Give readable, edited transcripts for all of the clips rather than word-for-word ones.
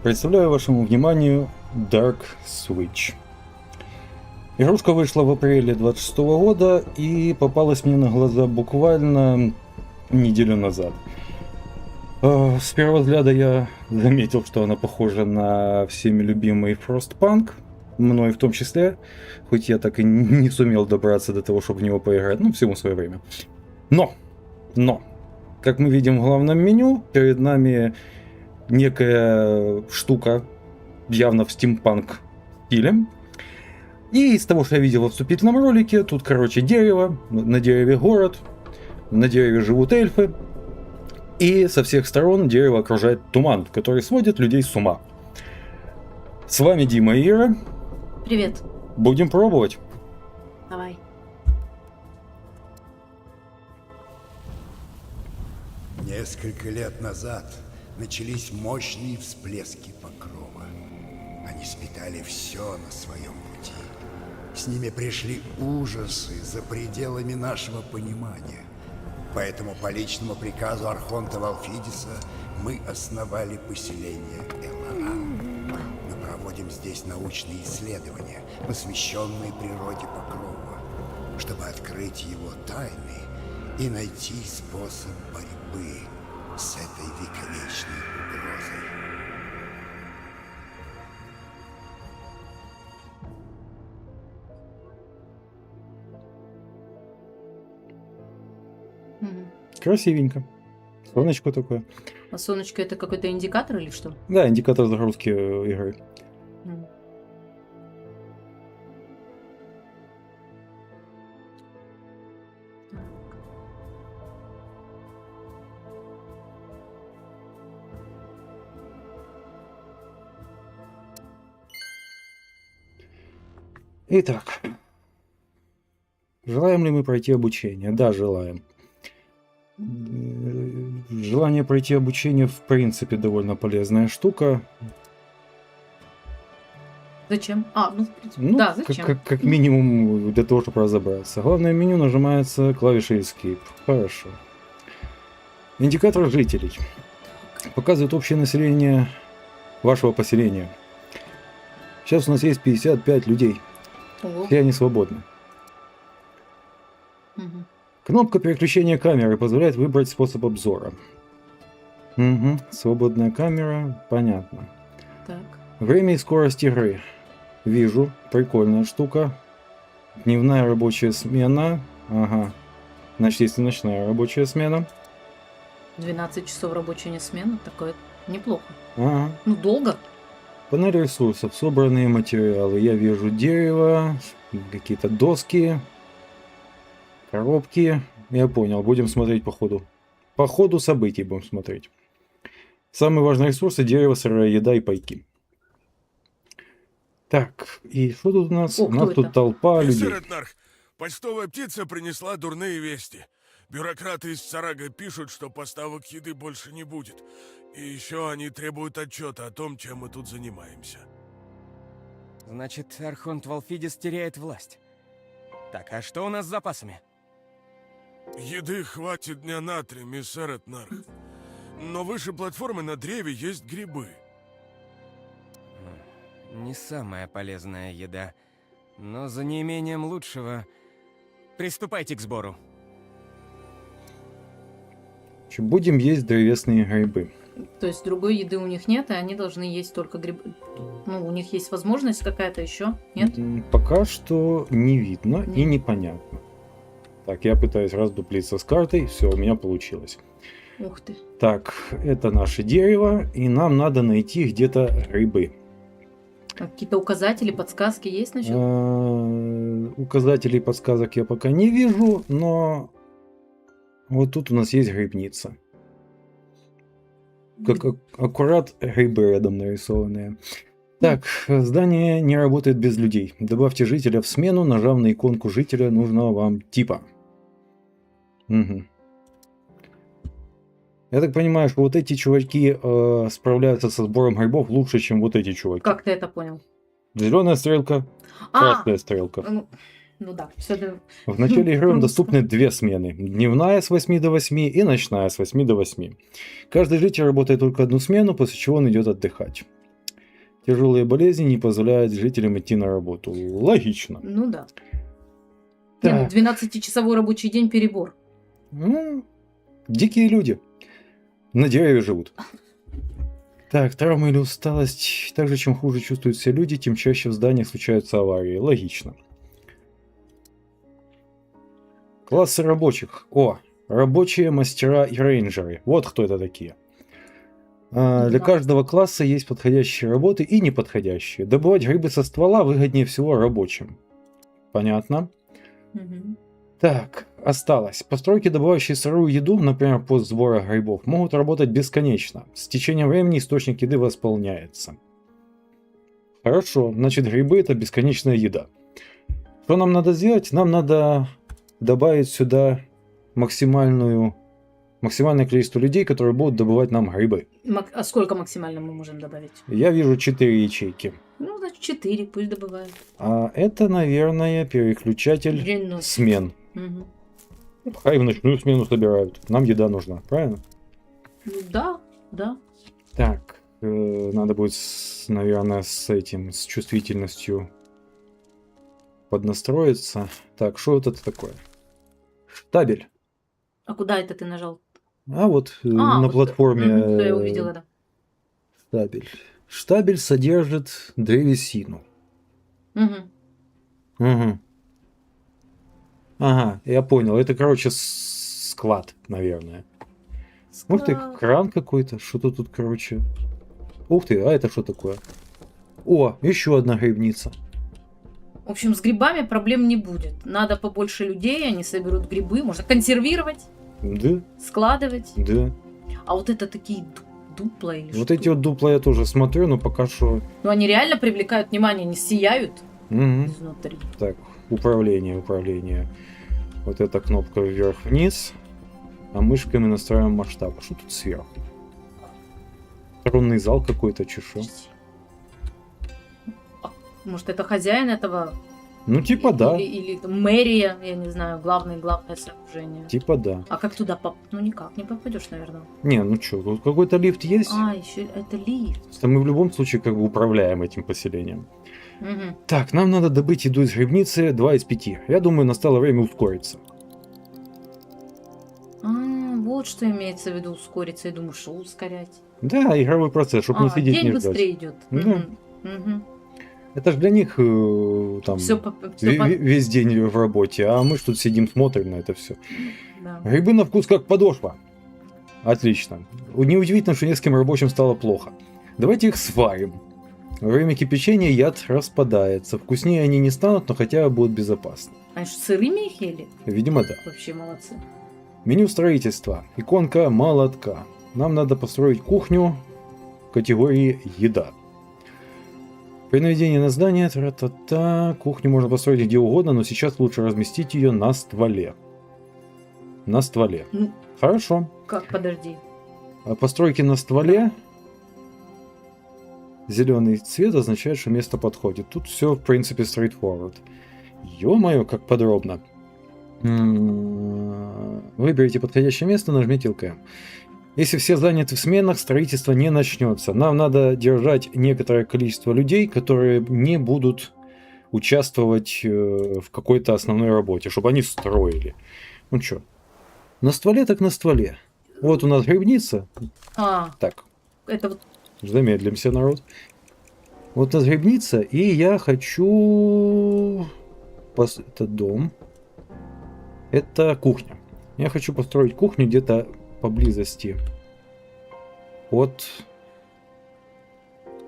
Представляю вашему вниманию Dark Switch. Игрушка вышла в апреле 26 года и попалась мне на глаза буквально неделю назад. С первого взгляда я заметил, что она похожа на всеми любимый Frostpunk, мной в том числе, хоть я так и не сумел добраться до того, чтобы в него поиграть, всему свое время. Но, как мы видим в главном меню, перед нами некая штука, явно в стимпанк стиле. И из того, что я видел во вступительном ролике, тут, дерево, на дереве город, на дереве живут эльфы, и со всех сторон дерево окружает туман, который сводит людей с ума. С вами Дима и Ира. Привет. Будем пробовать. Давай. Несколько лет назад начались мощные всплески покрова. Они сметали все на своем пути. С ними пришли ужасы за пределами нашего понимания. Поэтому по личному приказу Архонта Валфидиса мы основали поселение Эларан. Мы проводим здесь научные исследования, посвященные природе покрова, чтобы открыть его тайны и найти способ борьбы с этой вековечной угрозой. Красивенько. Солнечко такое. А солнышко это какой-то индикатор или что? Да, индикатор загрузки игры. Итак, желаем ли мы пройти обучение? Да, желаем. Желание пройти обучение в принципе довольно полезная штука. Зачем? В принципе, да, зачем? Как минимум для того, чтобы разобраться. Главное меню нажимается клавишей Escape. Хорошо. Индикатор жителей. Показывает общее население вашего поселения. Сейчас у нас есть 55 людей. Ого. Все они свободны. Угу. Кнопка переключения камеры позволяет выбрать способ обзора. Угу. Свободная камера, понятно. Так. Время и скорость игры. Вижу, прикольная штука. Дневная рабочая смена. Ага. Значит, есть и ночная рабочая смена. 12 часов рабочая смена, такое неплохо. Ага. Долго. Панель ресурсов, собранные материалы. Я вижу дерево, какие-то доски, коробки. Я понял, будем смотреть по ходу. По ходу событий будем смотреть. Самые важные ресурсы: дерево, сырая еда и пайки. Так, и что тут у нас? У нас тут толпа людей. Сэр Этнарх, почтовая птица принесла дурные вести. Бюрократы из Царага пишут, что поставок еды больше не будет. И еще они требуют отчета о том, чем мы тут занимаемся. Значит, Архонт Валфидис теряет власть. Так, а что у нас с запасами? Еды хватит дня на 3, миссер Этнарх. Но выше платформы на древе есть грибы. Не самая полезная еда, но за неимением лучшего приступайте к сбору. Будем есть древесные грибы. То есть другой еды у них нет, и они должны есть только грибы. У них есть возможность какая-то еще? Нет? Пока что не видно и непонятно. Так, я пытаюсь раздуплиться с картой. Все, у меня получилось. Ух ты. Так, это наше дерево, и нам надо найти где-то грибы. Какие-то указатели, подсказки есть насчет? Указателей, подсказок я пока не вижу, но вот тут у нас есть грибница. Как аккурат грибы рядом нарисованные. Так, здание не работает без людей. Добавьте жителя в смену, нажав на иконку жителя нужного вам типа. Угу. Я так понимаю, что вот эти чуваки справляются со сбором грибов лучше, чем вот эти чуваки. Как ты это понял? Зеленая стрелка, красная стрелка. Да. Все В начале игры вам доступны две смены. Дневная с 8 до 8 и ночная с 8 до 8. Каждый житель работает только одну смену, после чего он идет отдыхать. Тяжелые болезни не позволяют жителям идти на работу. Логично. Ну да. Не, ну, Так, 12-часовой рабочий день перебор. ну, дикие люди. На дереве живут. Так, травма или усталость. Также, чем хуже чувствуют себя люди, тем чаще в зданиях случаются аварии. Логично. Классы рабочих. О, рабочие, мастера и рейнджеры. Вот кто это такие. Для Да. каждого класса есть подходящие работы и неподходящие. Добывать грибы со ствола выгоднее всего рабочим. Понятно. Мгм. Так, осталось. Постройки, добывающие сырую еду, например, пост сбора грибов, могут работать бесконечно. С течением времени источник еды восполняется. Хорошо, значит грибы это бесконечная еда. Что нам надо сделать? Нам надо добавить сюда максимальное количество людей, которые будут добывать нам грибы. А сколько максимально мы можем добавить? Я вижу 4 ячейки. Ну, значит, 4, пусть добывают. А это, наверное, переключатель Длинную. смен. Мгм. Пускай в ночную смену собирают. Нам еда нужна, правильно? Ну, да, да. Так, надо будет, наверное, с чувствительностью поднастроиться. Так, что вот это такое? Штабель. А куда это ты нажал? А вот А, на вот, платформе мгм, да, я увидела, да. штабель. Штабель содержит древесину. Мгм. Угу. Ага, я понял. Это, короче, склад, наверное. Ух ты, Склад. кран какой-то. Что-то тут, короче. Ух ты, а это что такое? О, еще одна грибница. В общем, с грибами проблем не будет. Надо побольше людей, они соберут грибы. Можно консервировать, Да, складывать. да. А вот это такие дупла или Вот что? эти вот дупла я тоже смотрю, но пока что... Ну, они реально привлекают внимание, они сияют Мгм. изнутри. Так, управление. Вот эта кнопка вверх-вниз. А мышкой мы настраиваем масштаб. А что тут сверху? Тронный зал какой-то, чешу. А, может, это хозяин этого? Ну, типа да. Или там мэрия, я не знаю, главное сооружение. Типа да. А как туда Ну, никак, не попадешь, наверное. Не, ну что, тут какой-то лифт есть? А, еще это лифт. Что мы в любом случае как бы управляем этим поселением. Мгм. Так, нам надо добыть еду из грибницы 2 из 5. Я думаю, настало время ускориться. А, вот что имеется в виду ускориться. Я думаю, что ускорять. Да, игровой процесс, чтобы не сидеть день не ждать. быстрее идет. Да. Это же для них там Все весь день в работе, а мы ж тут сидим, смотрим на это все. да. Грибы на вкус как подошва. Отлично. Неудивительно, что нескольким рабочим стало плохо. Давайте их сварим. Во время кипячения яд распадается. Вкуснее они не станут, но хотя бы будут безопасны. Они что, сырыми их ели? Видимо, да. Вообще молодцы. Меню строительства. Иконка молотка. Нам надо построить кухню категории еда. При наведении на здание, тра-та-та, кухню можно построить где угодно, но сейчас лучше разместить ее на стволе. На стволе. Ну, Хорошо. как, подожди. А постройки на стволе. Зеленый цвет означает, что место подходит. Тут все, в принципе, straightforward. Ё-моё, как подробно. Выберите подходящее место, нажмите ЛКМ. Если все заняты в сменах, строительство не начнется. Нам надо держать некоторое количество людей, которые не будут участвовать в какой-то основной работе, чтобы они строили. Ну чё, на стволе так на стволе. Вот у нас грибница. А, Так, это вот... замедлимся, народ. Вот у нас грибница, и я хочу... Это дом. Это кухня. Я хочу построить кухню где-то поблизости от...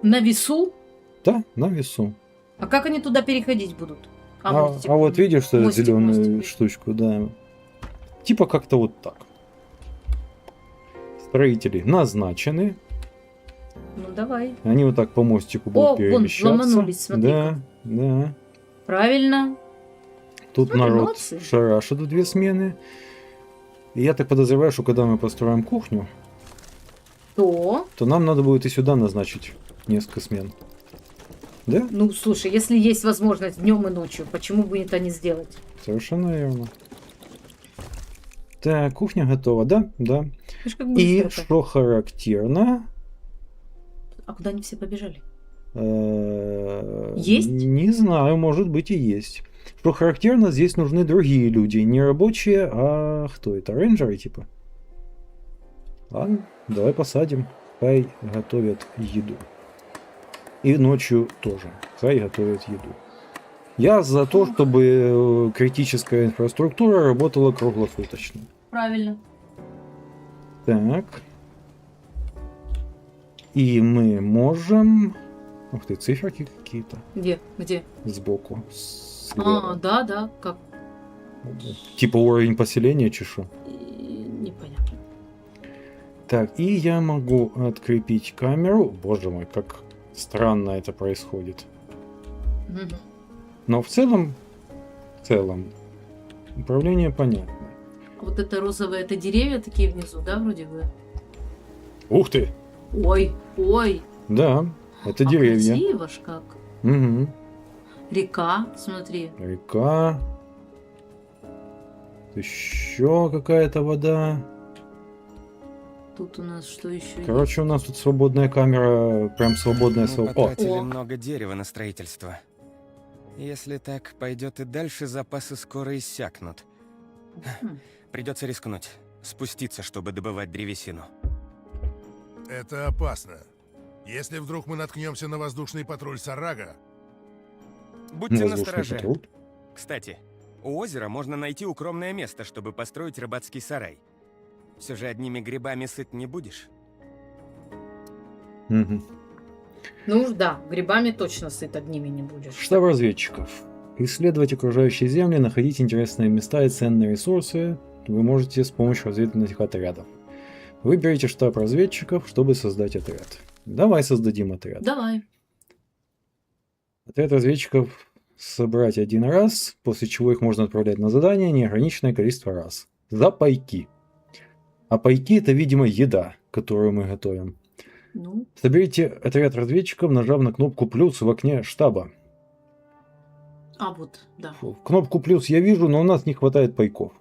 На весу? Да, на весу. А как они туда переходить будут? А мостик. вот видишь, что Мостик, зеленую мостик. штучку, да. Типа как-то вот так. Строители назначены. Ну, давай. Они вот так по мостику будут О, вон, перемещаться. ломанулись, смотри-ка. Да. Правильно. Тут Смотри, народ молодцы. шарашит в 2 смены. И я так подозреваю, что когда мы построим кухню, То... то нам надо будет и сюда назначить несколько смен. Да? Ну, слушай, если есть возможность днем и ночью, почему бы это не сделать? Совершенно верно. Так, кухня готова, да? Да. Видишь, как И быстро-то. что характерно, А куда они все побежали? Есть? Не знаю, может быть и есть. Что характерно, здесь нужны другие люди, не рабочие, а кто это, рейнджеры типа? Ладно, давай посадим, пускай готовят еду. И ночью тоже, пускай готовят еду. Я за то, чтобы критическая инфраструктура работала круглосуточно. Правильно. Так. И мы можем... Ух ты, циферки какие-то Где? Где? сбоку. Слева. Да, как? Типа уровень поселения чешу. Непонятно. Так, и я могу открепить камеру. Боже мой, как странно это происходит. Мгм. Но в целом, управление понятно. А вот это розовое, это деревья такие внизу, да, вроде бы? Ух ты! Ой, Да, это а деревья. красиво ж как. Угу. Река, смотри. Река. Еще какая-то вода. Тут у нас что еще Короче, у нас тут свободная камера, прям свободная. Мы О, потратили О. много дерева на строительство. Если так пойдет и дальше, запасы скоро иссякнут. Хм. Придется рискнуть. Спуститься, чтобы добывать древесину. Это опасно. Если вдруг мы наткнемся на воздушный патруль Сарага, Будьте воздушный настороже. патруль. Кстати, у озера можно найти укромное место, чтобы построить рыбацкий сарай. Все же одними грибами сыт не будешь. Мгм. Ну да, грибами точно сыт одними не будешь. Штаб разведчиков. Исследовать окружающие земли, находить интересные места и ценные ресурсы вы можете с помощью разведывательных отрядов. Выберите штаб разведчиков, чтобы создать отряд. Давай создадим отряд. Давай. Отряд разведчиков собрать один раз, после чего их можно отправлять на задание неограниченное количество раз. За пайки. А пайки это, видимо, еда, которую мы готовим. Ну, Соберите отряд разведчиков, нажав на кнопку плюс в окне штаба. вот, да. Кнопку плюс я вижу, но у нас не хватает пайков.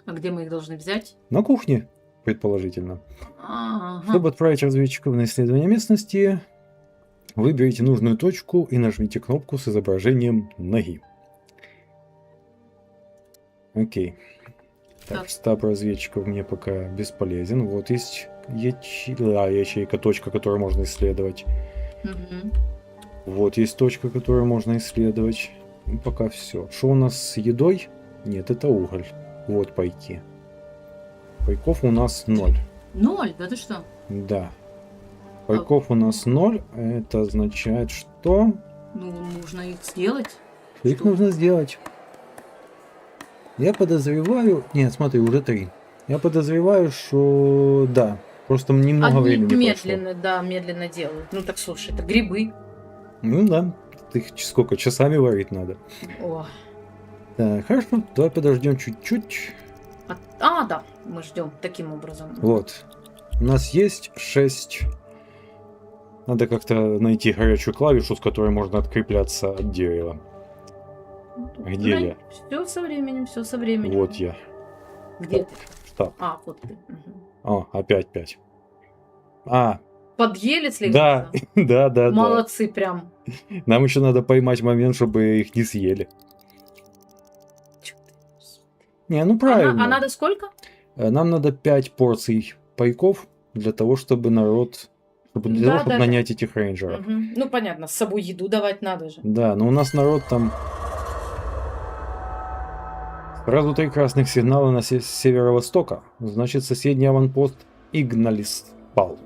А где мы их должны взять? На кухне, предположительно. Ага. Чтобы отправить разведчиков на исследование местности, выберите нужную точку и нажмите кнопку с изображением ноги. Окей. Так, Так. штаб разведчиков мне пока бесполезен. Вот есть ячейка, точка, которую можно исследовать. Мгм. Вот есть точка, которую можно исследовать. Ну, пока все. Что у нас с едой? Нет, это уголь. Вот пайки. Пайков у нас 0. 0, да ты что? Да. Пайков у нас 0. Это означает, что Ну, нужно их сделать. их Что? нужно сделать. Я подозреваю... Нет, смотри, уже 3. Я подозреваю, что... Да. Просто немного Они времени медленно, да, медленно делают. Ну так слушай, это грибы. прошло. Ну да. Их сколько? Часами варить надо. О. Так, хорошо. Давай подождем чуть-чуть. Да, мы ждем таким образом. Вот. У нас есть 6. Надо как-то найти горячую клавишу, с которой можно открепляться от дерева. Где я? Все со временем, все со временем. Вот я. Где ты? Штаб. Вот ты. Мгм. О, опять 5. А, Подъели слегка? да, да. Молодцы прям. Нам еще надо поймать момент, чтобы их не съели. Чё ты? Не, ну правильно. А надо сколько? Нам надо 5 порций пайков для того, чтобы народ... Для того, чтобы нанять этих рейнджеров. Мгм. Ну понятно, с собой еду давать надо же. Да, но у нас народ там... Сразу 3 красных сигнала на с северо-востока. Значит, соседний аванпост Игналис пал.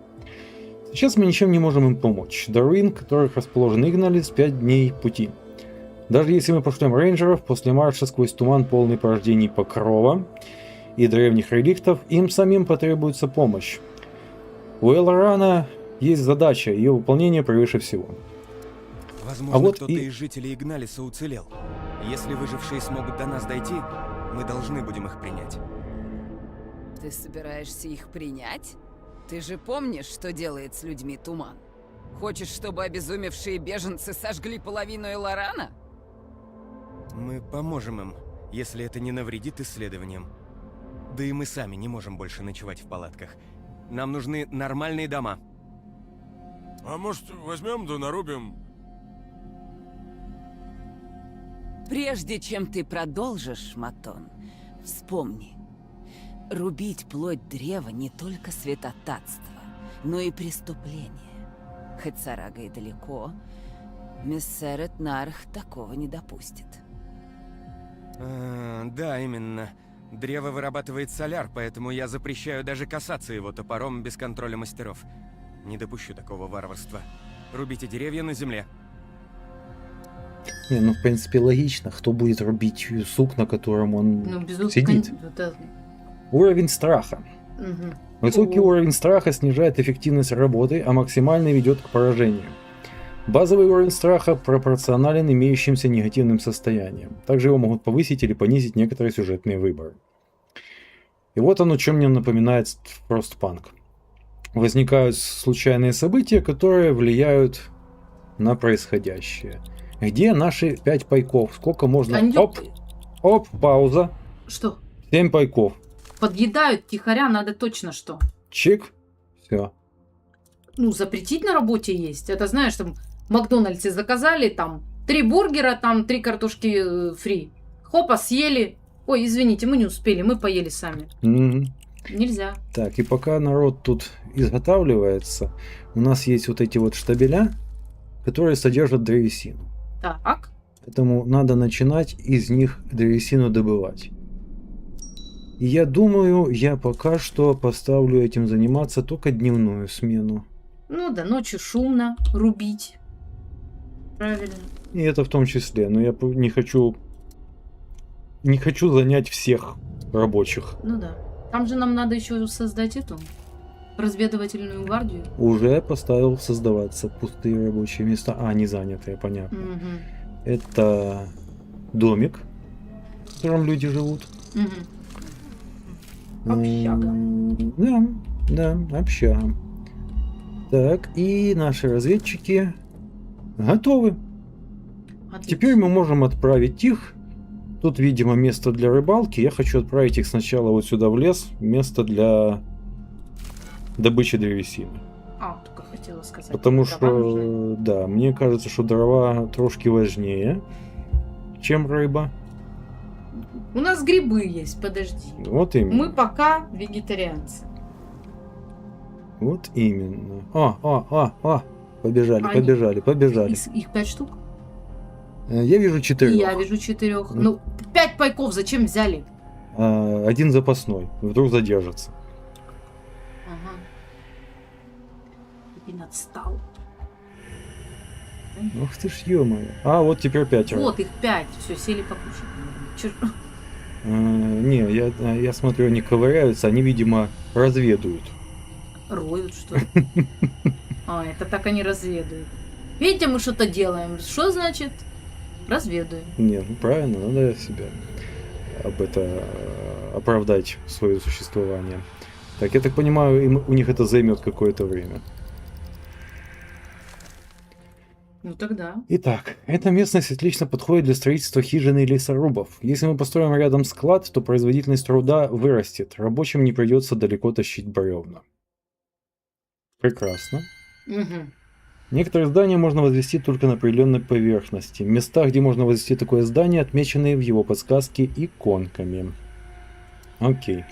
Сейчас мы ничем не можем им помочь. До руин, в которых расположен Игналис, 5 дней пути. Даже если мы пошлем рейнджеров, после марша сквозь туман, полный порождений покрова и древних реликтов, им самим потребуется помощь. У Элорана есть задача, ее выполнение превыше всего. Возможно, вот кто-то и- из жителей Игналиса уцелел. Если выжившие смогут до нас дойти, мы должны будем их принять. Ты собираешься их принять? Ты же помнишь, что делает с людьми туман? Хочешь, чтобы обезумевшие беженцы сожгли половину Элорана? Мы поможем им, если это не навредит исследованиям. Да и мы сами не можем больше ночевать в палатках. Нам нужны нормальные дома. А может, возьмем да нарубим? Прежде чем ты продолжишь, Матон, вспомни. Рубить плоть древа не только святотатство, но и преступление. Хоть Сарага и далеко, Мессерет Нарх такого не допустит. Да, именно. Древо вырабатывает соляр, поэтому я запрещаю даже касаться его топором без контроля мастеров. Не допущу такого варварства. Рубите деревья на земле. Не, ну в принципе логично. Кто будет рубить сук, на котором он Ну, безусловно. сидит? Уровень страха. Мгм. Высокий уровень страха снижает эффективность работы, а максимальный ведет к поражению. Базовый уровень страха пропорционален имеющимся негативным состояниям. Также его могут повысить или понизить некоторые сюжетные выборы. И вот оно, чем мне напоминает Frostpunk. Возникают случайные события, которые влияют на происходящее. Где наши 5 пайков? Сколько можно? Кондюк. Оп, пауза. Что? 7 пайков. Подъедают тихоря, надо точно что. Чик. Все. Ну, запретить на работе есть. Это знаешь, там в Макдональдсе заказали там 3 бургера, там 3 картошки фри. Хопа, съели. Ой, извините, мы не успели, мы поели сами. Нельзя. Так, и пока народ тут изготавливается, у нас есть вот эти вот штабеля, которые содержат древесину. Так. Поэтому надо начинать из них древесину добывать. И я думаю, я пока что поставлю этим заниматься только дневную смену. Ну да, ночью шумно, рубить. Правильно. И это в том числе. Но я не хочу занять всех рабочих. Ну да. Там же нам надо еще создать эту разведывательную гвардию. Уже поставил создаваться пустые рабочие места. А, не занятые, понятно. Мгм. Это домик, в котором люди живут. Мгм. Общага. Да, общага. Так, и наши разведчики готовы. Отлично. Теперь мы можем отправить их. Тут, видимо, место для рыбалки. Я хочу отправить их сначала вот сюда в лес. Место для добычи древесины. Только хотела сказать. Потому Дрова что, нужны. да, мне кажется, что дрова трошки важнее, чем рыба. У нас грибы есть, подожди. Вот именно. Мы пока вегетарианцы. Вот именно. Побежали, Они- побежали. Их 5 штук? Я вижу 4. И я вижу 4. Ну, 5 пайков зачем взяли? Один запасной. Вдруг задержится. Ага. Блин, отстал. Ух ты ж, ё-моё. Вот теперь 5. Вот их 5. Все, сели покушать. Не, я смотрю, они ковыряются, они, видимо, разведают. Роют, что ли? Это так они разведают. Видите, мы что-то делаем. Что значит? Разведуем. Нет, ну правильно, надо себя оправдать свое существование. Так, я так понимаю, у них это займет какое-то время. Ну тогда. Итак, эта местность отлично подходит для строительства хижин и лесорубов. Если мы построим рядом склад, то производительность труда вырастет. Рабочим не придется далеко тащить бревна. Прекрасно. Угу. Некоторые здания можно возвести только на определенной поверхности. Места, где можно возвести такое здание, отмечены в его подсказке иконками. Окей.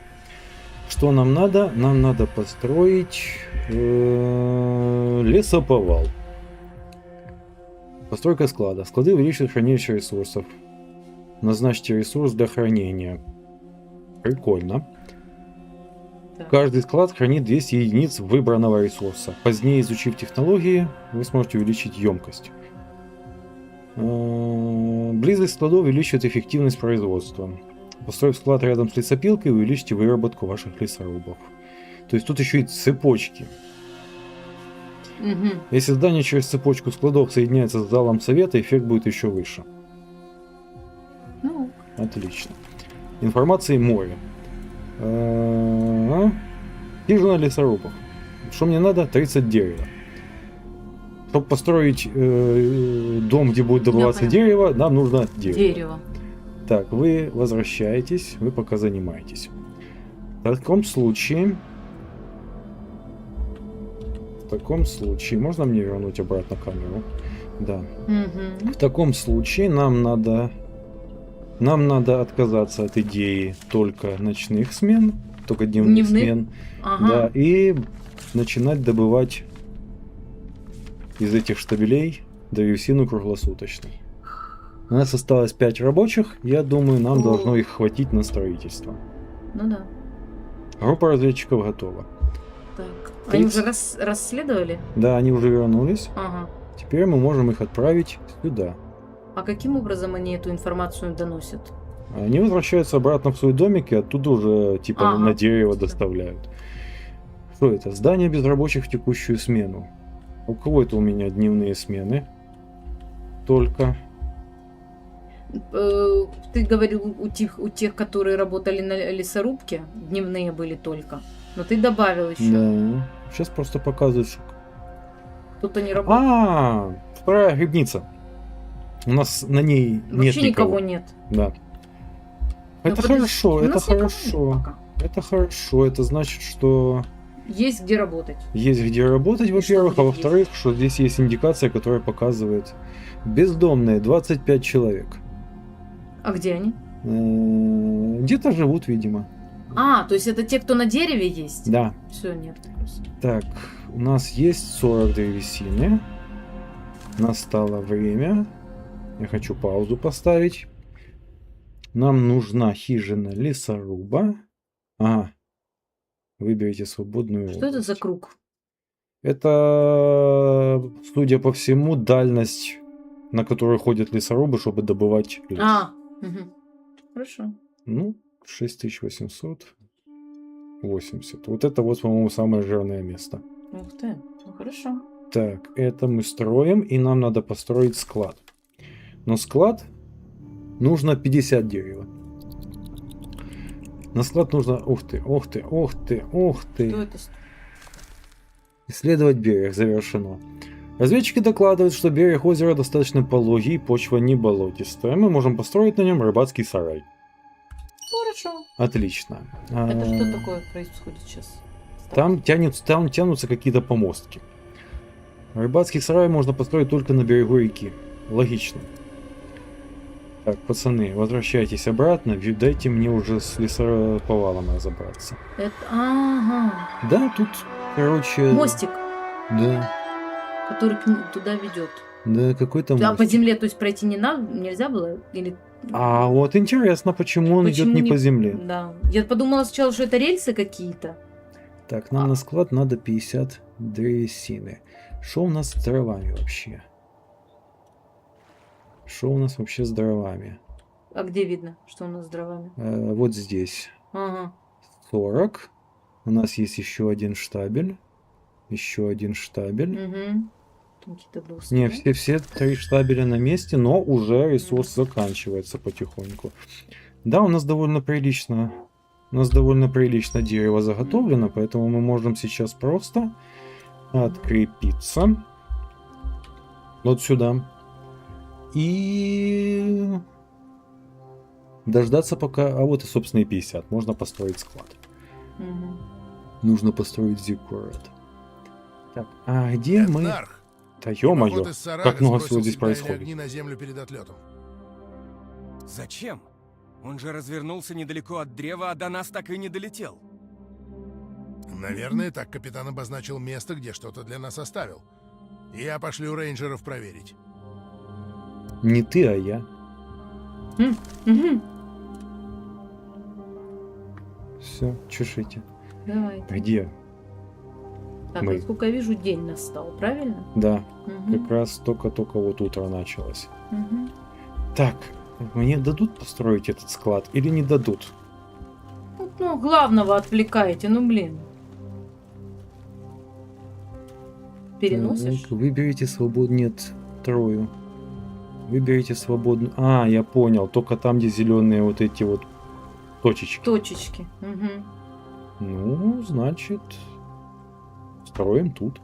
Что нам надо? Нам надо построить лесоповал. Постройка склада. Склады увеличивают хранилище ресурсов. Назначьте ресурс для хранения. Прикольно. Так. Каждый склад хранит 200 единиц выбранного ресурса. Позднее, изучив технологии, вы сможете увеличить емкость. Близость складов увеличивает эффективность производства. Построив склад рядом с лесопилкой, увеличьте выработку ваших лесорубов. То есть тут еще и цепочки. Угу. Если здание через цепочку складов соединяется с залом совета, эффект будет еще выше. Ну, Отлично. Информации море. Хижина лесорубов. Что мне надо? 30 дерева. Чтобы построить дом, где будет добываться поняла. дерево, нам нужно дерево. дерево. Так, вы возвращаетесь, вы пока занимаетесь. В таком случае В таком случае... Можно мне вернуть обратно камеру? Да. Мгм. В таком случае нам надо отказаться от идеи только ночных смен, только дневных Дневных? смен. Ага. Да, и начинать добывать из этих штабелей древесину круглосуточно. У нас осталось 5 рабочих, я думаю, нам О. должно их хватить на строительство. Ну да. Группа разведчиков готова. Так. Они 30. уже расследовали? Да, они уже вернулись. Ага. Теперь мы можем их отправить сюда. А каким образом они эту информацию доносят? Они возвращаются обратно в свой домик и оттуда уже типа Ага. на дерево доставляют. Что это? Здание без рабочих в текущую смену. У кого это у меня дневные смены? Только. Ты говорил, у тех, которые работали на лесорубке, дневные были только. Но ты добавил еще. Да. Сейчас просто показывают, что... Кто-то не работал. Вторая грибница. У нас на ней нет Вообще никого. никого нет. Да. Ну, Это подожди, хорошо, у это нас никого нет хорошо. пока. Это хорошо. Это значит, что Есть где работать. есть где работать, И во-первых, что а будет во-вторых, что здесь есть индикация, которая показывает бездомные 25 человек. А где они? Где-то живут, видимо. То есть это те, кто на дереве есть? Да. Все, нет. Просто. Так, у нас есть 40 древесины. Настало время. Я хочу паузу поставить. Нам нужна хижина лесоруба. Ага. Выберите свободную Что это за область. круг? Это, судя по всему, дальность, на которую ходят лесорубы, чтобы добывать лес. Мгм. Хорошо. Ну, 6880. Вот это вот, по-моему, самое жирное место. Ух ты. Ну хорошо. Так, это мы строим, и нам надо построить склад. Но склад нужно 50 дерева. На склад нужно... Ух ты, ух ты, ух ты, ух Кто ты. это? Исследовать берег завершено. Разведчики докладывают, что берег озера достаточно пологий, и почва не болотистая. Мы можем построить на нем рыбацкий сарай. Хорошо. Отлично. Это что такое происходит сейчас? Там тянутся какие-то помостки. Рыбацкий сарай можно построить только на берегу реки. Логично. Так, пацаны, возвращайтесь обратно. Дайте мне уже с лесоповалом разобраться. Это... Ага. Да, тут, короче... Мостик, Да, который туда ведет. да, какой-то А по мостик. земле, то есть пройти нельзя было? Или... А вот интересно, почему он идет Почему не по земле. Да. Я подумала сначала, что это рельсы какие-то. Так, нам на склад надо 50 древесины. Что у нас с дровами вообще? Что у нас вообще с дровами? А где видно, что у нас с дровами? Вот здесь Ага. 40. У нас есть еще один штабель. Еще один штабель. Угу. Какие-то доски. Не, да? все 3 штабеля на месте, но уже ресурс заканчивается потихоньку. Да, у нас довольно прилично. У нас довольно прилично дерево заготовлено, поэтому мы можем сейчас просто открепиться. Вот сюда. И дождаться пока... А вот и, собственно, и 50. Можно построить склад. Мгм. Нужно построить зиккурат. Так, а где мы... Этнарх, Да ё-моё, поход из Сарага как много сбросил всего здесь сигнальные происходит. огни на землю перед отлетом. Зачем? Он же развернулся недалеко от древа, а до нас так и не долетел. Наверное, так капитан обозначил место, где что-то для нас оставил. Я пошлю рейнджеров проверить. Не ты, а я. Мгм. Все, чешите. Давай. Где? Так, Мы. насколько я вижу, день настал, правильно? Да, Мгм. как раз только вот утро началось. Мгм. Так, мне дадут построить этот склад или не дадут? Ну, главного отвлекаете, ну блин. Переносишь? Так, выберите свободную... Нет, трою. Выберите свободную... А, я понял, только там, где зеленые вот эти вот точечки. Точечки. Мгм. Ну, значит, строим тут.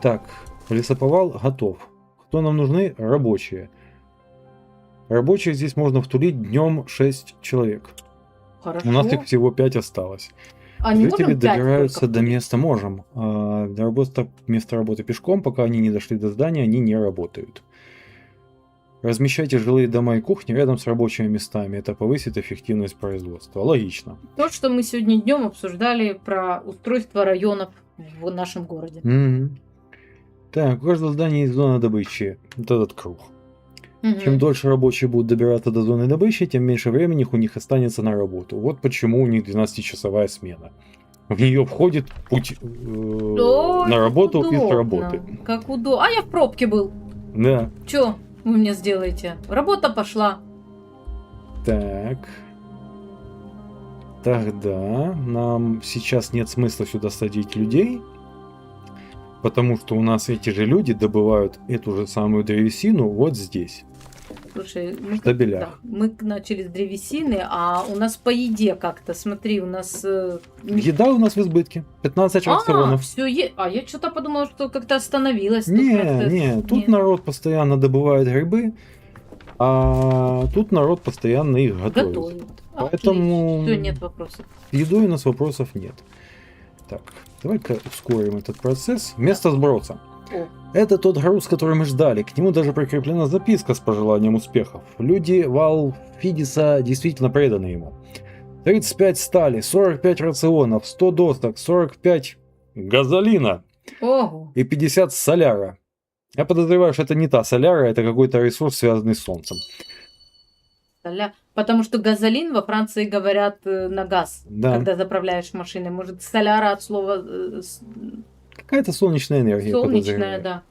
Так, лесоповал готов. Кто нам нужны? Рабочие. Рабочих здесь можно втулить днем 6 человек. Хорошо. У нас их всего 5 осталось. А не Жители можем 5 добираются только до места, можем. Место работы пешком, пока они не дошли до здания, они не работают. Размещайте жилые дома и кухни рядом с рабочими местами. Это повысит эффективность производства. Логично. То, что мы сегодня днем обсуждали про устройство районов в нашем городе. Мгм. Так, у каждого здания есть зона добычи. Вот этот круг. Мгм. Чем дольше рабочие будут добираться до зоны добычи, тем меньше времени у них останется на работу. Вот почему у них 12-часовая смена. В нее входит путь Ой, на как работу и с удобно. работы. Как удобно. А я в пробке был. Да. Чё вы мне сделаете? Работа пошла. Так. Тогда нам сейчас нет смысла сюда садить людей, потому что у нас эти же люди добывают эту же самую древесину вот здесь. Слушай, В штабелях. да, мы начали с древесины, а у нас по еде как-то. Смотри, у нас... Еда у нас в избытке. 15 рационов. все А я что-то подумала, что как-то остановилась. тут процесс. Не, тут Нет. народ постоянно добывает грибы, а тут народ постоянно их готовит. Готовят. Поэтому- Все, нет вопросов. С едой у нас вопросов нет. Так, давай-ка ускорим этот процесс. Место сброса. О. Это тот груз, который мы ждали. К нему даже прикреплена записка с пожеланием успехов. Люди Валфидиса действительно преданы ему. 35 стали, 45 рационов, 100 досок, 45 газолина Ого. и 50 соляра. Я подозреваю, что это не та соляра, это какой-то ресурс, связанный с солнцем. Потому что газолин во Франции говорят на газ, Да. когда заправляешь машины. Может, соляра от слова Какая-то солнечная энергия, солнечная, подозреваю. да.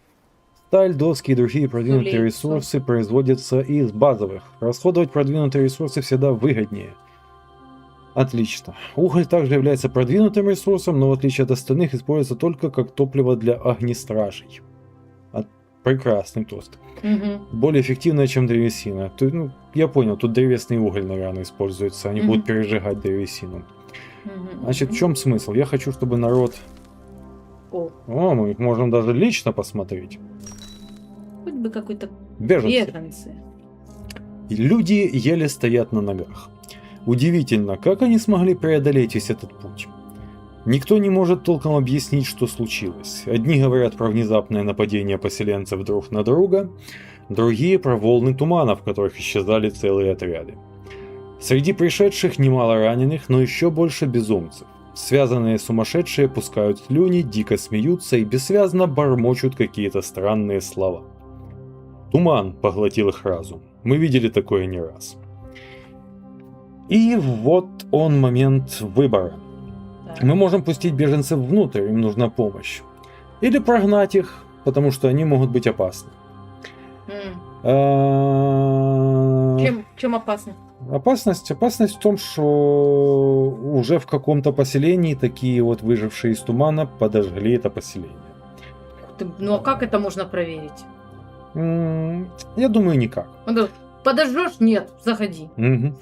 Сталь, доски и другие продвинутые Солей, ресурсы производятся из базовых. Расходовать продвинутые ресурсы всегда выгоднее. Отлично. Уголь также является продвинутым ресурсом, но в отличие от остальных используется только как топливо для огнестражей. Прекрасный тост. Мгм. Более эффективная, чем древесина. Я понял, тут древесный уголь, наверное, используется. Они Мгм. будут пережигать древесину. Мгм. Значит, в чем смысл? Я хочу, чтобы народ... О, мы их можем даже лично посмотреть. хоть бы какой-то Беженцы. беженцы. И люди еле стоят на ногах. Удивительно, как они смогли преодолеть весь этот путь. Никто не может толком объяснить, что случилось. Одни говорят про внезапное нападение поселенцев друг на друга, другие про волны тумана, в которых исчезали целые отряды. Среди пришедших немало раненых, но еще больше безумцев. Связанные сумасшедшие пускают слюни, дико смеются и бессвязно бормочут какие-то странные слова. Туман поглотил их разум. Мы видели такое не раз. И вот он момент выбора. Да. Мы можем пустить беженцев внутрь, им нужна помощь. Или прогнать их, потому что они могут быть опасны. М. А, Чем опасно? Опасность в том, что уже в каком-то поселении такие вот выжившие из тумана подожгли это поселение. Ну а как это можно проверить? Я думаю, никак. Подожжешь? Нет, заходи. Мгм.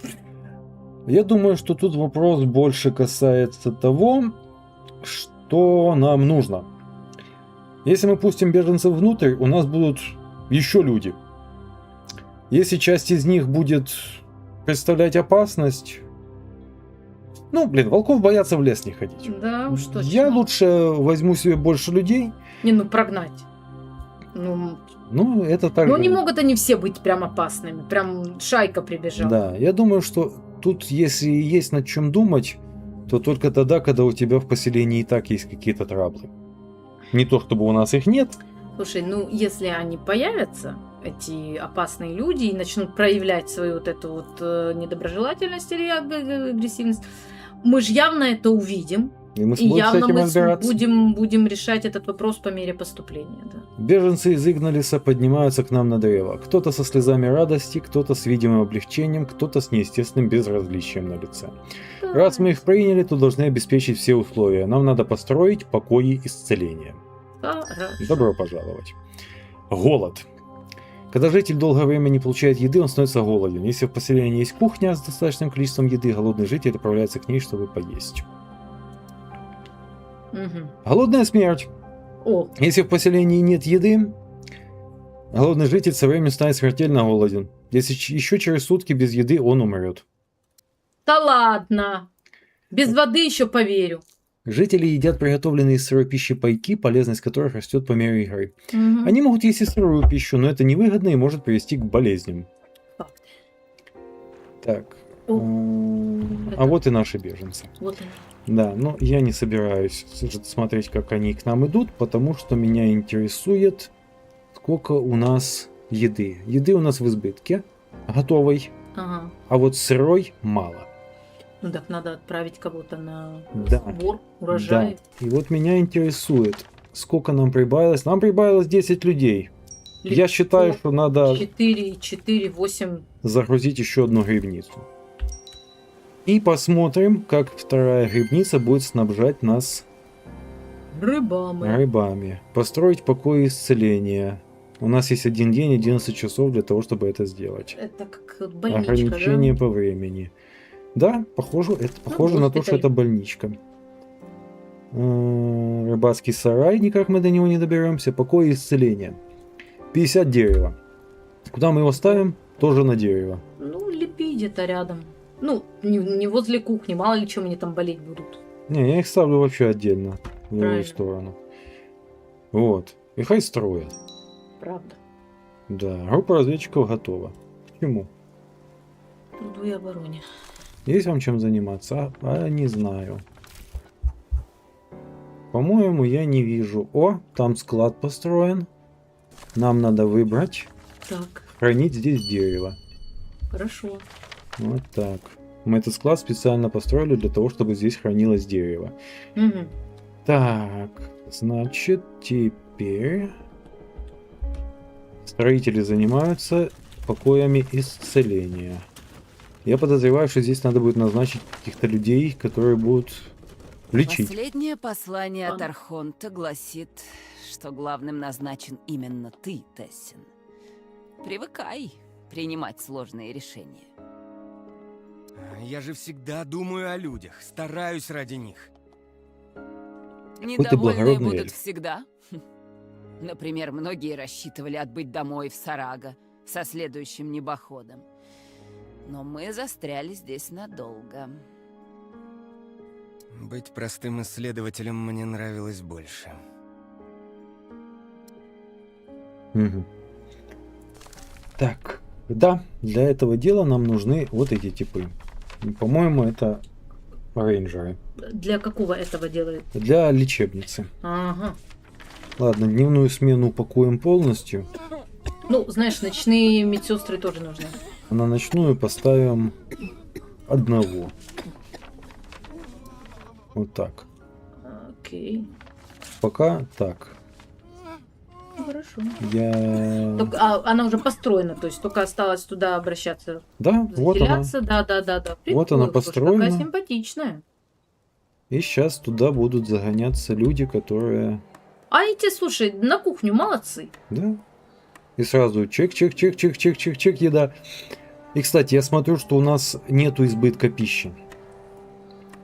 Я думаю, что тут вопрос больше касается того, что нам нужно. Если мы пустим беженцев внутрь, у нас будут еще люди. Если часть из них будет представлять опасность... волков боятся в лес не ходить. Да уж точно. Я лучше возьму себе больше людей. Не, прогнать. Это так Ну же- не могут они все быть прям опасными. Прям шайка прибежала. Да, я думаю, что тут, если и есть над чем думать, то только тогда, когда у тебя в поселении и так есть какие-то траблы. Не то, чтобы у нас их нет. Слушай, если они появятся, эти опасные люди, и начнут проявлять свою вот эту вот недоброжелательность или агрессивность, мы же явно это увидим. И мы И сможем с явно этим мы разбираться. будем решать этот вопрос по мере поступления. Да. Беженцы из Игналиса поднимаются к нам на древо. Кто-то со слезами радости, кто-то с видимым облегчением, кто-то с неестественным безразличием на лице. Раз мы их приняли, то должны обеспечить все условия. Нам надо построить покои исцеления. Хорошо. Добро пожаловать. Голод. Когда житель долгое время не получает еды, он становится голоден. Если в поселении есть кухня с достаточным количеством еды, голодный житель отправляется к ней, чтобы поесть. Мгм. Голодная смерть. О, Если в поселении нет еды, голодный житель со временем станет смертельно голоден. Если еще через сутки без еды, он умрет. да ладно. Без воды еще поверю. Жители едят приготовленные из сырой пищи пайки, полезность которых растет по мере игры. Мгм. Они могут есть и сырую пищу, но это невыгодно и может привести к болезням. Факт. Так. О, А вот и наши беженцы. Вот он. Да, но я не собираюсь смотреть, как они к нам идут, потому что меня интересует, сколько у нас еды. Еды у нас в избытке, готовой, Ага. а вот сырой мало. Ну так надо отправить кого-то на Да. сбор урожая. Да. И вот меня интересует, сколько нам прибавилось. Нам прибавилось 10 людей. Я считаю, что надо 4, 4, 8. загрузить еще одну грибницу. И посмотрим, как вторая грибница будет снабжать нас Рыбамы. рыбами. Построить покой исцеления. У нас есть 1 день, 11 часов для того, чтобы это сделать. Это как больничка, Ограничение да? по времени. Да, похоже, это похоже на то, что госпиталь. это больничка. Рыбацкий сарай, никак мы до него не доберемся. Покой исцеления. 50 дерева. Куда мы его ставим? Тоже на дерево. Ну, лепи где-то рядом. Ну, не возле кухни, мало ли чем они там болеть будут. Не, я их ставлю вообще отдельно. В левую Правильно. сторону. Вот. И хай строят. Правда. Да, группа разведчиков готова. К чему? Труду и обороне. Есть вам чем заниматься? Не знаю. По-моему, я не вижу. О, там склад построен. Нам надо выбрать. Так, Хранить здесь дерево. хорошо. Вот так. Мы этот склад специально построили для того, чтобы здесь хранилось дерево. Мгм. Так, значит, теперь строители занимаются покоями исцеления. Я подозреваю, что здесь надо будет назначить каких-то людей, которые будут лечить. Последнее послание от Ан- Архонта гласит, что главным назначен именно ты, Тессин. Привыкай принимать сложные решения. Я же всегда думаю о людях, стараюсь ради них. Недовольные благородный будут эльф. всегда. Например, многие рассчитывали отбыть домой в Сарага со следующим небоходом. Но мы застряли здесь надолго. Быть простым исследователем мне нравилось больше. Мгм. Так, да, для этого дела нам нужны вот эти типы. По-моему, это рейнджеры. Для какого этого делают? Для лечебницы. Ага. Ладно, дневную смену упакуем полностью, Ну, знаешь, ночные медсестры тоже нужны. а на ночную поставим одного. Вот так. Окей. Пока так. Ну, хорошо. Я... Она уже построена, то есть только осталось туда обращаться, Да, вот она. заселяться. Да. Вот она Прикольно, слушай, построена. Какая симпатичная. И сейчас туда будут загоняться люди, которые... А эти, слушай, на кухню молодцы. Да. И сразу чек, еда. И, кстати, я смотрю, что у нас нету избытка пищи.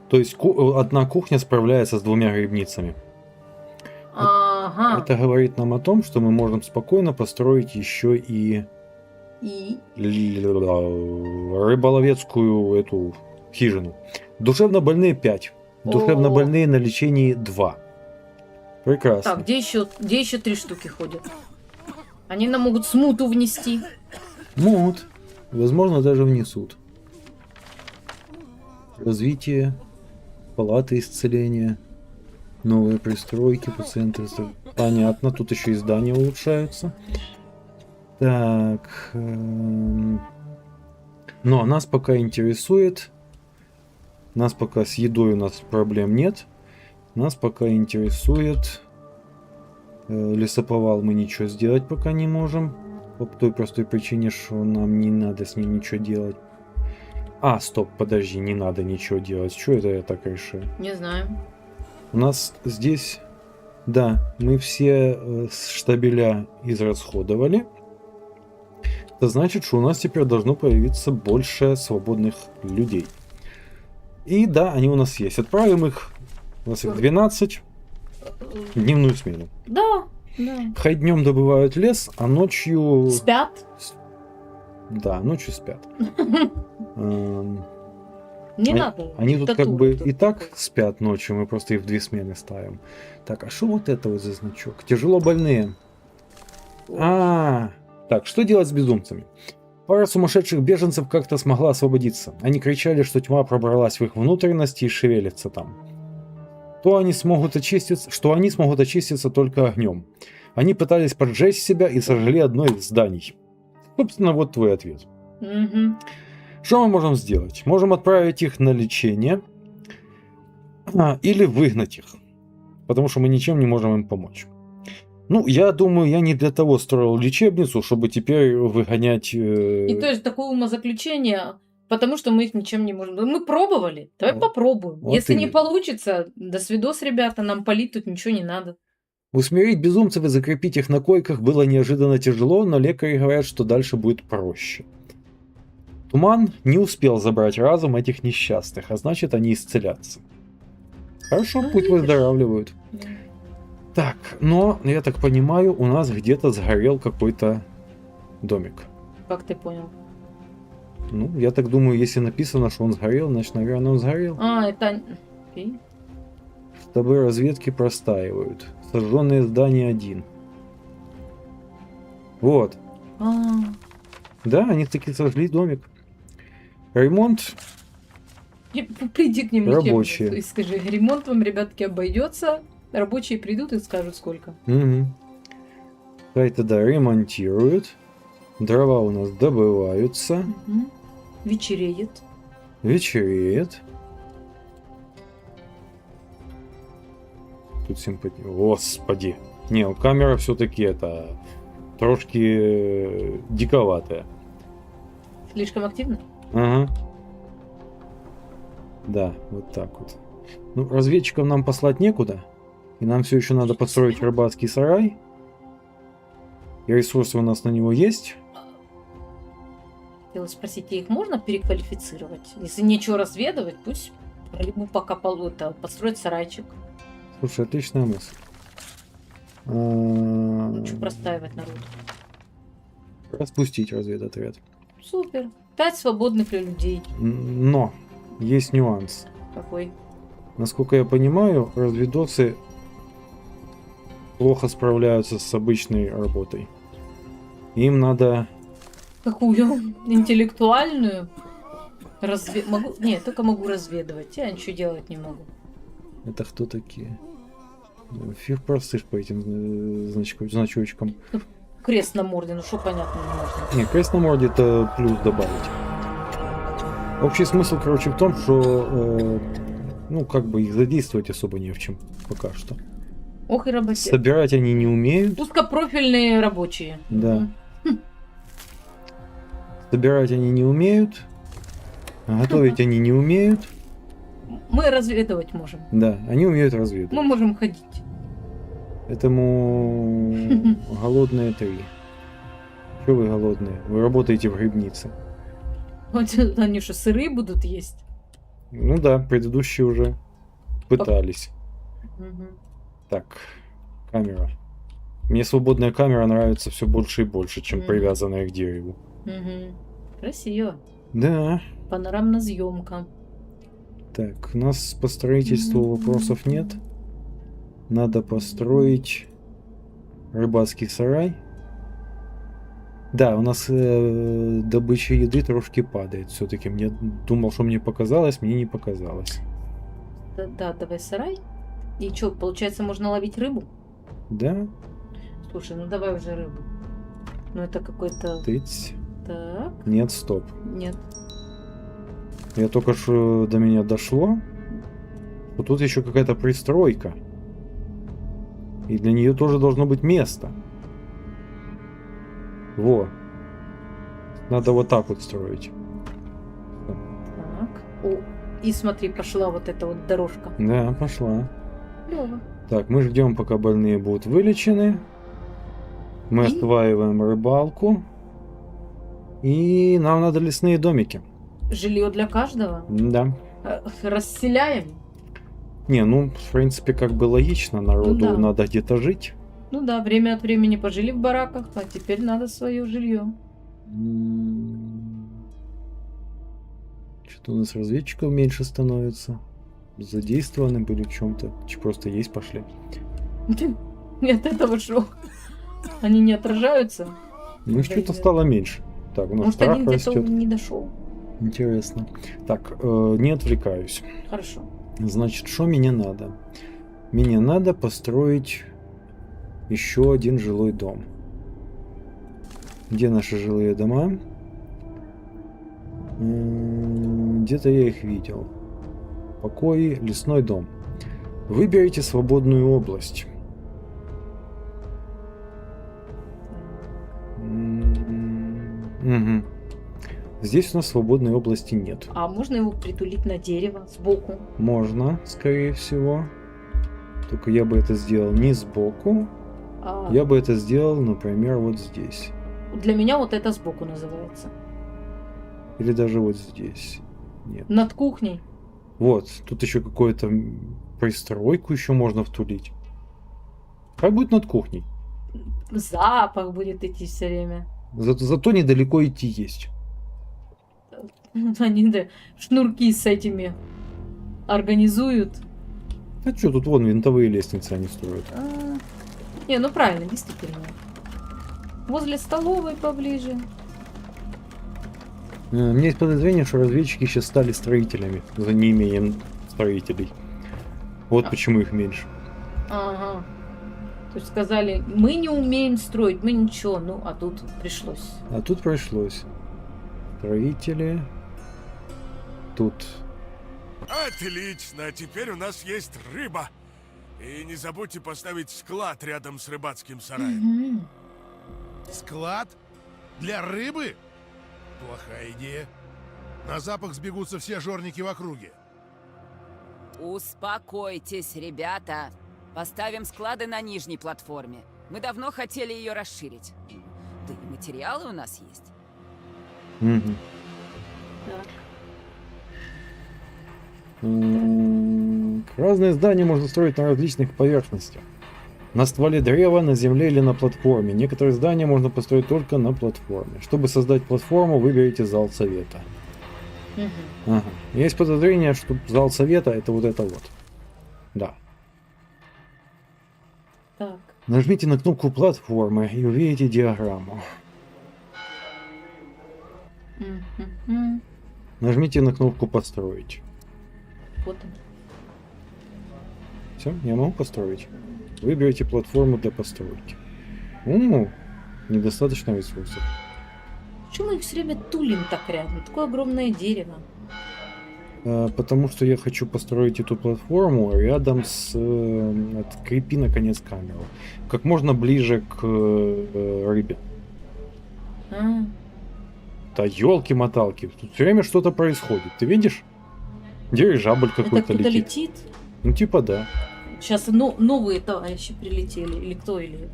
То есть одна кухня справляется с 2 грибницами. Ага. Это говорит нам о том, что мы можем спокойно построить еще и И рыболовецкую эту хижину. Душевно больные 5. Душевно больные на лечении 2. Прекрасно. так, где еще 3 штуки ходят? Они нам могут смуту внести. Могут. Возможно, даже внесут. Развитие. Палаты исцеления. Новые пристройки, пациенты. Понятно, тут еще и здания улучшаются. Так. Но нас пока интересует. Нас пока с едой у нас проблем нет. Нас пока интересует лесоповал, мы ничего сделать пока не можем. По той простой причине, что нам не надо с ним ничего делать. А, стоп, подожди, не надо ничего делать. Что это я так решил? Не знаю. У нас здесь, да, мы все штабеля израсходовали. Это значит, что у нас теперь должно появиться больше свободных людей. И да, они у нас есть. Отправим их, у нас их 12, в дневную смену. Да. Хай днем добывают лес, а ночью... Спят? Да, ночью спят. Не Они- надо. Они тут как диктатуру бы тут и так такую. спят ночью, мы просто их в 2 смены ставим. Так, а что вот это вот за значок? Тяжело больные. Так, что делать с безумцами? Пара сумасшедших беженцев как-то смогла освободиться. Они кричали, что тьма пробралась в их внутренности и шевелится там. Что они смогут очиститься только огнем. Они пытались поджечь себя и сожгли одно из зданий. Собственно, вот твой ответ. Мгм. Что мы можем сделать? Можем отправить их на лечение или выгнать их, потому что мы ничем не можем им помочь. Ну, я думаю, я не для того строил лечебницу, чтобы теперь выгонять... И то есть такое умозаключение, потому что мы их ничем не можем. Мы пробовали, давай Вот. попробуем. Вот Если не именно. получится, до свидос, ребята, нам палить тут ничего не надо. Усмирить безумцев и закрепить их на койках было неожиданно тяжело, но лекари говорят, что дальше будет проще. Туман не успел забрать разум этих несчастных, а значит, они исцелятся. Хорошо, Ну, пусть видишь. выздоравливают. Так, но, я так понимаю, у нас где-то сгорел какой-то домик. Как ты понял? Ну, я так думаю, если написано, что он сгорел, значит, наверное, он сгорел. Это... Окей. Штабы разведки простаивают. Сожженные здания 1. Вот. А, Да, они таки сожгли домик. Ремонт. Приди к ним Рабочие. и скажи, ремонт вам, ребятки, обойдется. Рабочие придут и скажут, сколько. Угу. Сайты, да, ремонтируют. Дрова у нас добываются. Мгм. Вечереет. Вечереет. Тут симпатия. Господи. Не, камера все-таки это трошки диковатая. Слишком активно? Ага. Да, вот так вот. Ну, разведчиков нам послать некуда. И нам все еще надо построить рыбацкий сарай. И ресурсы у нас на него есть. Хотела спросить, их можно переквалифицировать? Если нечего разведывать, пусть ему пока построить сарайчик. Слушай, отличная мысль. Лучше простаивать народ. Распустить разведотряд. Супер. 5 свободных людей. Но есть нюанс. Какой? Насколько я понимаю, разведосы плохо справляются с обычной работой. Им надо... Какую? Интеллектуальную? Могу... Нет, только могу разведывать. Я ничего делать не могу. Это кто такие? Фиг простышь по этим значочкам. Крест на морде, ну что понятно не можно. Не, крест на морде это плюс добавить. Общий смысл, короче, в том, что ну, как бы их задействовать особо не в чем пока что. Ох и работе. Собирать они не умеют. Узкопрофильные рабочие. Да. Собирать они не умеют. Готовить они не умеют. Мы разведывать можем. Да, они умеют Мы разведывать. можем ходить. Этому голодные 3. Что вы голодные? Вы работаете в грибнице. Вот они что, сыры будут есть? Ну да, предыдущие уже пытались. Мгм. Так, камера. Мне свободная камера нравится все больше и больше, чем Мгм. привязанная к дереву. Мгм. Красиво. Да. Панорамная съемка. Так, у нас по строительству вопросов нет. Надо построить рыбацкий сарай. Да, у нас добыча еды трошки падает. Все-таки мне думал, что мне показалось, мне не показалось. Да, давай сарай. И что, получается, можно ловить рыбу? Да, Слушай, ну давай уже рыбу. Ну это какой-то... тыц. Так, Нет, стоп. нет. Я только что до меня дошло. Вот тут еще какая-то пристройка. И для нее тоже должно быть место. Во. Надо вот так вот строить. Так. О, и смотри, пошла вот эта вот дорожка. Да, пошла. Клево. Так, мы ждем, пока больные будут вылечены. Мы И? осваиваем рыбалку. И нам надо лесные домики. Жилье для каждого. Да. Расселяем. Не, ну, в принципе, как бы логично. Народу Ну да. надо где-то жить. Ну да, время от времени пожили в бараках, а теперь надо свое жилье. То у нас разведчиков меньше становится. Задействованы были в чем-то. Чи просто есть пошли. И от этого шо? Они не отражаются? Ну, что-то стало меньше. Так, у нас Может, страх один где-то растет. не дошел. Интересно. Так, не отвлекаюсь. Хорошо. Значит, что мне надо? Мне надо построить еще один жилой дом. Где наши жилые дома? Где-то я их видел. Покои, лесной дом. Выберите свободную область. Угу. Здесь у нас свободной области нет. А можно его притулить на дерево сбоку? Можно, скорее всего. Только я бы это сделал не сбоку. А Я бы это сделал, например, вот здесь. для меня вот это сбоку называется. Или даже вот здесь. Нет. Над кухней. Вот, тут еще какую-то пристройку еще можно втулить. Как будет над кухней? Запах будет идти все время. Зато недалеко идти есть. Они да, шнурки с этими организуют. А что, тут вон винтовые лестницы они строят. Не, ну правильно, действительно. Возле столовой поближе. У меня есть подозрение, что разведчики сейчас стали строителями за неимением строителей. Вот почему их меньше. Ага. То есть сказали, мы не умеем строить, мы ничего. Ну, а тут пришлось. А тут пришлось. Строители. Тут. Отлично, теперь у нас есть рыба. И не забудьте поставить склад рядом с рыбацким сараем. Мгм. Склад? Для рыбы? Плохая идея. На запах сбегутся все жорники в округе. Успокойтесь, ребята. Поставим склады на нижней платформе. Мы давно хотели ее расширить. Да и материалы у нас есть. Мгм. Так. Разные здания можно строить на различных поверхностях. На стволе древа, на земле или на платформе. Некоторые здания можно построить только на платформе. Чтобы создать платформу, выберите зал совета. Мгм. Ага. Есть подозрение, что зал совета это вот это вот. Да. Так. Нажмите на кнопку платформы и увидите диаграмму. Мгм. Нажмите на кнопку построить. Вот он. Все, я могу построить. Выберите платформу для постройки. Недостаточно ресурсов. Почему мы их все время тулим так рядом? Такое огромное дерево. Потому что я хочу построить эту платформу рядом с... Открепи, наконец, камеру. Как можно ближе к рыбе. А, Да елки-моталки. Тут все время что-то происходит. Ты видишь? Дирижабль это какой-то кто-то летит. летит. Ну типа да. Сейчас новые товарищи прилетели. Или кто, или...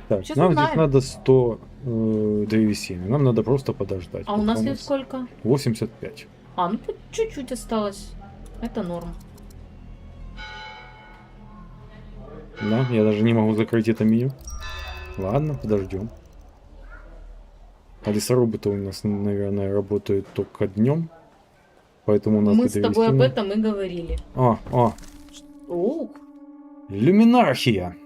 Так, Сейчас нам узнаем. здесь надо 100 древесины. Нам надо просто подождать. А у пока нас есть сколько? 85. А, ну тут чуть-чуть осталось. Это норм. Да, я даже не могу закрыть это меню. Ладно, подождем. А лесорубы-то у нас, наверное, работают только днем. Поэтому у нас Мы и с тобой об древесина. этом и говорили. О, люминархия.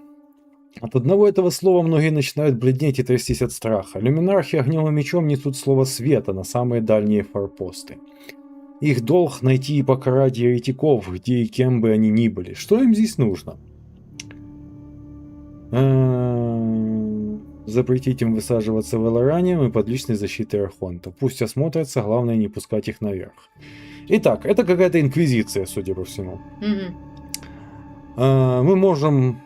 От одного этого слова многие начинают бледнеть и трястись от страха. Люминархи огнем и мечом несут слово света на самые дальние форпосты. Их долг найти и покарать еретиков, где и кем бы они ни были. Что им здесь нужно? Запретить им высаживаться в Элораниум и под личной защитой Архонта. Пусть осмотрятся, главное не пускать их наверх. Итак, это какая-то инквизиция, судя по всему. Мгм. Мы можем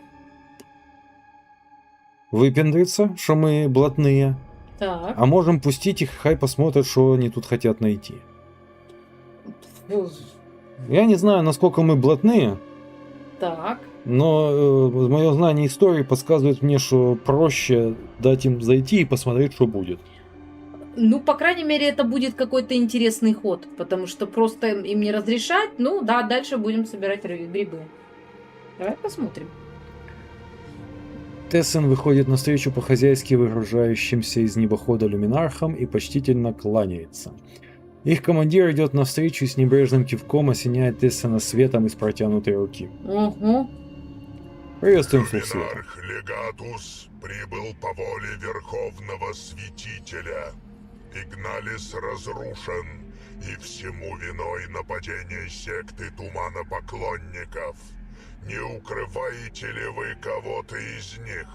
выпендриться, что мы блатные, Так. а можем пустить их, хай посмотрят, что они тут хотят найти. Я не знаю, насколько мы блатные, Так. но мое знание истории подсказывает мне, что проще дать им зайти и посмотреть, что будет. Ну, по крайней мере, это будет какой-то интересный ход, потому что просто им не разрешать, ну да, дальше будем собирать грибы. Давай посмотрим. Тессен выходит навстречу по-хозяйски выгружающимся из небохода люминархам и почтительно кланяется. Их командир идет навстречу и с небрежным кивком осеняет Тессена светом из протянутой руки. Угу. Приветствуем слух света. Монарх Легатус прибыл по воле Верховного Святителя. Игналис разрушен, и всему виной нападение секты Туманопоклонников. Не укрываете ли вы кого-то из них?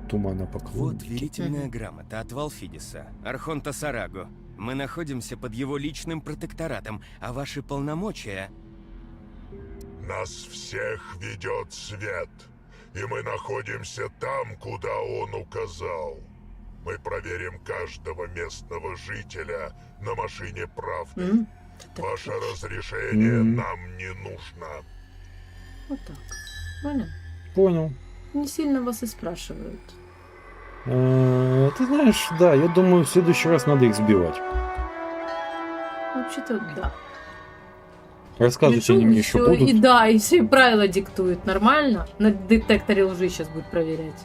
Тумана Вот поклонники. верительная грамота от Валфидиса, Архонта Сарагу. Мы находимся под его личным протекторатом, а ваши полномочия... Нас всех ведет свет, и мы находимся там, куда он указал. Мы проверим каждого местного жителя на машине правды. Ваше разрешение нам не нужно. Вот так. Понял? Понял. Не сильно вас и спрашивают. Ты знаешь, да, я думаю, в следующий раз надо их сбивать. Вообще-то, да. Рассказывайте Пришел они мне еще ещё будут. И да, и все правила диктуют. Нормально? На детекторе лжи сейчас будет проверять.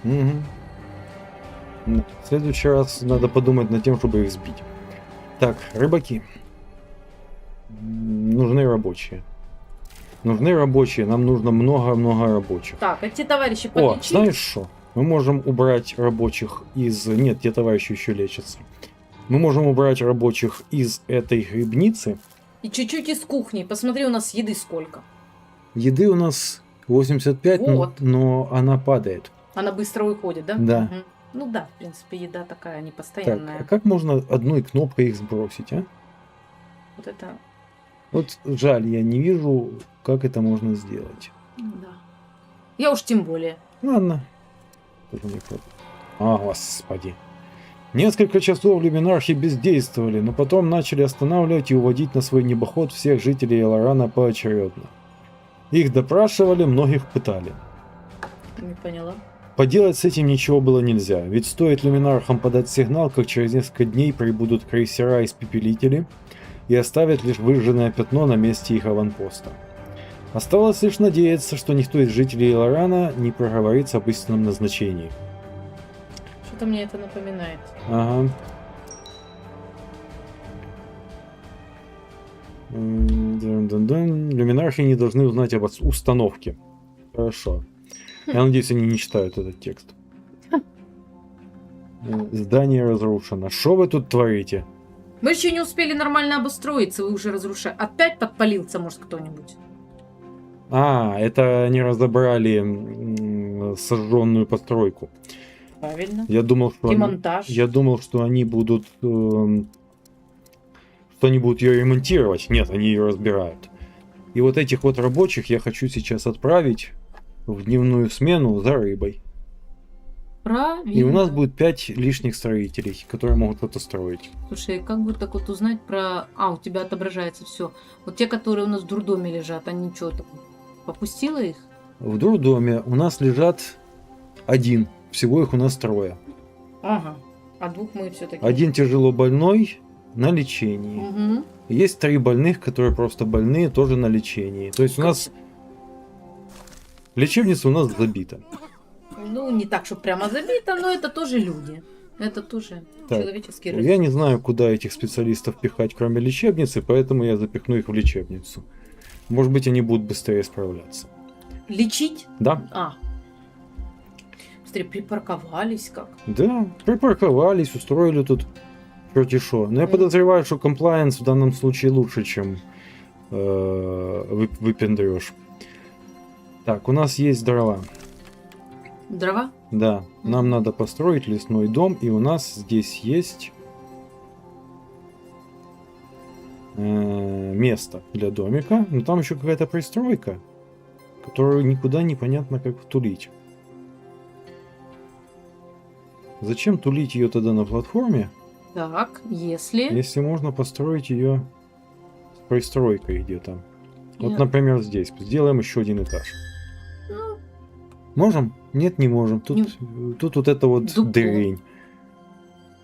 Мгм. Да. В следующий раз надо подумать над тем, чтобы их сбить. Так, рыбаки. Нужны рабочие. Нужны рабочие, нам нужно много-много рабочих. Так, эти товарищи О, подлечить. знаешь что? Мы можем убрать рабочих из... Нет, те товарищи еще лечатся. Мы можем убрать рабочих из этой грибницы. И чуть-чуть из кухни. Посмотри, у нас еды сколько. Еды у нас 85, Вот. но она падает. Она быстро уходит, да? Да. Мгм. Ну да, в принципе, еда такая Так, непостоянная. а как можно одной кнопкой их сбросить, а? Вот это, Вот жаль, я не вижу, как это можно сделать. да. Я уж тем более. Ладно. Тоже не проблема. А, господи. Несколько часов люминархи бездействовали, но потом начали останавливать и уводить на свой небоход всех жителей Элорана поочередно. Их допрашивали, многих пытали. Не поняла. Поделать с этим ничего было нельзя, ведь стоит люминархам подать сигнал, как через несколько дней прибудут крейсера-испепелители и оставят лишь выжженное пятно на месте их аванпоста. Оставалось лишь надеяться, что никто из жителей Элорана не проговорится об истинном назначении. Что-то мне это напоминает. Ага. Дун-дун-дун. Люминархи не должны узнать об установке. Хорошо. Я надеюсь, они не читают этот текст. Здание разрушено. Что вы тут творите? Мы еще не успели нормально обустроиться, вы уже разрушаете. Опять подпалился, может, кто-нибудь? А, это они разобрали сожженную постройку. Правильно. Я думал, что Демонтаж. я думал, что они будут что они будут ее ремонтировать. Нет, они ее разбирают. И вот этих вот рабочих я хочу сейчас отправить в дневную смену за рыбой. Правильно. И у нас будет 5 лишних строителей, которые могут это строить. Слушай, как бы так вот узнать про... А, у тебя отображается все. Вот те, которые у нас в дурдоме лежат, они что, там, попустила их? В дурдоме у нас лежат один. Всего их у нас 3. Ага. А 2 мы все-таки... Один тяжело больной на лечении. Угу. Есть 3 больных, которые просто больные, тоже на лечении. То есть у нас лечебница у нас забита. Ну, не так, что прямо забито, но это тоже люди. Это тоже Так, человеческий Я не знаю, куда этих специалистов пихать, кроме лечебницы, поэтому я запихну их в лечебницу. Может быть, они будут быстрее справляться. Лечить? Да? А. Смотри, припарковались как. Да, припарковались, устроили тут черти шо. Но я подозреваю, что комплайенс в данном случае лучше, чем выпендрёж. Так, у нас есть дрова. Дрова? Да, нам надо построить лесной дом, и у нас здесь есть место для домика, но там еще какая-то пристройка, которую никуда непонятно как втулить. Зачем тулить ее тогда на платформе, Так, если... если можно построить ее с пристройкой где-то? Вот, Я- например, здесь. Сделаем еще один этаж. Ну, Можем? Нет, не можем. Тут вот это вот Дупло. дрянь.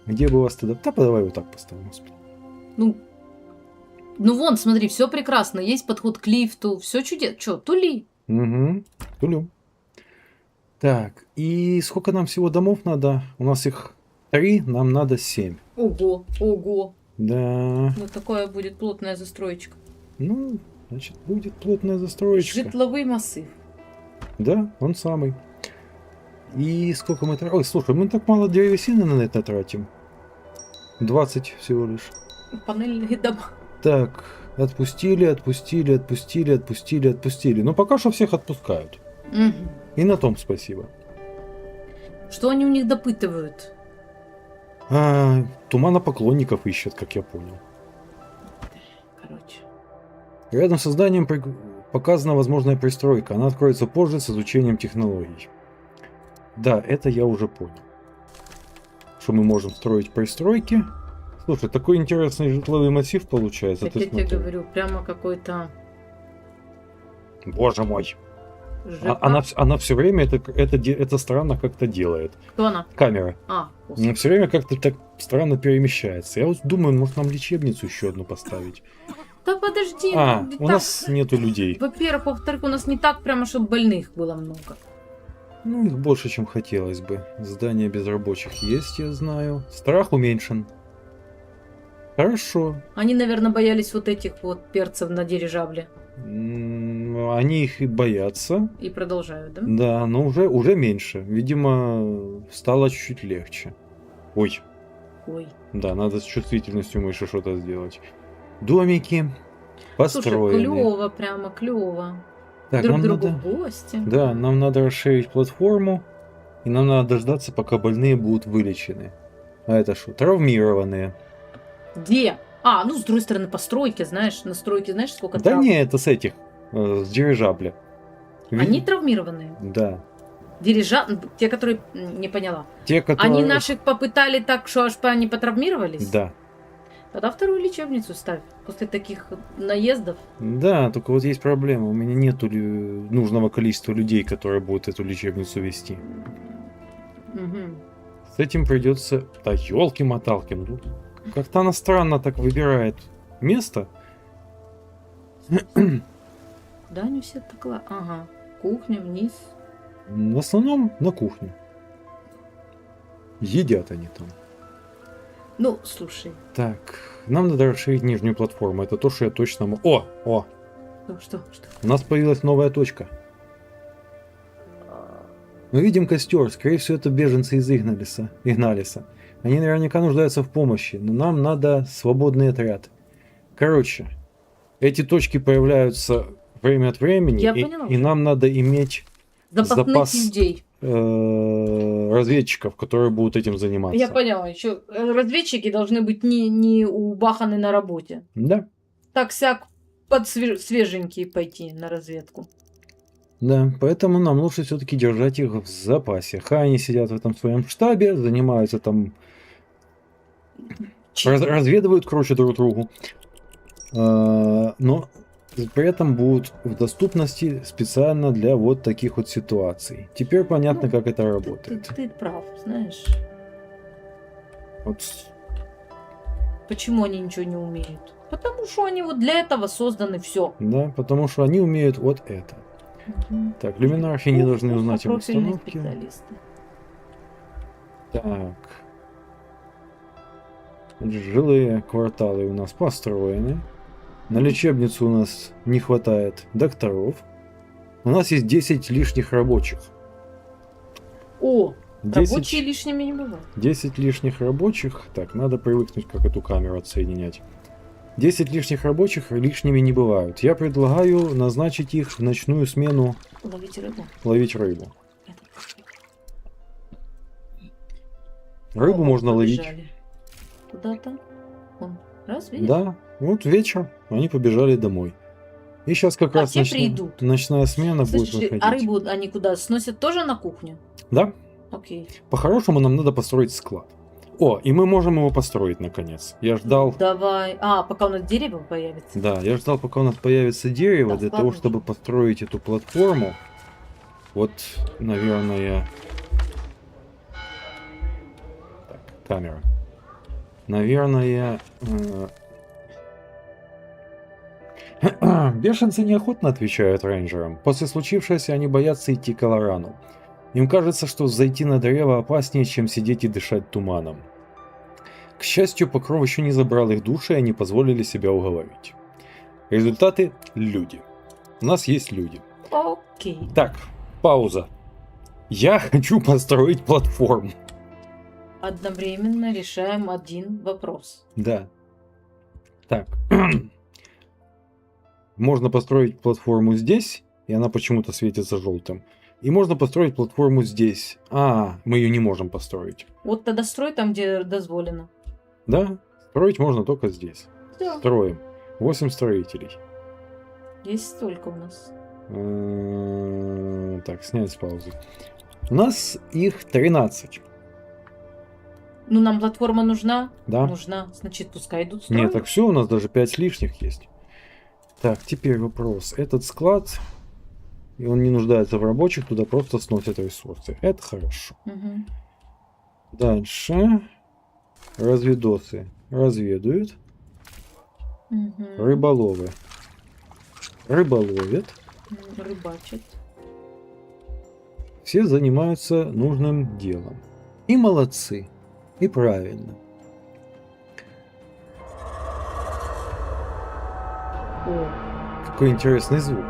Где бы у вас тогда? Да, давай вот так поставим. Господи. ну вон, смотри, все прекрасно. Есть подход к лифту, все чудесно. Че, тули? Угу. Тулю. Так, и сколько нам всего домов надо? У нас их 3, нам надо 7. Ого, ого. Да. Вот такое будет плотная застроечка. Ну, значит, будет плотная застроечка. Житловый массив. Да, он самый. И сколько мы тратим? Ой, слушай, мы так мало древесины на это тратим. 20 всего лишь. Панельные дома. Так, отпустили, отпустили, отпустили, отпустили, отпустили. Но пока что всех отпускают. Мгм. И на том спасибо. Что они у них допытывают? Тумана поклонников ищет, как я понял. Короче. Рядом с зданием показана возможная пристройка. Она откроется позже с изучением технологий. Да, это я уже понял. Что мы можем строить пристройки. Слушай, такой интересный житловый массив получается. Так Ты я тебе смотри. говорю, прямо какой-то Боже мой. ЖК. Она все время это странно как-то делает. Кто она? Камера. А, господи. Она все время как-то так странно перемещается. Я вот думаю, может нам лечебницу еще одну поставить. Да подожди. ну, У так- нас нету людей. Во-первых, во-вторых, у нас не так прямо, чтобы больных было много. Ну, их больше, чем хотелось бы. Здание без рабочих есть, я знаю. Страх уменьшен. Хорошо. Они, наверное, боялись вот этих вот перцев на дирижабле. Они их и боятся. И продолжают, да? Да, но уже меньше. Видимо, стало чуть-чуть легче. Ой, Ой. да, надо с чувствительностью мыши что-то сделать. Домики Слушай, построены. клево, прямо клево. Так, Друг нам другу надо... в гости. Да, нам надо расширить платформу. И нам надо дождаться, пока больные будут вылечены. А это что? Травмированные. Где? А, ну, с другой стороны, постройки, знаешь, на стройке, знаешь, сколько Да травм? не, это с этих, с дирижабля. Они травмированные. Да. Те, которые... Не поняла. Те, которые... Они наших попытали так, что аж они потравмировались? Да. Тогда вторую лечебницу ставь. После таких наездов. Да, только вот есть проблема. У меня нету нужного количества людей, которые будут эту лечебницу вести. Мгм. С этим придется... Да елки-моталки. Ну, как-то она странно так выбирает место. Да, они все так... Ага. Кухня вниз. В основном на кухне. Едят они там. Ну, слушай. Так, нам надо расширить нижнюю платформу. Это то, что я точно... О! Ну, что? У нас появилась новая точка. Мы видим костер. Скорее всего, это беженцы из Игналиса. Они наверняка нуждаются в помощи, но нам надо свободный отряд. Короче, эти точки появляются время от времени, Я и поняла. нам надо иметь Запасных запас людей. разведчиков, которые будут этим заниматься. Я поняла. Еще разведчики должны быть не убаханы на работе. Да, Так-сяк под свеженькие пойти на разведку. да, поэтому нам лучше все-таки держать их в запасе. Хай они сидят в этом своем штабе, занимаются там, разведывают, короче, друг другу. Но при этом будут в доступности специально для вот таких вот ситуаций. Теперь понятно, Ну, как это работает. Ты прав, знаешь. Вот. Почему они ничего не умеют? Потому что они вот для этого созданы все. Да, потому что они умеют вот это. Так, люминархи не должны узнать об Профильные обстановке. специалисты. Так. Жилые кварталы у нас построены. На лечебницу у нас не хватает докторов. У нас есть 10 лишних рабочих. О, 10, рабочие лишними не бывают. 10 лишних рабочих. Так, надо привыкнуть, как эту камеру отсоединять. 10 лишних рабочих лишними не бывают. Я предлагаю назначить их в ночную смену Ловите рыбу. ловить рыбу. Это Рыбу О, можно ловить. побежали. Куда-то. Вон. Раз, видишь? Да, вот вечер они побежали домой. И сейчас как А раз те придут. ночная смена будет Слушай, выходить. а рыбу они куда? Сносят тоже на кухню? Да, Окей. по-хорошему нам надо построить склад. О, и мы можем его построить наконец. Я ждал, Давай. А, пока у нас дерево появится. да, я ждал, пока у нас появится дерево, Да, для ладно, того, чтобы построить эту платформу. Вот, наверное... Так, камера. Наверное... Бешенцы неохотно отвечают рейнджерам. После случившегося они боятся идти к Аларану. Им кажется, что зайти на древо опаснее, чем сидеть и дышать туманом. К счастью, Покров еще не забрал их души, и они позволили себя уговорить. Результаты – люди. У нас есть люди. Окей. Так, пауза. Я хочу построить платформу. Одновременно решаем один вопрос. Да. Так. Можно построить платформу здесь, и она почему-то светится желтым. И можно построить платформу здесь. Мы ее не можем построить. Вот тогда строй там, где дозволено. Да, строить можно только здесь. Да, Строим. 8 строителей. есть столько у нас. Так, снять с паузы. У нас их 13. Ну, нам платформа нужна? Да? Нужна. Значит, пускай идут строить. Нет, так все, у нас даже 5 лишних есть. Так, теперь вопрос. Этот склад, и он не нуждается в рабочих, туда просто сносят ресурсы. Это хорошо. Мгм. Дальше. Разведосы разведуют. Мгм. Рыболовы рыболовят. Рыбачат. Все занимаются нужным делом. И молодцы. И правильно. О. Какой интересный звук.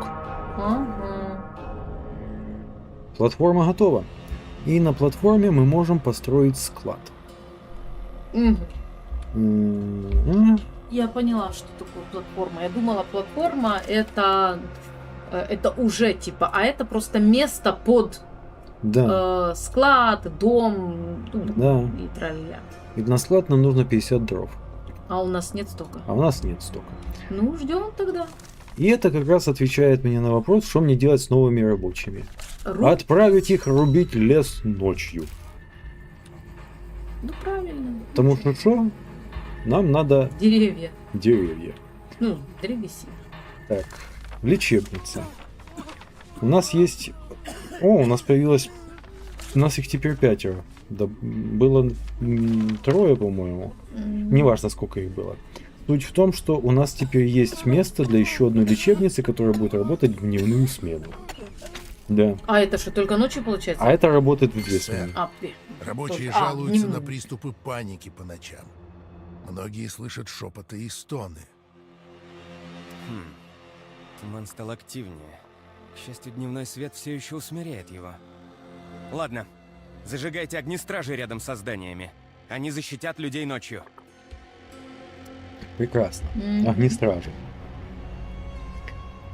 Ага. Платформа готова. И на платформе мы можем построить склад. Мгм. М-м. Я поняла, что такое платформа. Я думала, платформа это уже типа, а это просто место под Да, склад, дом, ну, да. и траля. И на склад нам нужно 50 дров. А у нас нет столько. А у нас нет столько. Ну, ждем тогда. И это как раз отвечает мне на вопрос, что мне делать с новыми рабочими. Ру- Отправить их рубить лес ночью. Ну, правильно. Потому что нам надо Деревья. деревья. Ну, древесина. Так, лечебница. У нас есть... у нас появилось... У нас их теперь 5. Да, было 3, по-моему. Неважно, сколько их было. Суть в том, что у нас теперь есть место для еще одной лечебницы, которая будет работать в дневную смену. Да. А это что, только ночью получается? А это работает в 2 смены. Рабочие А, жалуются дневную. на приступы паники по ночам. Многие слышат шепоты и стоны. Туман стал активнее. К счастью, дневной свет все еще усмиряет его. Ладно, зажигайте огнестражи рядом со зданиями. Они защитят людей ночью. Прекрасно. Мгм. Огнестражи.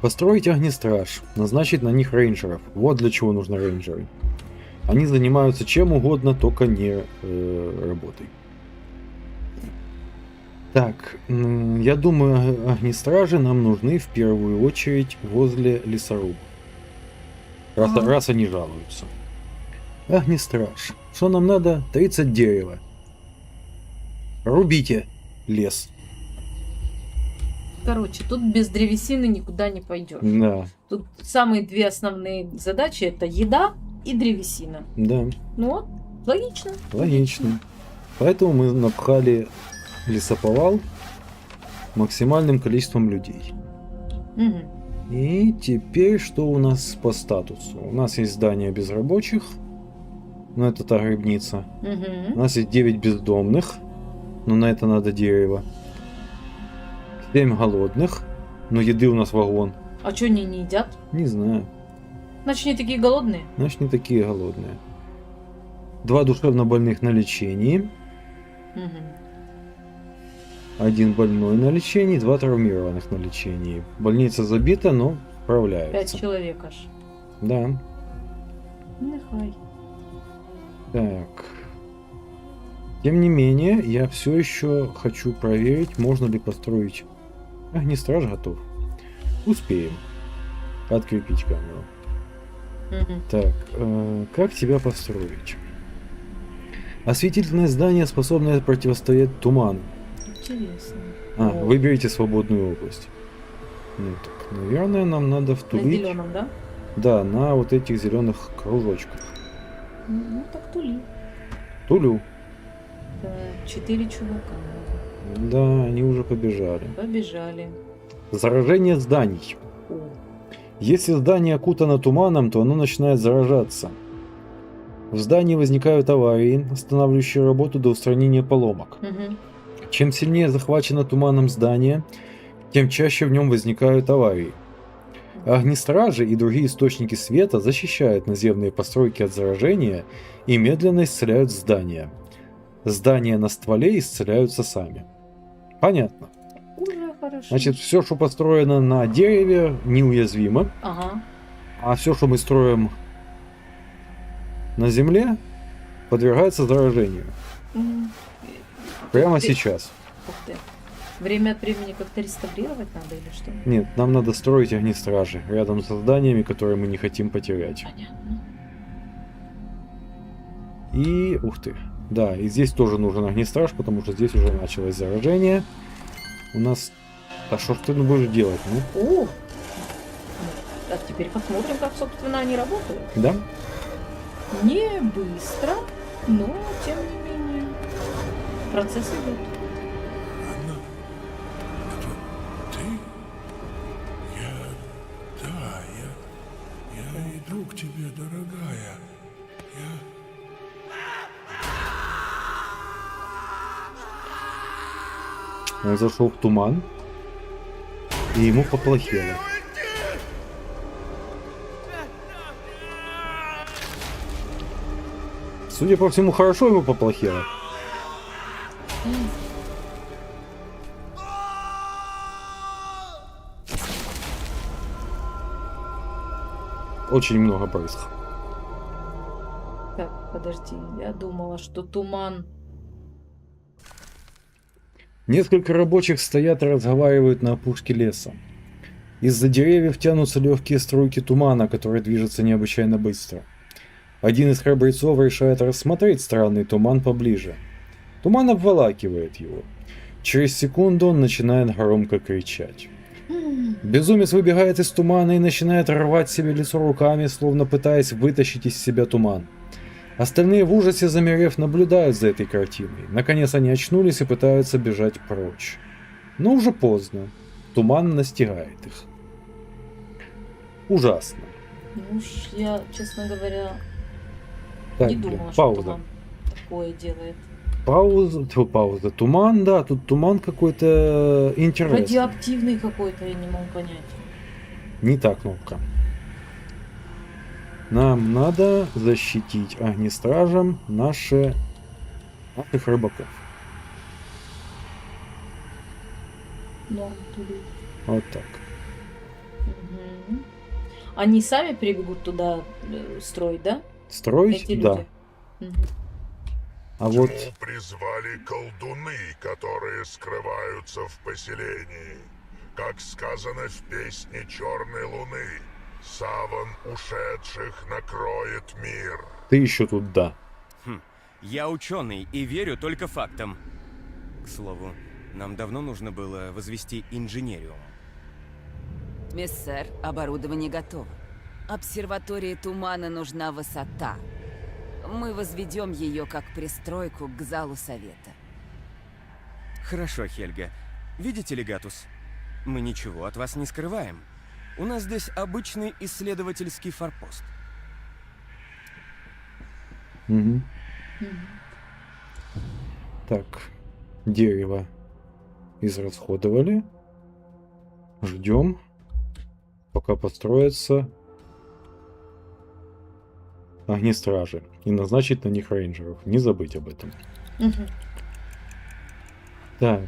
Построить огнестраж. Назначить на них рейнджеров. Вот для чего нужны рейнджеры. Они занимаются чем угодно, только не работой. Так, я думаю, огнестражи нам нужны в первую очередь возле лесорубов. Раз они жалуются. Огнестраж. Что нам надо? 30 дерева. Рубите лес. Короче, тут без древесины никуда не пойдешь. Да, Тут самые две основные задачи это еда и древесина. да, Ну вот, логично. логично. Поэтому мы напхали лесоповал максимальным количеством людей. Мгм. И теперь что у нас по статусу? У нас есть здание без рабочих. Но это та грибница. У Мгм. нас есть 9 бездомных. Но на это надо дерево. 7 голодных. Но еды у нас вагон. А что они не едят? Не знаю. Значит, они такие голодные? Значит, не такие голодные. 2 душевнобольных на лечении. Мгм. 1 больной на лечении, 2 травмированных на лечении. Больница забита, но 5 справляется. человек аж. Да. Нехай. Так. Тем не менее, я все еще хочу проверить, можно ли построить... Огнестраж готов. Успеем. Открепить камеру. Мгм. Так, как тебя построить? Осветительное здание, способное противостоять туману. Интересно. А, О. выберите свободную область. Ну так, наверное, нам надо На втулить. зеленом, да? Да, на вот этих зеленых кружочках. Ну, так тули. Тулю. Да, 4 чувака. Да, они уже побежали. Побежали. Заражение зданий. О. Если здание окутано туманом, то оно начинает заражаться. В здании возникают аварии, останавливающие работу до устранения поломок. Мгм. Чем сильнее захвачено туманом здание, тем чаще в нем возникают аварии. Огнестражи и другие источники света защищают наземные постройки от заражения и медленно исцеляют здания. Здания на стволе исцеляются сами. Понятно. Уже хорошо. Значит, все, что построено на дереве, неуязвимо, Ага. а все, что мы строим на земле, подвергается заражению. М. Прямо Ты- сейчас. Ух ты. Время от времени как-то реставрировать надо или что? Нет, нам надо строить огнестражи рядом со зданиями, которые мы не хотим потерять. Понятно. И, ух ты, да, и здесь тоже нужен огнестраж, потому что здесь уже началось заражение. У нас... А что ж ты будешь делать, ну? О! А теперь посмотрим, как, собственно, они работают. Да? Не быстро, но тем не менее. Процесс идет. Анна, это ты? Да, я иду к тебе, дорогая. Он зашел в туман, и ему поплохело. Судя по всему, хорошо ему поплохело. Очень много брызг. Так, подожди, я думала, что туман... Несколько рабочих стоят и разговаривают на опушке леса. Из-за деревьев тянутся легкие струйки тумана, который движется необычайно быстро. Один из храбрецов решает рассмотреть странный туман поближе. Туман обволакивает его. Через секунду он начинает громко кричать. Безумец выбегает из тумана и начинает рвать себе лицо руками, словно пытаясь вытащить из себя туман. Остальные в ужасе, замерев, наблюдают за этой картиной. Наконец они очнулись и пытаются бежать прочь. Но уже поздно. Туман настигает их. Ужасно. Ну уж я, честно говоря, Так, не блин, думала, что пауза. туман такое делает. Пауза. Туман, да, тут туман какой-то интересный. Радиоактивный какой-то, я не могу понять. Не та кнопка. Нам надо защитить огнестражем наших рыбаков. Норм туду. Вот так. Мгм. Они сами прибегут туда строить, да? Строить? Эти Да. люди. Мгм. А вот Тьму призвали колдуны, которые скрываются в поселении. Как сказано в песне Черной Луны, саван ушедших накроет мир. ты еще тут, да. Я ученый и верю только фактам. К слову, нам давно нужно было возвести инженериум. Миссер, оборудование готово. Обсерватории тумана нужна высота. Мы возведем ее как пристройку к залу совета. Хорошо, Хельга. Видите, Легатус? Мы ничего от вас не скрываем. У нас здесь обычный исследовательский форпост. Мгм. Мгм. Так. Дерево израсходовали. Ждем, пока построятся огнестражи. И назначить на них рейнджеров. Не забыть об этом. Мгм. Так.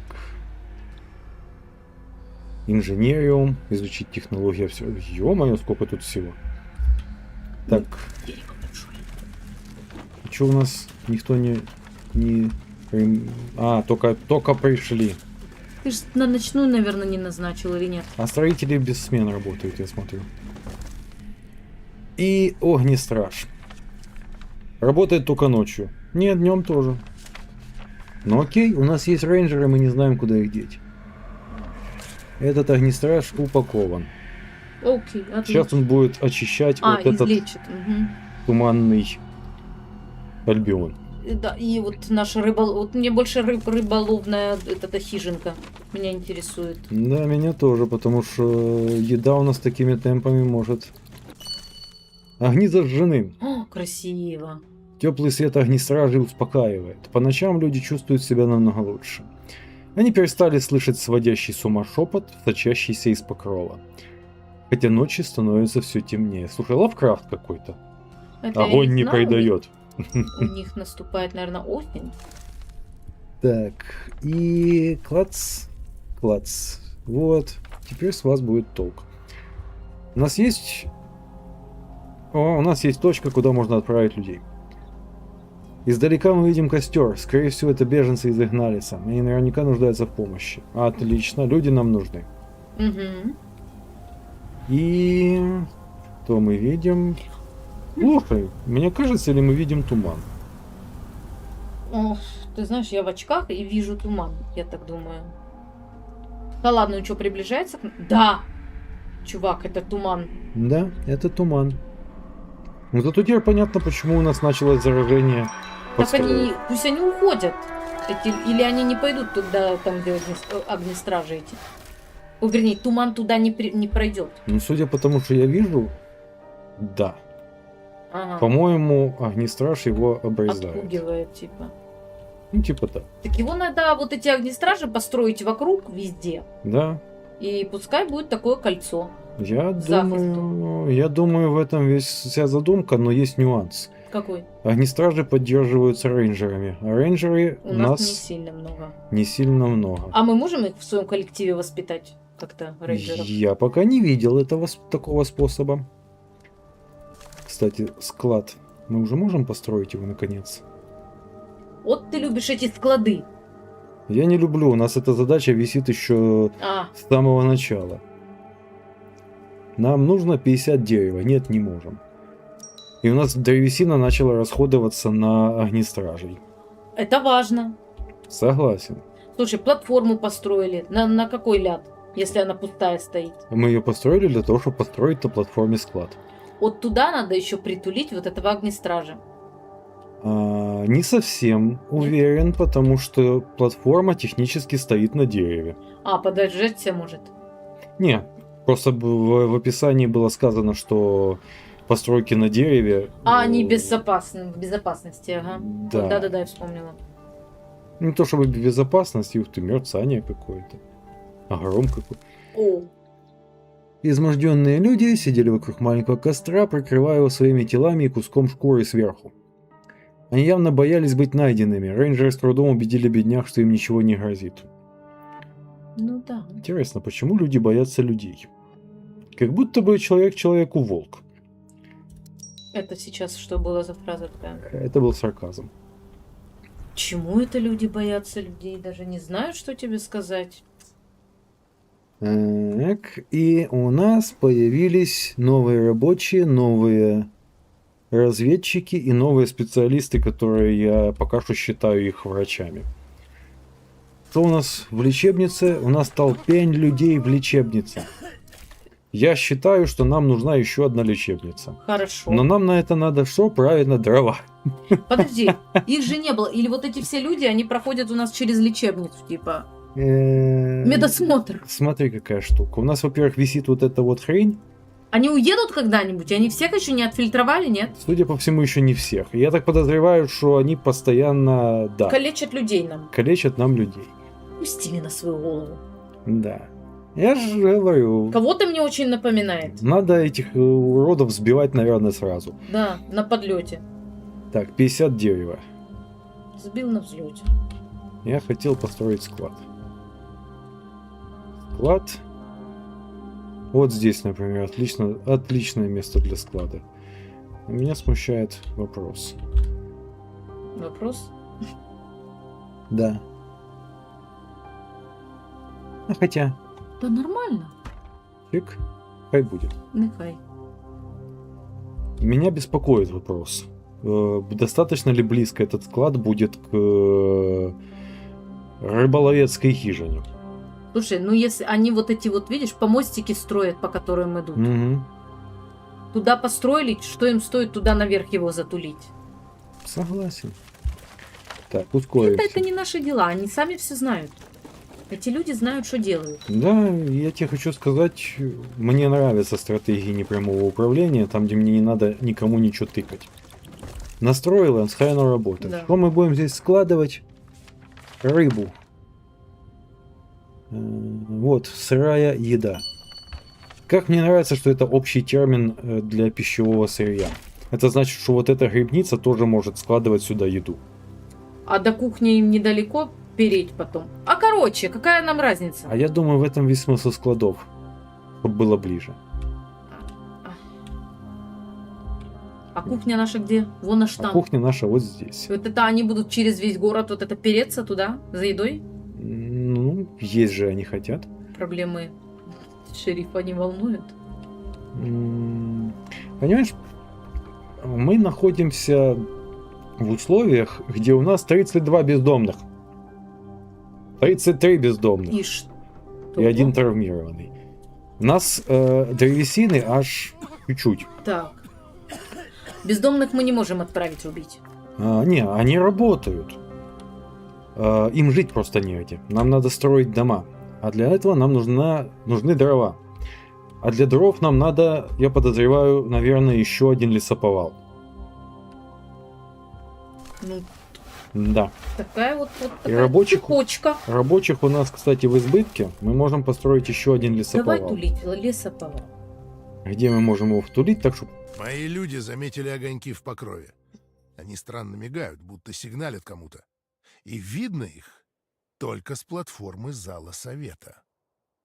Инженериум, изучить технологию, все. Ё-моё, сколько тут всего. Так. Что у нас никто не... А, только пришли. Ты же на ночную, наверное, не назначил или нет? А строители без смен работают, я смотрю. И огнестраж. Работает только ночью. Нет, днем тоже. Ну окей, у нас есть рейнджеры, мы не знаем, куда их деть. Этот огнестраж упакован. Окей, отлично. Сейчас он будет очищать А, вот этот излечит. Мгм. туманный Альбион. Да, и вот наша вот мне больше рыболовная эта хижинка меня интересует. Да, меня тоже, потому что еда у нас такими темпами может... Огни зажжены. О, красиво. Теплый свет огнестражей успокаивает. По ночам люди чувствуют себя намного лучше. Они перестали слышать сводящий с ума шепот, сочащийся из покрова. Хотя ночи становятся все темнее. Слушай, Лавкрафт какой-то. Это я Огонь не знаю, придает. У них наступает, наверное, осень. Так, и клац, клац. Вот, теперь с вас будет толк. У нас есть... у нас есть точка, куда можно отправить людей. Издалека мы видим костер. Скорее всего, это беженцы из Игналиса. Они наверняка нуждаются в помощи. Отлично, люди нам нужны. Угу. И... Что мы видим? Слушай, мне кажется, или мы видим туман? Ох, ты знаешь, я в очках и вижу туман, я так думаю. Да ладно, ну что, приближается? Да! Чувак, это туман. Да, это туман. Ну зато теперь понятно, почему у нас началось заражение. Так они, пусть они уходят. Или они не пойдут туда, там, где огнестражи эти. О, вернее, туман туда не пройдет. Ну, судя по тому, что я вижу, да. Ага. По-моему, огнестраж его обрезает. Отпугивает, типа. Ну, типа так. Так его надо, вот эти огнестражи, построить вокруг везде. Да. И пускай будет такое кольцо. Я Захисту. думаю, в этом вся задумка, но есть нюанс. Какой? Огнестражи поддерживаются рейнджерами, а рейнджеры У нас не сильно много. не сильно много. А мы можем их в своем коллективе воспитать как-то, рейнджеров? Я пока не видел такого способа. Кстати, склад. Мы уже можем построить его наконец? Вот ты любишь эти склады. Я не люблю, у нас эта задача висит еще с самого начала. Нам нужно 50 дерева, нет, не можем. И у нас древесина начала расходоваться на огнестражей. Это важно. Согласен. Слушай, платформу построили. На какой ляд, если она пустая стоит? Мы ее построили для того, чтобы построить на платформе склад. Вот туда надо еще притулить вот этого огнестража. Не совсем уверен, потому что платформа технически стоит на дереве. Подождать может. Не, просто в описании было сказано, что постройки на дереве... Они безопасны, в безопасности, ага. Да. Да-да-да, я вспомнила. Не то чтобы безопасность, ух ты, мерцание какое-то. Гром какой-то. О. Изможденные люди сидели вокруг маленького костра, прикрывая его своими телами и куском шкуры сверху. Они явно боялись быть найденными. Рейнджеры с трудом убедили бедняк, что им ничего не грозит. Ну да. Интересно, почему люди боятся людей? Как будто бы человек человеку волк. Это сейчас что было за фраза такая? Это был сарказм. Чему это люди боятся людей? Даже не знаю, что тебе сказать. Так, и у нас появились новые рабочие, новые разведчики и новые специалисты, которые я пока что считаю их врачами. Что у нас в лечебнице? У нас толпень людей в лечебнице. Я считаю, что нам нужна еще одна лечебница. Хорошо. Но нам на это надо что? Правильно, дрова. Подожди, их же не было. Или вот эти все люди, они проходят у нас через лечебницу, типа медосмотр. Смотри, какая штука. У нас, во-первых, висит вот эта вот хрень. Они уедут когда-нибудь? Они всех еще не отфильтровали, нет? Судя по всему, еще не всех. Я так подозреваю, что они постоянно, да, Калечат людей нам. калечат нам людей. Пустили на свою голову. Да. Я же говорю, Кого-то мне очень напоминает. надо этих уродов сбивать, наверное, сразу. Да, на подлете. Так, 50 дерева. Сбил на взлете. Я хотел построить склад. Склад. Вот здесь, например, отличное место для склада. Но меня смущает вопрос. Вопрос? Да. А хотя, Да нормально. фиг, хай будет. Нехай. Меня беспокоит вопрос. Достаточно ли близко этот склад будет к рыболовецкой хижине? Слушай, ну если они вот эти вот, видишь, помостики строят, по которым идут. Угу. Туда построили, что им стоит туда наверх его затулить? Согласен. Так, ускоримся. Это не наши дела, они сами все знают. Эти люди знают, что делают. Да, я тебе хочу сказать, мне нравятся стратегии непрямого управления, там, где мне не надо никому ничего тыкать. Настроила, пускай оно работает. Да. Что мы будем здесь складывать? Рыбу. Вот, сырая еда. Как мне нравится, что это общий термин для пищевого сырья. Это значит, что вот эта грибница тоже может складывать сюда еду. А до кухни им недалеко переть потом. А короче, какая нам разница? А я думаю, в этом весь смысл складов. Чтобы было ближе. А кухня наша где? Вон аж А там. кухня наша вот здесь. Вот это они будут через весь город вот это переться туда за едой? Ну, есть же они хотят. Проблемы шерифа не волнуют. Понимаешь, мы находимся в условиях, где у нас 32 бездомных. 33 бездомных. И что? И один травмированный. У нас древесины аж чуть-чуть. Так. Бездомных мы не можем отправить убить. Не, они работают. Им жить просто негде. Нам надо строить дома. А для этого нам нужны дрова. А для дров нам надо, я подозреваю, наверное, еще один лесоповал. Ну, Да. такая вот И рабочих, цепочка. рабочих у нас, кстати, в избытке. Мы можем построить еще один лесоповал. Давай тулить лесоповал. Где мы можем его втулить, так что... Мои люди заметили огоньки в покрове. Они странно мигают, будто сигналят кому-то. И видно их только с платформы зала совета.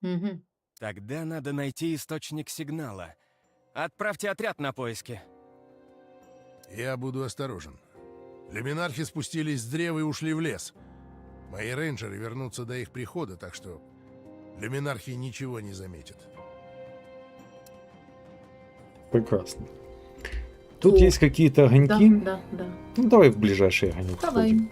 Угу. Тогда надо найти источник сигнала. Отправьте отряд на поиски. Я буду осторожен. Люминархи спустились с древа и ушли в лес. Мои рейнджеры вернутся до их прихода, так что люминархи ничего не заметят. Прекрасно. Тут О, есть какие-то Да, огоньки. да, да. Ну, давай в ближайший огонек Давай. сходим.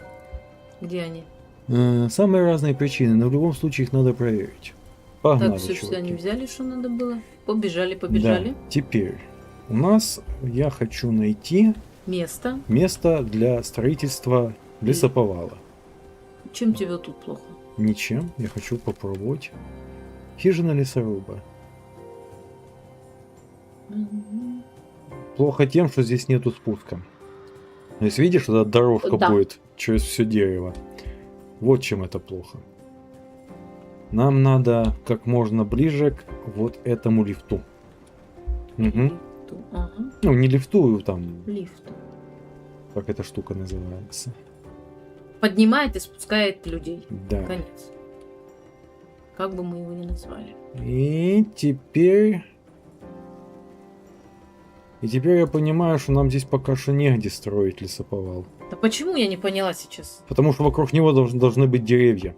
Где они? Самые разные причины, но в любом случае их надо проверить. Погнали, Так, все чуваки. они взяли, что надо было. Побежали, побежали. Да. Теперь у нас я хочу найти Место. место для строительства лесоповала. Чем тебе тут плохо? Ничем. Я хочу попробовать. Хижина лесоруба. Мгм. Плохо тем, что здесь нету спуска. То есть видишь, эта дорожка Да. будет через все дерево. Вот чем это плохо. Нам надо как можно ближе к вот этому лифту. Мгм. Ага. Ну, не лифту, там, Лифт. как эта штука называется. Поднимает и спускает людей. Да. Конец. Как бы мы его ни назвали. И теперь... И теперь я понимаю, что нам здесь пока что негде строить лесоповал. Да почему я не поняла сейчас? Потому что вокруг него должны быть деревья.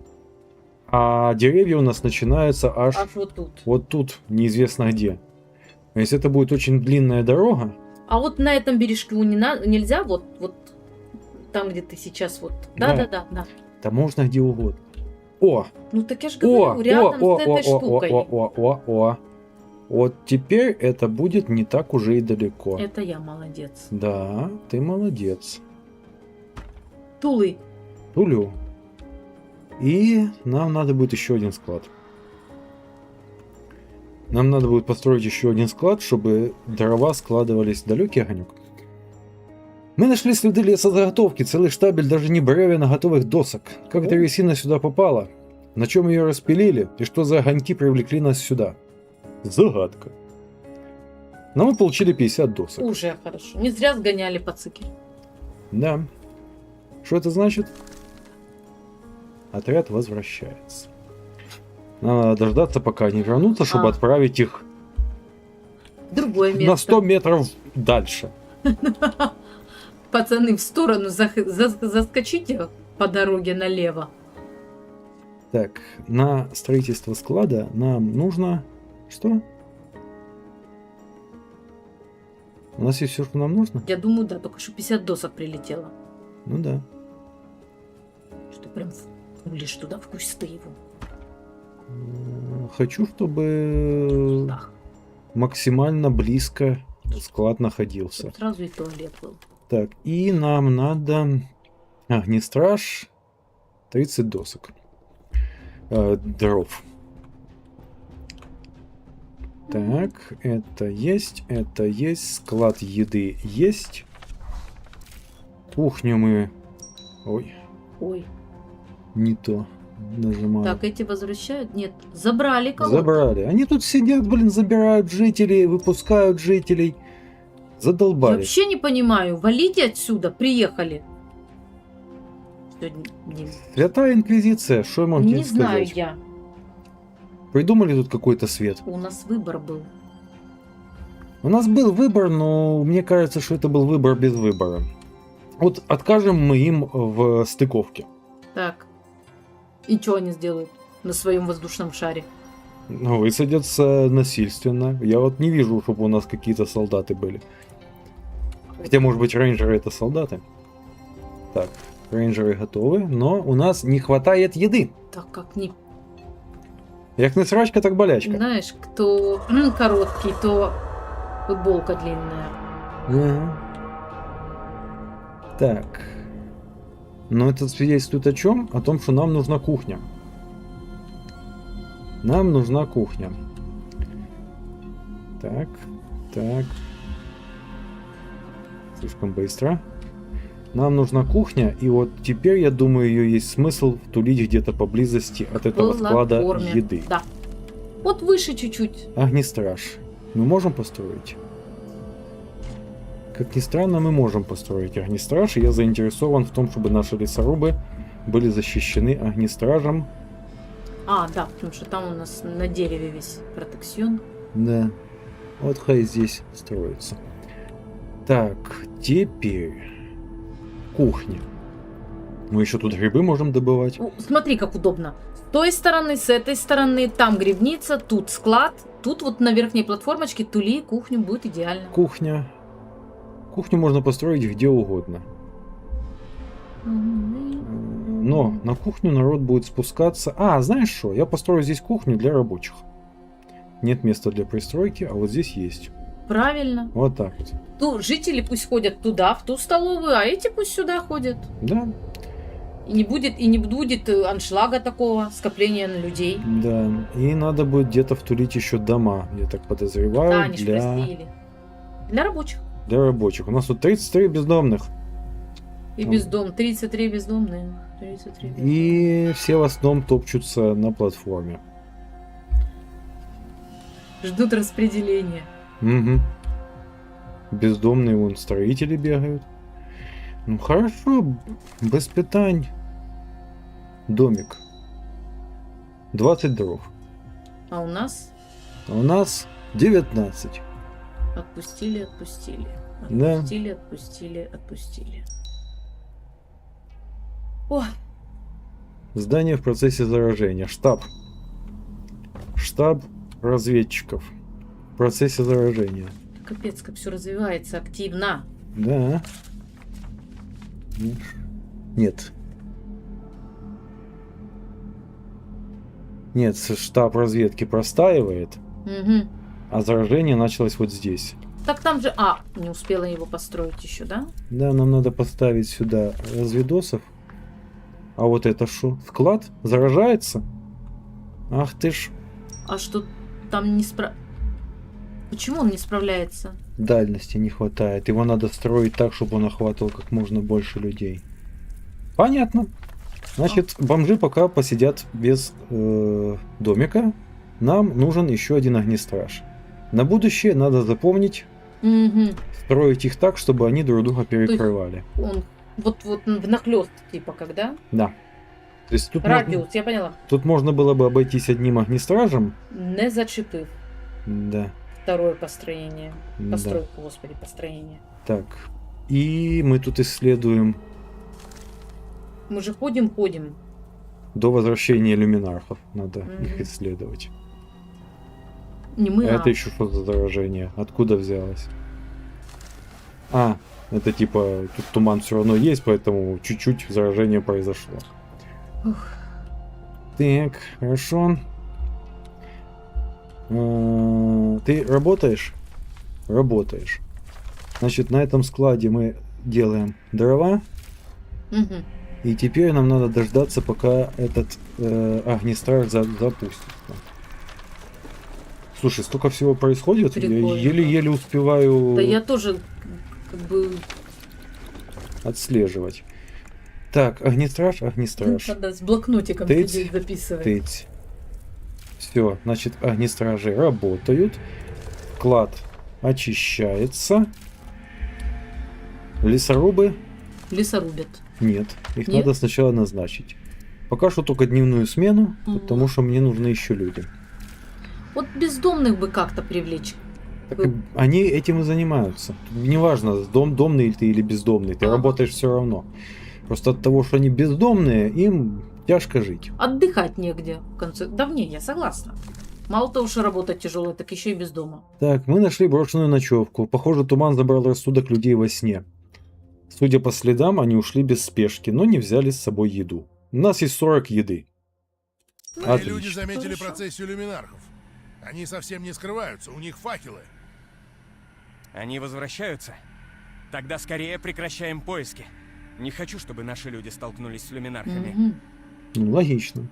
А деревья у нас начинаются аж Аж вот тут. вот тут, неизвестно где. А если это будет очень длинная дорога, А вот на этом бережку нельзя, вот там, где ты сейчас вот. Да. Да. то можно где угодно. О! Ну так я же О! говорю, рядом О! с этой штукой. О! Вот теперь это будет не так уже и далеко. Это я молодец. Да, ты молодец. Тулы. Тулю. И нам надо будет еще один склад. Нам надо будет построить еще один склад, чтобы дрова складывались в далекий огонек. Мы нашли следы лесозаготовки, целый штабель даже не бревен, а готовых досок. Как древесина сюда попала? На чем ее распилили? И что за огоньки привлекли нас сюда? Загадка. Но мы получили 50 досок. Уже хорошо. Не зря сгоняли пацыки. Да. Что это значит? Отряд возвращается. Нам надо дождаться, пока они вернутся, чтобы отправить их Другое место. на 100 метров дальше. Пацаны, в сторону заскочите по дороге налево. Так, на строительство склада нам нужно... Что? У нас есть все, что нам нужно? Я думаю, да, только что 50 досок прилетело. Ну да. Что прям улишь туда в кусты его. Хочу, чтобы Да. максимально близко склад находился. Чтоб сразу и туалет был. Так, и нам надо... Огнестраж 30 досок. Дров. Так, это есть, склад еды есть. Кухню мы... Ой, Ой. не то. Нажимаю. Так, эти возвращают? Нет, забрали кого-то. Забрали. Они тут сидят, блин, забирают жителей, выпускают жителей. Я Задолбали. вообще не понимаю. Валите отсюда, приехали. Всё, Дим, Святая Инквизиция, что я могу тебе не знаю сказать? я. Придумали тут какой-то свет. У нас выбор был. У нас был выбор, но мне кажется, что это был выбор без выбора. Вот откажем мы им в стыковке. Так. И что они сделают на своем воздушном шаре? Высадятся насильственно. Я вот не вижу, чтобы у нас какие-то солдаты были. Хотя, может быть, рейнджеры это солдаты. Так, рейнджеры готовы, но у нас не хватает еды. Так как не... Як не срачка, так болячка. Знаешь, кто короткий, то футболка длинная. Ага. Так. Но это свидетельствует о чем? О том, что нам нужна кухня. Нам нужна кухня. Так, так. Слишком быстро. Нам нужна кухня, и вот теперь, я думаю, ее есть смысл втулить где-то поблизости от этого склада Платформе. еды. Да. Вот выше чуть-чуть. Огнестраж. Мы можем построить? Как ни странно, мы можем построить огнестраж, и я заинтересован в том, чтобы наши лесорубы были защищены огнестражем. А, да, потому что там у нас на дереве весь протекцион. Да. Вот хай здесь строится. Так, теперь кухня. Мы еще тут грибы можем добывать. Смотри, как удобно. С той стороны, с этой стороны, там грибница, тут склад. Тут вот на верхней платформочке тули кухню, будет идеально. Кухня. Кухню можно построить где угодно. Но на кухню народ будет спускаться. А, знаешь что? Я построю здесь кухню для рабочих. Нет места для пристройки, а вот здесь есть. Правильно. Вот так вот. Жители пусть ходят туда, в ту столовую, а эти пусть сюда ходят. Да, И не будет аншлага такого, скопления на людей. да. И надо будет где-то втулить еще дома, я так подозреваю, Да, они ж для простили. Для рабочих. рабочих. У нас тут 33 бездомных. И бездом. 33 бездомные. 33 бездомные. И все в основном топчутся на платформе. Ждут распределения. Угу. Бездомные вон строители бегают. Ну хорошо, без питань. Домик. 20 дров. А у нас А у нас 19. отпустили, отпустили. Да. Отпустили, отпустили, отпустили. О, Здание в процессе заражения. Штаб. Штаб разведчиков. В процессе заражения. капец, как все развивается активно. Да. Нет. Нет, штаб разведки простаивает, Угу. а заражение началось вот здесь. Так там же... А, не успела его построить еще, да? Да, нам надо поставить сюда разведосов. А вот это что? Склад? Заражается? Ах ты ж. А что там не Почему он не справляется? Дальности не хватает. Его надо строить так, чтобы он охватывал как можно больше людей. Понятно. Значит, бомжи пока посидят без домика. Нам нужен еще один огнестраж. На будущее надо запомнить, Угу. строить их так, чтобы они друг друга перекрывали. Он вот внахлёст, типа, когда? Да. То есть тут Радиус, я поняла. тут можно было бы обойтись одним огнестражем. Не зачепив. Да. Второе построение. Да. Постройку, господи, построение. Так. И мы тут исследуем Мы же ходим. до возвращения люминархов. Надо Мгм. их исследовать. Не мы, А это еще что за заражение? Откуда взялось? А, это типа тут туман все равно есть, поэтому чуть-чуть заражение произошло. Ух. Так, хорошо. Ты работаешь? Работаешь. Значит, на этом складе мы делаем дрова. Угу. И теперь нам надо дождаться, пока этот огнестраж запустится. Слушай, столько всего происходит, я Прикольно. еле-еле успеваю... Да я тоже как бы отслеживать. Так, огнестраж. Надо с блокнотиком Тыц, сидеть записывать. Тыть. Все, значит, огнестражи работают. Клад очищается. Лесорубы? Лесорубят. Нет, их Нет? надо сначала назначить. Пока что только дневную смену, потому что мне нужны еще люди. Вот бездомных бы как-то привлечь. Так они этим и занимаются. Неважно, домный ты или бездомный, ты Ага. работаешь все равно. Просто от того, что они бездомные, им тяжко жить. Отдыхать негде. В конце... Да не, я согласна. Мало того, что работать тяжело, так еще и без дома. Так, мы нашли брошенную ночевку. Похоже, туман забрал рассудок людей во сне. Судя по следам, они ушли без спешки, но не взяли с собой еду. У нас есть 40 еды. Мои люди Отлично. заметили Хорошо. процессию люминархов. Они совсем не скрываются, у них факелы. Они возвращаются? Тогда скорее прекращаем поиски. Не хочу, чтобы наши люди столкнулись с люминархами. Мгм. Ну, логично.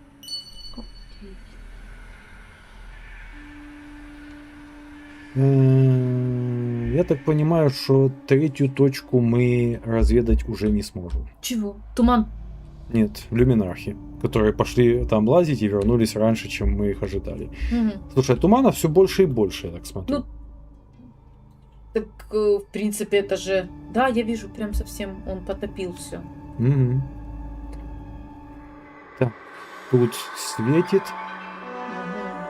Я так понимаю, что третью точку мы разведать уже не сможем. Чего? Туман. Нет, люминархи, которые пошли там лазить и вернулись раньше, чем мы их ожидали. Мгм. Слушай, тумана все больше и больше, я так смотрю. Ну, Так, в принципе, это же... Да, я вижу, прям совсем он потопил все. Мгм. Так, тут светит.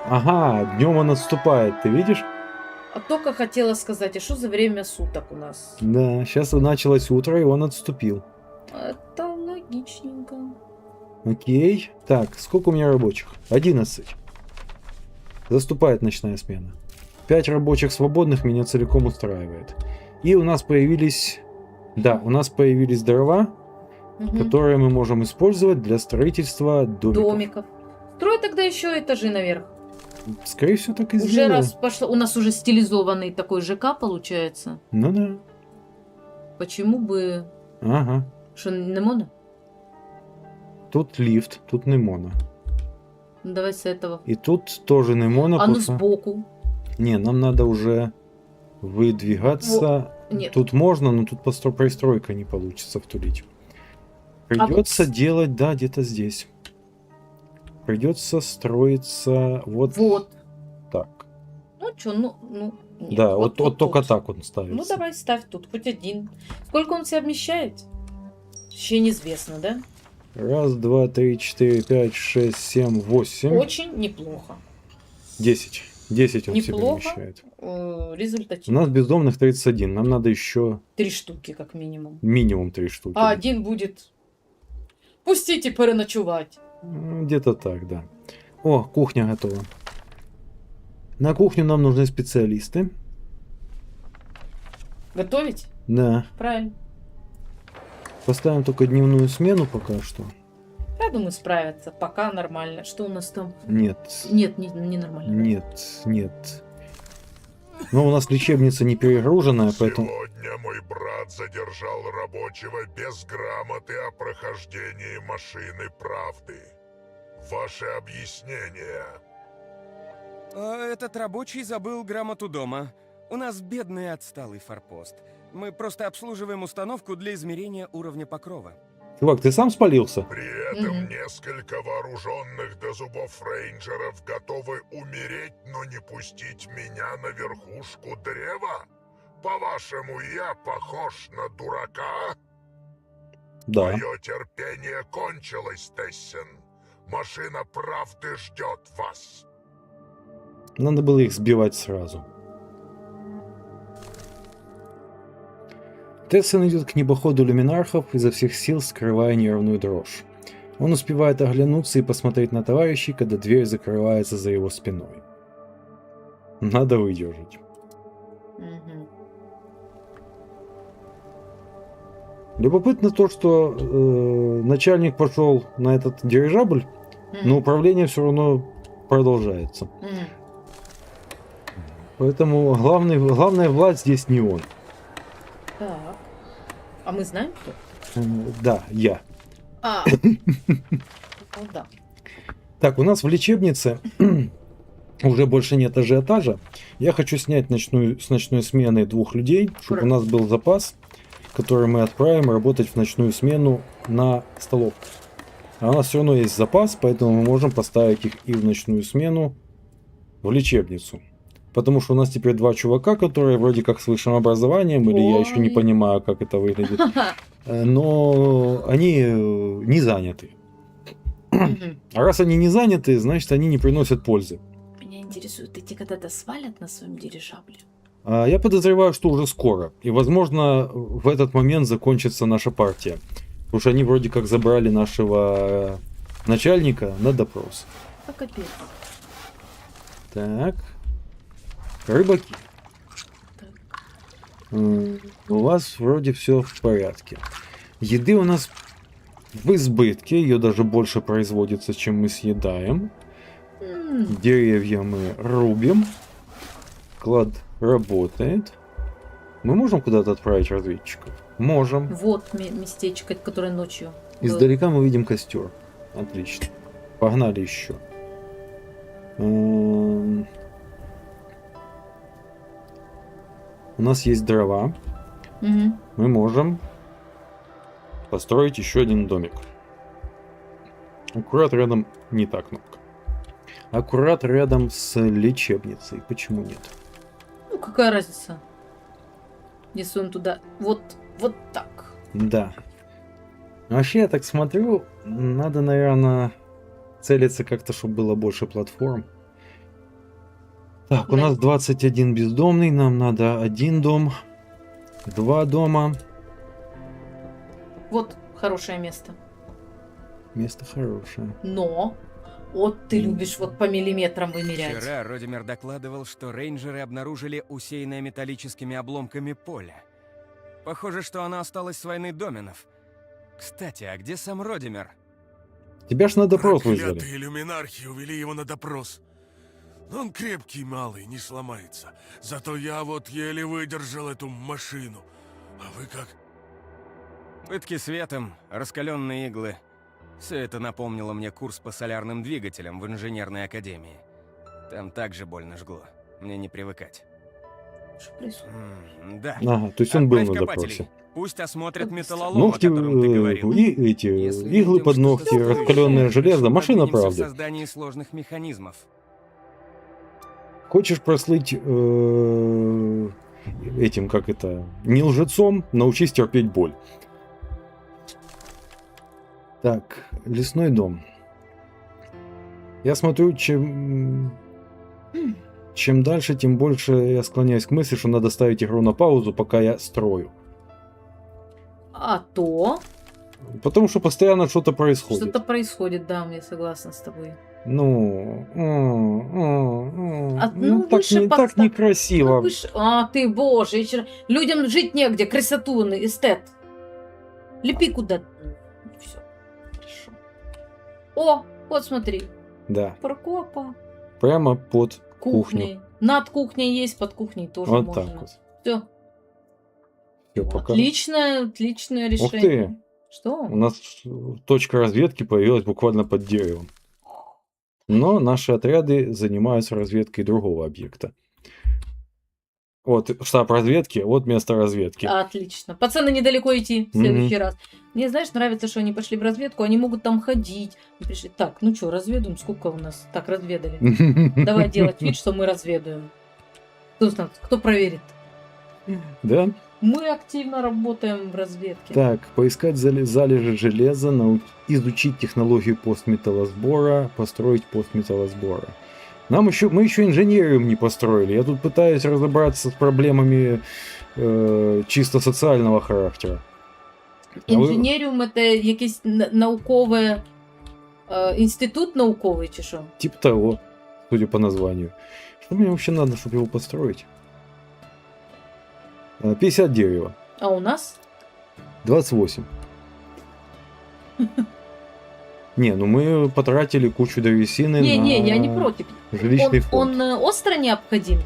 Ага, днем он отступает, ты видишь? А только хотела сказать, а что за время суток у нас? Да, сейчас началось утро, и он отступил. Это логичненько. Окей. Так, сколько у меня рабочих? 11. Заступает ночная смена. 5 рабочих свободных меня целиком устраивает. И у нас появились... Да, у нас появились дрова, Мгм. которые мы можем использовать для строительства домиков. Домиков. Строй тогда еще этажи наверх. Скорее всего, так и Уже сделаем. раз пошло, у нас уже стилизованный такой ЖК получается. Ну да. Почему бы... Ага. Что, не моно? Тут лифт, тут Немона. Ну, давай с этого. И тут тоже Немона. А ну просто- сбоку. Не, нам надо уже выдвигаться. Нет. Тут можно, но тут пристройка не получится втулить. Придется делать, да, где-то здесь. Придется строиться вот, Вот. так. Ну что, ну нет. Да, вот тут. только так он ставится. Ну давай ставь тут, хоть один. Сколько он себя вмещает? Еще неизвестно, да? Раз, два, три, четыре, пять, шесть, семь, восемь. Очень неплохо. 10. 10 он себе Неплохо. вмещает. У Результативно. нас бездомных 31. Нам надо еще 3 штуки, как минимум. минимум 3 штуки. А один будет... Пустите переночевать. Где-то так, да. О, кухня готова. На кухню нам нужны специалисты. Готовить? Да. Правильно. Поставим только дневную смену пока что. Я думаю, справятся. Пока нормально. Что у нас там? Нет. Нет, не нормально. Нет. Но у нас лечебница не перегруженная, поэтому... Сегодня мой брат задержал рабочего без грамоты о прохождении машины правды. Ваше объяснение. Этот рабочий забыл грамоту дома. У нас бедный отсталый форпост. Мы просто обслуживаем установку для измерения уровня покрова. Чувак, ты сам спалился? При этом Мгм. несколько вооруженных до зубов рейнджеров готовы умереть, но не пустить меня на верхушку древа? По-вашему, я похож на дурака? Да. Мое терпение кончилось, Тессен. Машина правды ждет вас. Надо было их сбивать сразу. Тессен идет к небоходу люминархов, изо всех сил скрывая нервную дрожь. Он успевает оглянуться и посмотреть на товарищей, когда дверь закрывается за его спиной. Надо выдержать. Мгм. Любопытно то, что начальник пошел на этот дирижабль, но управление все равно продолжается. Мгм. Поэтому главная власть здесь не он. Так. А мы знаем кто? Да, я. А. Ну да. Так, у нас в лечебнице уже больше нет ажиотажа. Я хочу снять с ночной смены 2 людей, чтобы у нас был запас. которые мы отправим работать в ночную смену на столовку. А у нас все равно есть запас, поэтому мы можем поставить их и в ночную смену в лечебницу. Потому что у нас теперь 2 чувака, которые вроде как с высшим образованием, или я еще не Ой. понимаю, как это выглядит, но они не заняты. Мгм. А раз они не заняты, значит они не приносят пользы. Меня интересует, эти когда-то свалят на своем дирижабле? А я подозреваю, что уже скоро. И, возможно, в этот момент закончится наша партия. Потому что они вроде как забрали нашего начальника на допрос. А капец. Так. Рыбаки. У вас вроде все в порядке. Еды у нас в избытке. Ее даже больше производится, чем мы съедаем. Деревья мы рубим. Клад работает. Мы можем куда-то отправить разведчиков? Можем. Вот местечко, которое ночью. было. Издалека мы видим костер. Отлично. Погнали еще. У нас есть дрова. Мгм. Мы можем построить еще один домик. Аккурат рядом... Не та кнопка. Аккурат рядом с лечебницей. Почему нет? Ну, какая разница? Если он туда... Вот так. Да. Вообще, я так смотрю, надо, наверное, целиться как-то, чтобы было больше платформ. Так, у нас 21 бездомный, нам надо 1 дом, 2 дома. Вот хорошее место. Место хорошее. Но... Вот ты любишь вот по миллиметрам вымерять. Вчера Родимер докладывал, что рейнджеры обнаружили усеянное металлическими обломками поле. Похоже, что оно осталось с войны доменов. Кстати, а где сам Родимер? Тебя ж на допрос вызвали. Проклятые иллюминархи увели его на допрос. Но он крепкий малый, не сломается. Зато я вот еле выдержал эту машину. А вы как? Пытки светом, раскаленные иглы. Все это напомнило мне курс по солярным двигателям в инженерной академии. Там также больно жгло. Мне не привыкать. Что происходит? Да. Ага, то есть он был Отправь на копателей. допросе. Пусть осмотрят Вот металлолом, Ногти, о котором ты говорил. и эти Если иглы видим под что-то ногти, стоящее, раскаленное железо, машина продвинемся в правды. создании сложных механизмов. Хочешь прослыть этим, как это, не лжецом, научись терпеть боль. Так, лесной дом. Я смотрю, чем дальше, тем больше я склоняюсь к мысли, что надо ставить игру на паузу, пока я строю. А то... Потому что постоянно что-то происходит. Что-то происходит, да, я согласна с тобой. Ну, ну, так, выше так подста- некрасиво. Ну, А, ты, боже, людям жить негде, красоту, он эстет. Лепи куда-то. Все. Хорошо. О, вот смотри. Да, Прокопа. прямо под Кухней. кухню. Над кухней есть, под кухней тоже Вот можно. так вот. Все. Всё, пока. Отличное решение. Ух ты. Что? У нас точка разведки появилась буквально под деревом. Но наши отряды занимаются разведкой другого объекта. Вот штаб разведки, вот место разведки. Отлично. Пацаны, недалеко идти в следующий раз. Мне, знаешь, нравится, что они пошли в разведку, они могут там ходить. И пришли. Так, ну что, разведуем? Сколько у нас? Так, разведали. Давай делать вид, что мы разведуем. Кто проверит? Да? Мы активно работаем в разведке. Так, поискать залежи железа, изучить технологию постметаллосбора, построить постметаллосбора. Мы еще инженериум не построили. Я тут пытаюсь разобраться с проблемами чисто социального характера. Інженеріум – це якийсь науковий інститут науковий чи що? Типа того, судя по названию. Что мне вообще надо, чтобы его построить? 50 дерева. А у нас? 28. Не, ну мы потратили кучу древесины Не, на я не против. жилищный фонд. Он остро необходим?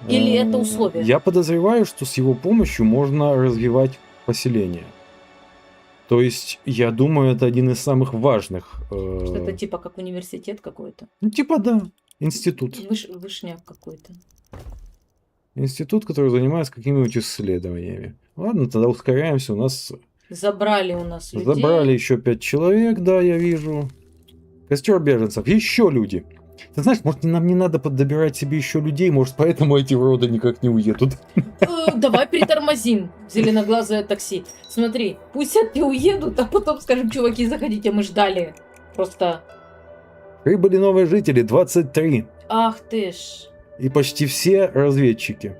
Или это условие? Я подозреваю, что с его помощью можно развивать поселение. То есть, я думаю, это один из самых важных. Что это типа как университет какой-то? Ну, типа да, институт. Вышняк какой-то. Институт, который занимается какими-нибудь исследованиями. Ладно, тогда ускоряемся. У нас Забрали у нас людей. забрали еще 5 человек, да, я вижу. Костер беженцев. Еще люди. Ты знаешь, может, нам не надо подобирать себе еще людей, может, поэтому эти уроды никак не уедут. Давай притормозим, зеленоглазое такси. Смотри, пусть они уедут, а потом скажем, чуваки, заходите, мы ждали. Просто, Прибыли новые жители, 23. ах ты ж. И почти все разведчики,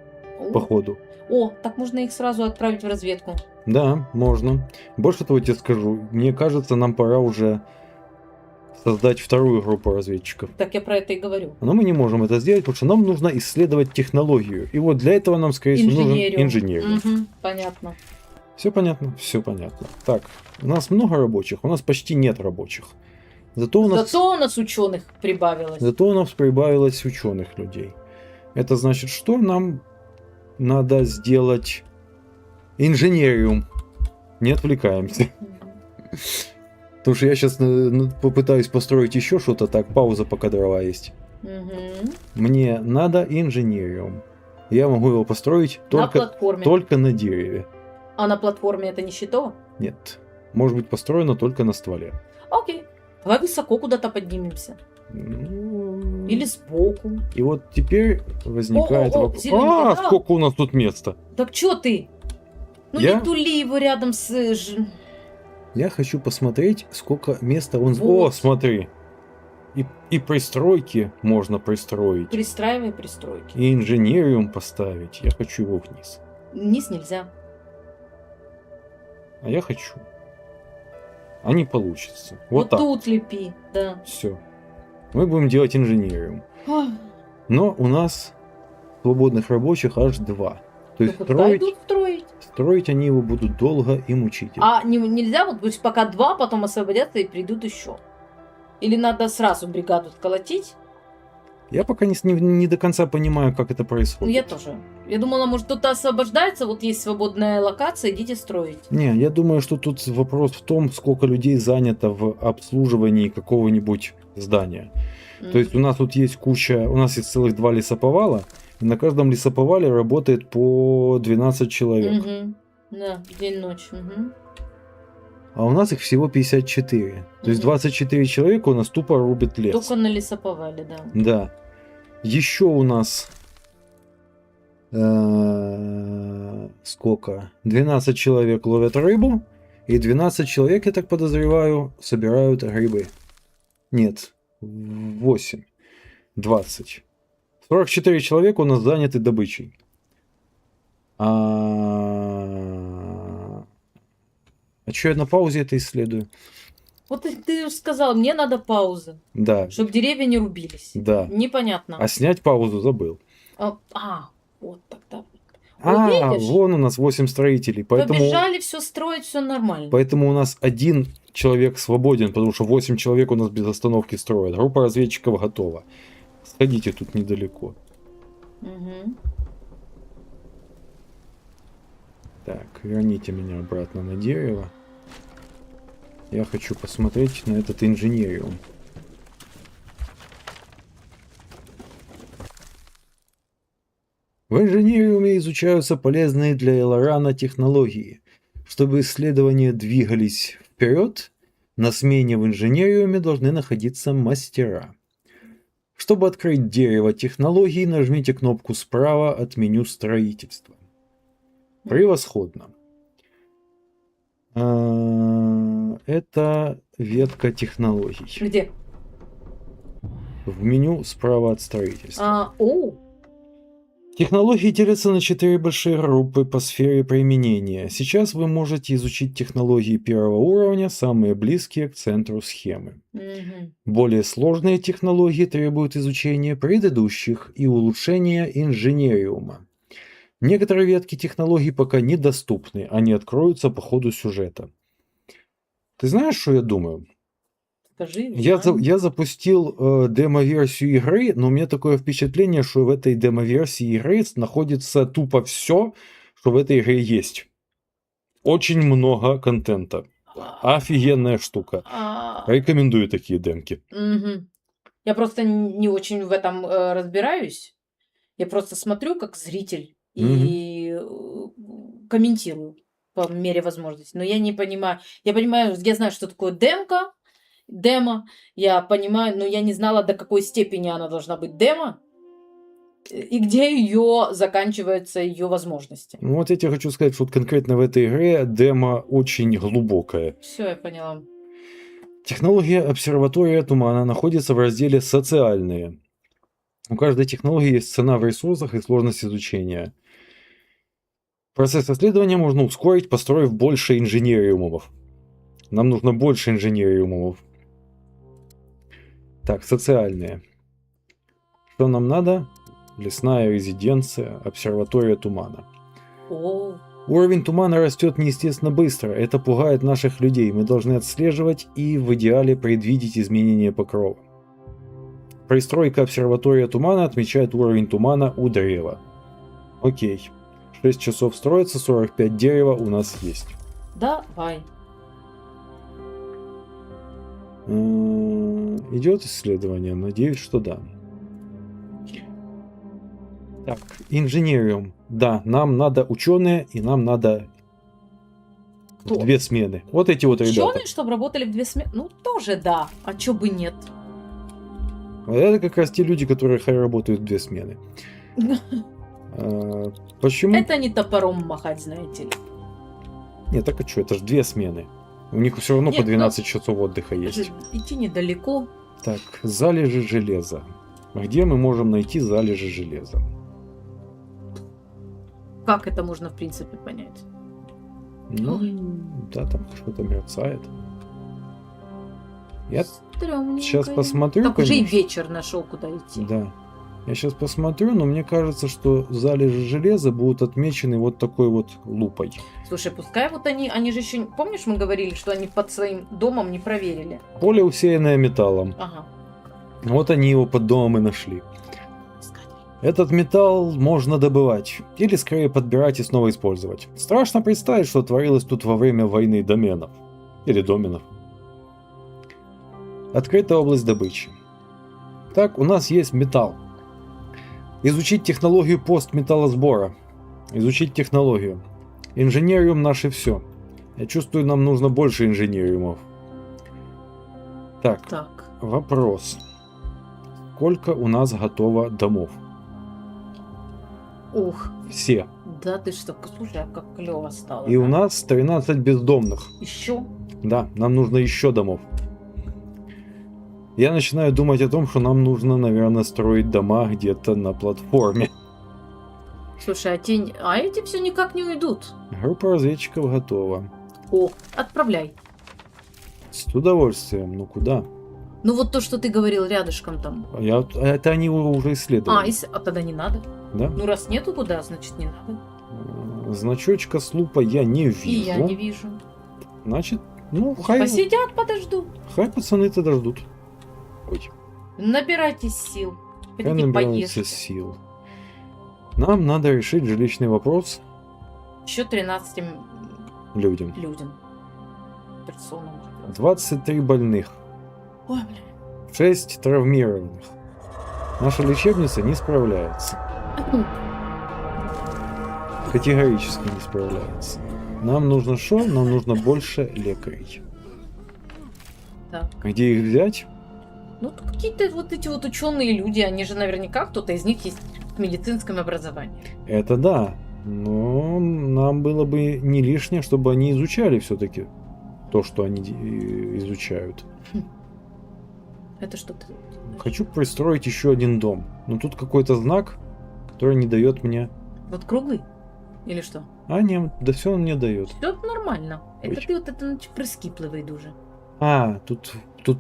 походу. О, так можно их сразу отправить в разведку. Да, можно. Больше того тебе скажу. Мне кажется, нам пора уже создать вторую группу разведчиков. Так я про это и говорю. Но мы не можем это сделать, потому что нам нужно исследовать технологию. И вот для этого нам, скорее всего, нужен инженер. Мгм, понятно. Все понятно? Все понятно. Так, у нас много рабочих, у нас почти нет рабочих. Зато у нас ученых прибавилось. Зато у нас прибавилось ученых людей. Это значит, что нам надо сделать инженериум. Не отвлекаемся. Потому что я сейчас попытаюсь построить еще что-то. Так, пауза, пока дрова есть. Мгм. Мне надо инженериум. Я могу его построить На только, платформе. только на дереве. А на платформе это не щитово? Нет. Может быть построено только на стволе. Окей. Давай высоко куда-то поднимемся. Ну, Или сбоку. И вот теперь возникает О, вопрос. зелененький, да. Сколько у нас тут места? Так чё ты? Ну Я? не тули его рядом с... Я хочу посмотреть, сколько места он... Вот. О, смотри. И пристройки можно пристроить. Пристраивай пристройки. И инженериум поставить. Я хочу его вниз. Вниз нельзя. А я хочу. А не получится. Вот Вот так. тут лепи, да. Все. Мы будем делать инженериум. Ой, Но у нас свободных рабочих аж 2. То есть ну куда идут строить, строить? строить они его будут долго и мучительно. А нельзя вот пусть пока 2, потом освободятся и придут еще. Или надо сразу бригаду колотить? Я пока не до конца понимаю, как это Ну происходит. я тоже. Я думала, может кто-то освобождается, вот есть свободная локация, идите строить. Не, я думаю, что тут вопрос в том, сколько людей занято в обслуживании какого-нибудь здания. То есть у нас тут есть куча, у нас есть целых 2 лесоповала, и на каждом лесоповале работает по 12 человек. Угу. Да, день-ночь. Угу. А у нас их всего 54. То есть Мгм. 24 человека у нас тупо рубят лес. Только на лесоповале, да. Да. Еще у нас сколько? 12 человек ловят рыбу, и 12 человек, я так подозреваю, собирают грибы. Нет, 8. 20. 44 человека у нас заняты добычей. А что я на паузе это исследую? Вот ты же сказал, мне надо пауза, Да, чтобы деревья не рубились. да. Непонятно. А снять паузу забыл. Вот тогда. Вот видишь? Вон у нас 8 строителей, поэтому... Побежали все строить, все нормально. Поэтому у нас 1 человек свободен, потому что 8 человек у нас без остановки строят. Группа разведчиков готова. Сходите тут недалеко. Мгм. Так, верните меня обратно на дерево. Я хочу посмотреть на этот инженериум. В инженериуме изучаются полезные для Элорана технологии. Чтобы исследования двигались вперед, на смене в инженериуме должны находиться мастера. Чтобы открыть дерево технологий, нажмите кнопку справа от меню строительства. Превосходно. Это ветка технологий. Где? В меню справа от строительства. О, Технологии делятся на 4 большие группы по сфере применения. Сейчас вы можете изучить технологии первого уровня, самые близкие к центру схемы. мгм. Более сложные технологии требуют изучения предыдущих и улучшения инженериума. Некоторые ветки технологий пока недоступны, они откроются по ходу сюжета. Ты знаешь, что я думаю? Скажи. Я запустил демо-версию игры, но у меня такое впечатление, что в этой демо-версии игры находится тупо все, что в этой игре есть. Очень много контента. Офигенная штука. Рекомендую такие демки. Мгм. Я просто не очень в этом разбираюсь. Я просто смотрю как зритель и комментирую по мере возможности. Но я не понимаю. Я понимаю, я знаю, что такое демо. Я понимаю, но я не знала, до какой степени она должна быть демо. И где ее заканчиваются ее возможности. Ну, вот я тебе хочу сказать, что вот конкретно в этой игре демо очень глубокое. Все, я поняла. Технология обсерватория тумана находится в разделе «Социальные». У каждой технологии есть цена в ресурсах и сложность изучения. Процесс исследования можно ускорить, построив больше инженериумов. Нам нужно больше инженериумов. Так, социальные. Что нам надо? Лесная резиденция, обсерватория тумана. О, Уровень тумана растет неестественно быстро. Это пугает наших людей. Мы должны отслеживать и в идеале предвидеть изменения покрова. Пристройка обсерватория тумана отмечает уровень тумана у древа. Окей. 6 часов строится, 45 дерева у нас есть. давай. Идет исследование? Надеюсь, что да. Так, инженериум. Да, нам надо ученые, и нам надо Кто? в 2 смены. Вот эти вот ребята. Ученые, чтобы работали в 2 смены? Ну, тоже да. А чё бы нет? Вот это как раз те люди, которые работают в 2 смены. Почему? Это не топором махать, знаете ли. Нет, так а что, это же 2 смены. У них все равно Нет, по 12 часов отдыха Это же есть. идти недалеко. Так, залежи железа. Где мы можем найти залежи железа? Как это можно, в принципе, понять? Ну, да, там что-то мерцает. Я Стрёмненько. сейчас посмотрю, Так уже и конечно. вечер нашел, куда идти. Да. Я сейчас посмотрю, но мне кажется, что залежи железа будут отмечены вот такой вот лупой. Слушай, пускай вот они же еще... Помнишь, мы говорили, что они под своим домом не проверили? Поле, усеянное металлом. Ага. Вот они его под домом и нашли. Этот металл можно добывать, или скорее подбирать и снова использовать. Страшно представить, что творилось тут во время войны доменов. Или доменов. Открыта область добычи. Так, у нас есть металл. Изучить технологию постметаллосбора. Изучить технологию. Инженериум наше все. Я чувствую, нам нужно больше инженериумов. Так, Так. вопрос. Сколько у нас готово домов? Ух, Все. да ты что, слушай, а как клево стало. И у нас 13 бездомных. Еще? Да, нам нужно еще домов. Я начинаю думать о том, что нам нужно, наверное, строить дома где-то на платформе. Слушай, а эти все никак не уйдут. Группа разведчиков готова. О, отправляй. С удовольствием. Ну куда? Ну вот то, что ты говорил рядышком там. Это они уже исследовали. А тогда не надо. Да? Ну раз нету куда, значит не надо. Значочка с лупа я не вижу. И я не вижу. Значит, ну, хай Посидят, подождут. пацаны-то дождут. Ой, Набирайтесь сил. хай Хотите набираются поешьте. сил. Нам надо решить жилищный вопрос Еще 13 людям. людям. Персонам. 23 больных. Ой, бля. 6 травмированных. Наша лечебница не справляется. Категорически не справляется. Нам нужно что? Нам нужно больше лекарей. Так. Где их взять? Ну, тут какие-то вот эти вот ученые люди, они же наверняка, кто-то из них есть в медицинском образовании. Это да. Но нам было бы не лишнее, чтобы они изучали все-таки то, что они изучают. Это что ты? Хочу пристроить еще один дом. Но тут какой-то знак, который не дает мне... Вот круглый? Или что? А, нет, да все он мне дает. Все нормально. Это Ой. ты вот это прискіпливий дуже. А, тут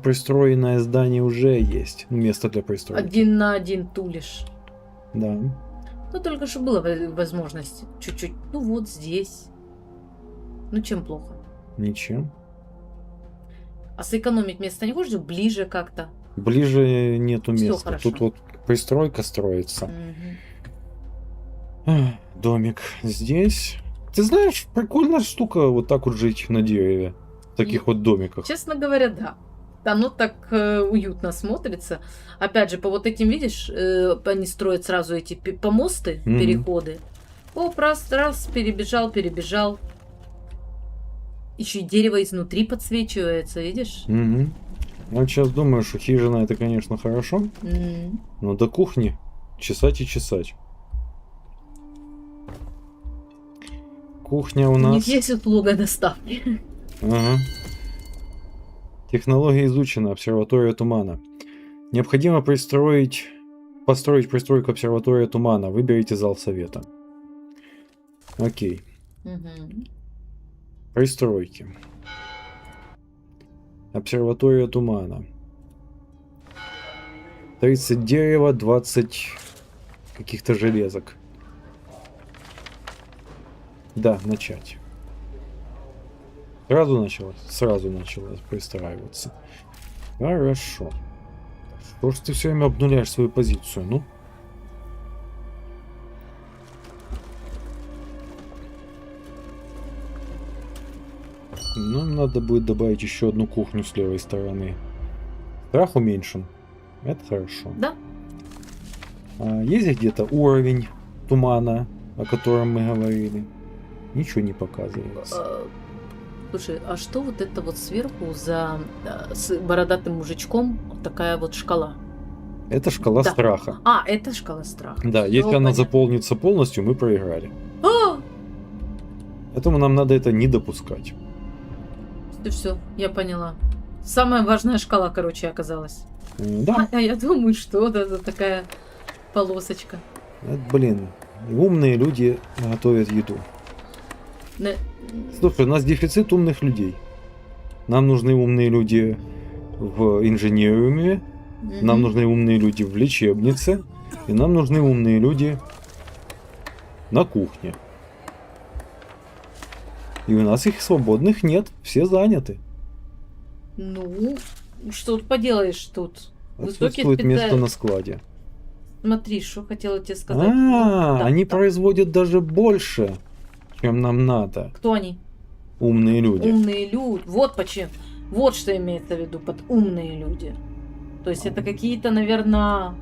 пристроенное здание уже есть. Место для пристройки. 1 на 1 тулишь. Да. Ну, только что была возможность чуть-чуть. Ну, вот здесь. Ну, чем плохо? Ничем. А сэкономить место не хочешь? Ближе как-то. Ближе нету Всё места. хорошо. Тут вот пристройка строится. Мгм. Домик здесь. Ты знаешь, прикольная штука вот так вот жить на дереве. В таких вот домиках. Честно говоря, да. Оно так уютно смотрится. Опять же, по вот этим, видишь, они строят сразу эти помосты, Мгм. переходы. Оп, раз, перебежал. Еще и дерево изнутри подсвечивается, видишь? Мгм. Я вот сейчас думаю, что хижина это, конечно, хорошо, М. но до кухни чесать и чесать. Кухня у У них нас... есть услуга доставки. Ага. Технология изучена, обсерватория тумана. Необходимо построить пристройку обсерватория тумана. Выберите зал совета. Окей. Мгм. Пристройки. Обсерватория тумана. 30 дерева, 20 каких-то железок. Да, начать. Сразу началось пристраиваться. Хорошо. Что ж ты все время обнуляешь свою позицию, ну? Нам надо будет добавить еще одну кухню с левой стороны. Страх уменьшен. Это хорошо. Да. Есть где-то уровень тумана, о котором мы говорили? Ничего не показывается. Слушай, а что вот это вот сверху за с бородатым мужичком такая вот шкала? Это шкала Да. страха. А, это шкала страха. Да, Всё если она понятно. заполнится полностью, мы проиграли. А! Поэтому нам надо это не допускать. Все, я поняла. Самая важная шкала, короче, оказалась. Да, А я думаю, что это такая полосочка. это, блин, умные люди готовят еду. На- Слушай, у нас дефицит умных людей. Нам нужны умные люди в инженериуме, нам Мгм. нужны умные люди в лечебнице, и нам нужны умные люди на кухне. И у нас их свободных нет, все заняты. Ну, что тут поделаешь тут? Высокий Отсутствует место специалист. на складе. Смотри, что хотела тебе сказать. А, Вот, да, они да. производят даже больше, чем нам надо. Кто они? Умные люди. Умные люди. Вот почему. Вот что имеется в виду под умные люди. То есть это какие-то, наверное,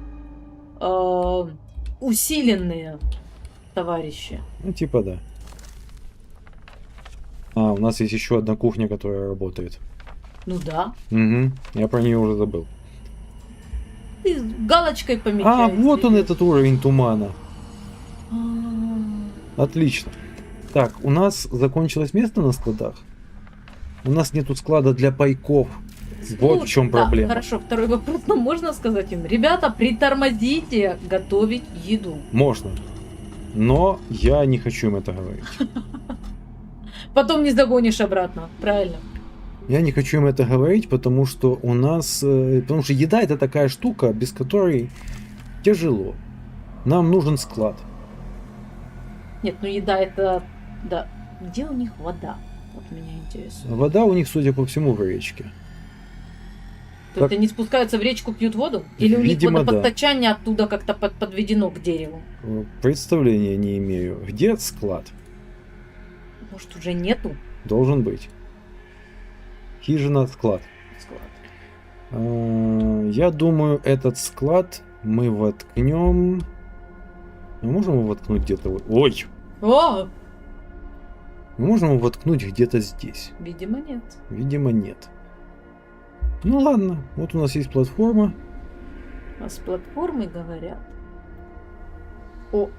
усиленные товарищи. Ну, типа да. У нас есть еще одна кухня, которая работает. Ну да. Угу, я про нее уже забыл. Ты галочкой помечай. Вот он, если- этот уровень тумана. А, Отлично. Так, у нас закончилось место на складах. У нас нету склада для пайков. Вот в чем да, проблема. Хорошо, второй вопрос. Но можно сказать им, ребята, притормозите готовить еду. Можно. Но я не хочу им это говорить. Потом не загонишь обратно. Правильно. Я не хочу им это говорить, потому что у нас... Потому что еда это такая штука, без которой тяжело. Нам нужен склад. Нет, ну еда это... Да. Где у них вода? Вот меня интересует. Вода у них, судя по всему, в речке. То Как- есть они спускаются в речку, пьют воду? Или у них Видимо, да. водопостачание оттуда как-то подведено к дереву? Представления не имею. Где склад? Может, уже нету Должен быть. Хижина, склад. склада? Я думаю, этот склад мы воткнем. Мы можем его воткнуть где-то... Ой! О! Мы можем его воткнуть где-то здесь. Видимо, нет. Видимо, нет. Ну ладно, вот у нас есть платформа. А с платформы говорят. Вот,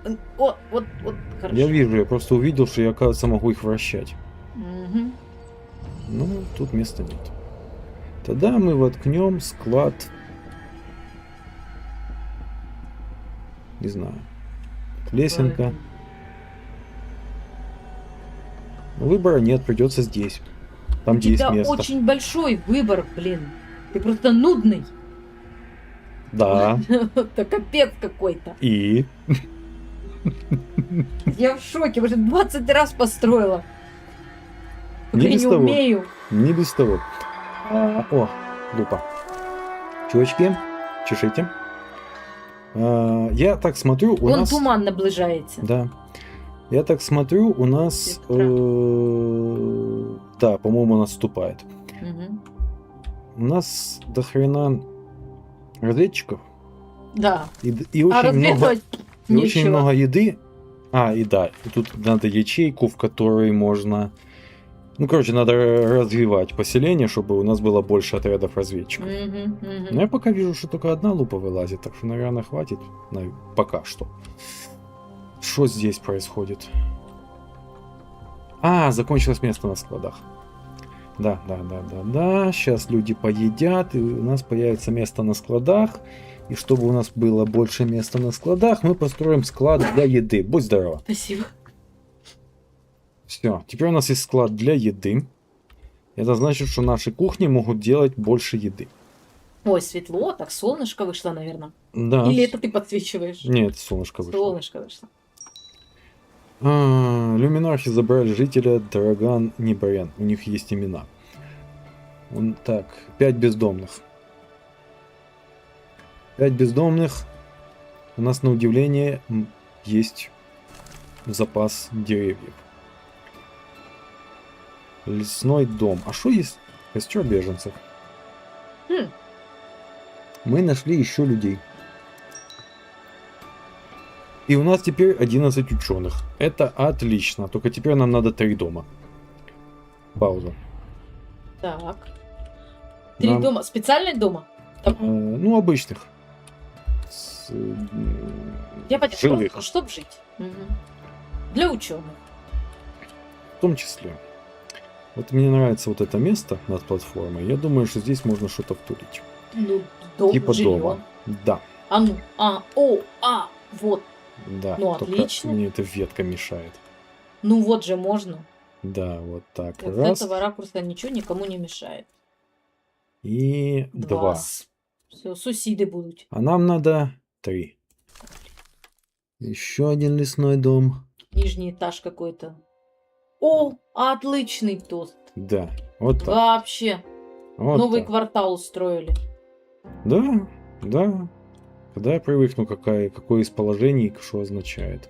хорошо. Я вижу, я просто увидел, что я, оказывается, могу их вращать. Мгм. Ну, тут места нет. Тогда мы воткнем склад. Не знаю. Лесенка. Выбора нет, придется здесь. Там, У где есть тебя место. очень большой выбор, блин. Ты просто нудный. Да. Это капец какой-то. И Я в шоке, уже 20 раз построила. Не Я без не того. умею. не без того. О, лупа. Чувачки, чешите. Я так смотрю, у Вон нас... туман наближается. Да. Я так смотрю, у нас... Ветра. Да, по-моему, он отступает. Мгм. у нас до хрена разведчиков Да. и очень много, разведывать и очень нечего. много еды. И да, и тут надо ячейку, в которой можно... Ну, короче, надо развивать поселение, чтобы у нас было больше отрядов разведчиков. Мгм, мгм. Но я пока вижу, что только одна лупа вылазит, так что, наверное, хватит. Пока что. Что здесь происходит? Закончилось место на складах. Да. Сейчас люди поедят, и у нас появится место на складах. И чтобы у нас было больше места на складах, мы построим склад для еды. Будь здорова. Спасибо. Все, теперь у нас есть склад для еды. Это значит, что наши кухни могут делать больше еды. Ой, светло, так солнышко вышло, наверное. Да. Или это ты подсвечиваешь? Нет, солнышко вышло. Солнышко вышло. Люминархи забрали жителя Драган Нибарен. У них есть имена. Так, 5 бездомных. 5 бездомных. У нас, на удивление, есть запас деревьев. Лесной дом. А что есть? Костер беженцев. Хм. Мы нашли еще людей. И у нас теперь 11 ученых. Это отлично. Только теперь нам надо 3 дома. Пауза. Так. 3 Нам- дома. Специальный дома? Там- Ну, обычных. Я поняла. Жилых. Просто, чтоб жить. Мгм. Для ученых. В том числе. Вот мне нравится вот это место над платформой. Я думаю, что здесь можно что-то втулить. Ну, дом, Типа жилье. дома. Да. Вот. Да. Ну, Только отлично. мне эта ветка мешает. Ну, вот же можно. Да, вот так. Вот Раз. с этого ракурса ничего никому не мешает. И 2. Все, сусіди будуть. А нам надо 3. Еще один лесной дом. Нижний этаж какой-то. О, отличный тост. Да. Вот так. Вообще. Вот Новый так. квартал устроили. Да, да. Когда я привыкну, какое из положений что означает.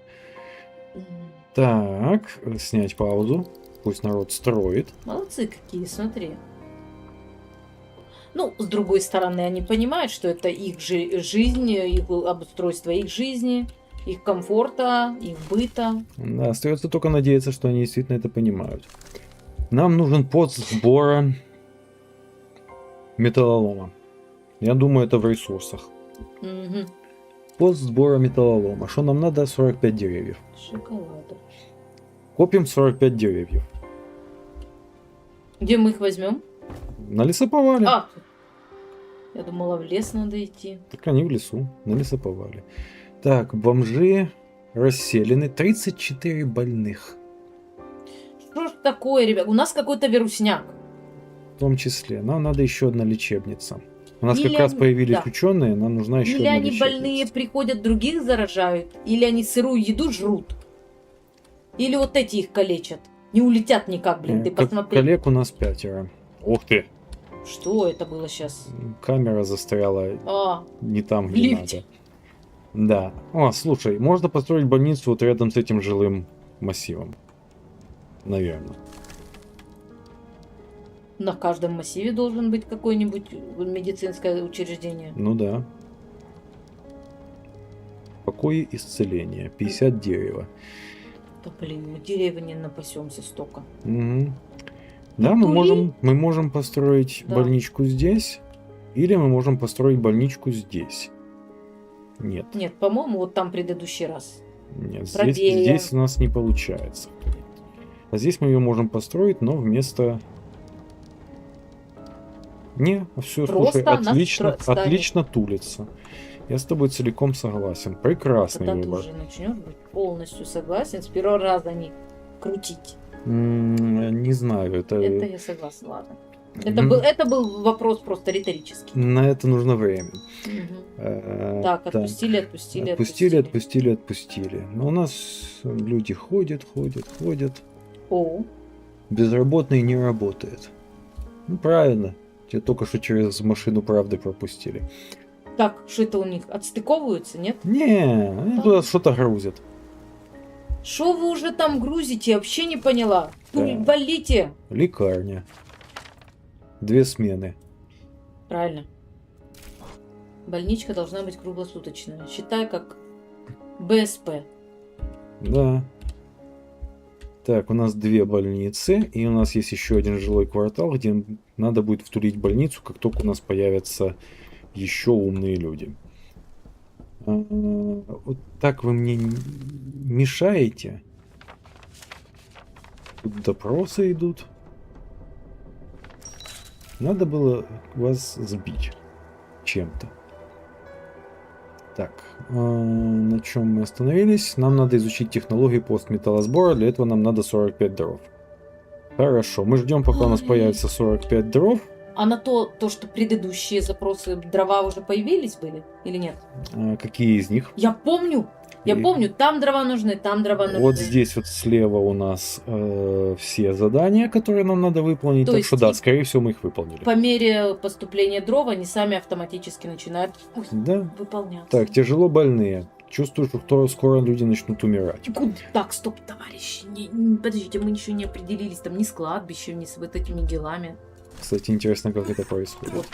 Так, снять паузу. Пусть народ строит. Молодцы какие, смотри. Ну, с другой стороны, они понимают, что это их жизнь, их обустройство их жизни, их комфорта, их быта. Да, остается только надеяться, что они действительно это понимают. Нам нужен пост сбора металлолома. Я думаю, это в ресурсах. Мгм. Пост сбора металлолома. Что нам надо? 45 деревьев. Шоколада. Копим 45 деревьев. Где мы их возьмем? На лесоповале. Я думала, в лес надо идти. Так они в лесу, на лесоповале. Так, бомжи расселены. 34 больных. Что ж такое, ребят? У нас какой-то вирусняк. В том числе. Нам надо еще одна лечебница. У нас Или как раз они- появились да. ученые, нам нужна еще Или одна они лечебница. больные приходят, других заражают, или они сырую еду жрут. Или вот эти их калечат. Не улетят никак, блин, ты посмотри. Коллег у нас 5. Ух ты! Что это было сейчас? Камера застряла не там, в где лифте. надо. Да. Слушай, можно построить больницу вот рядом с этим жилым массивом. Наверное. На каждом массиве должен быть какое-нибудь медицинское учреждение. Ну да. Покои исцеления. 50 дерева. Да блин, мы деревья не напасемся столько. Мгм. Да, Тули? мы можем построить Да. больничку здесь, или мы можем построить больничку здесь. Нет, Нет, по-моему, вот там предыдущий раз. нет, Правее. здесь у нас не получается. А здесь мы ее можем построить, но вместо... Не, все, слушай, Просто она отлично, станет. отлично тулится. Я с тобой целиком согласен. Прекрасный Когда ты выбор. уже начнешь быть полностью согласен, с первого раза не крутить. Не знаю, Это я согласна, ладно. М, Это был вопрос просто риторический. На это нужно время. Мгм. Так, отпустили. Отпустили. Но у нас люди ходят. О, Безработный не работает. Ну, правильно. Тебя только что через машину правды пропустили. так, что это у них? Отстыковываются, нет? Не, они туда что-то грузят. Что вы уже там грузите? Я вообще не поняла. Да. Валите. Лекарня. 2 смены. Правильно. Больничка должна быть круглосуточная. Считай как БСП. Да. Так, у нас 2 больницы, и у нас есть еще один жилой квартал, где надо будет втулить больницу, как только у нас появятся еще умные люди. Вот так вы мне мешаете. Тут допросы идут. Надо было вас сбить чем-то. Так, на чем мы остановились? Нам надо изучить технологию постметаллосбора, для этого нам надо 45 дров. Хорошо, мы ждем, пока у нас Ой. появится 45 дров. А на то, что предыдущие запросы дрова уже появились были или нет? Какие из них? Я помню, там дрова нужны, там дрова нужны. Вот здесь вот слева у нас все задания, которые нам надо выполнить. То Так есть что да, и- скорее всего мы их выполнили. По мере поступления дров они сами автоматически начинают Да. выполняться. Так, тяжело больные. Чувствую, что скоро люди начнут умирать. Так, стоп, товарищи. Подождите, мы еще не определились там ни с кладбищем, ни с вот этими делами. Кстати, интересно, как это происходит. Вот.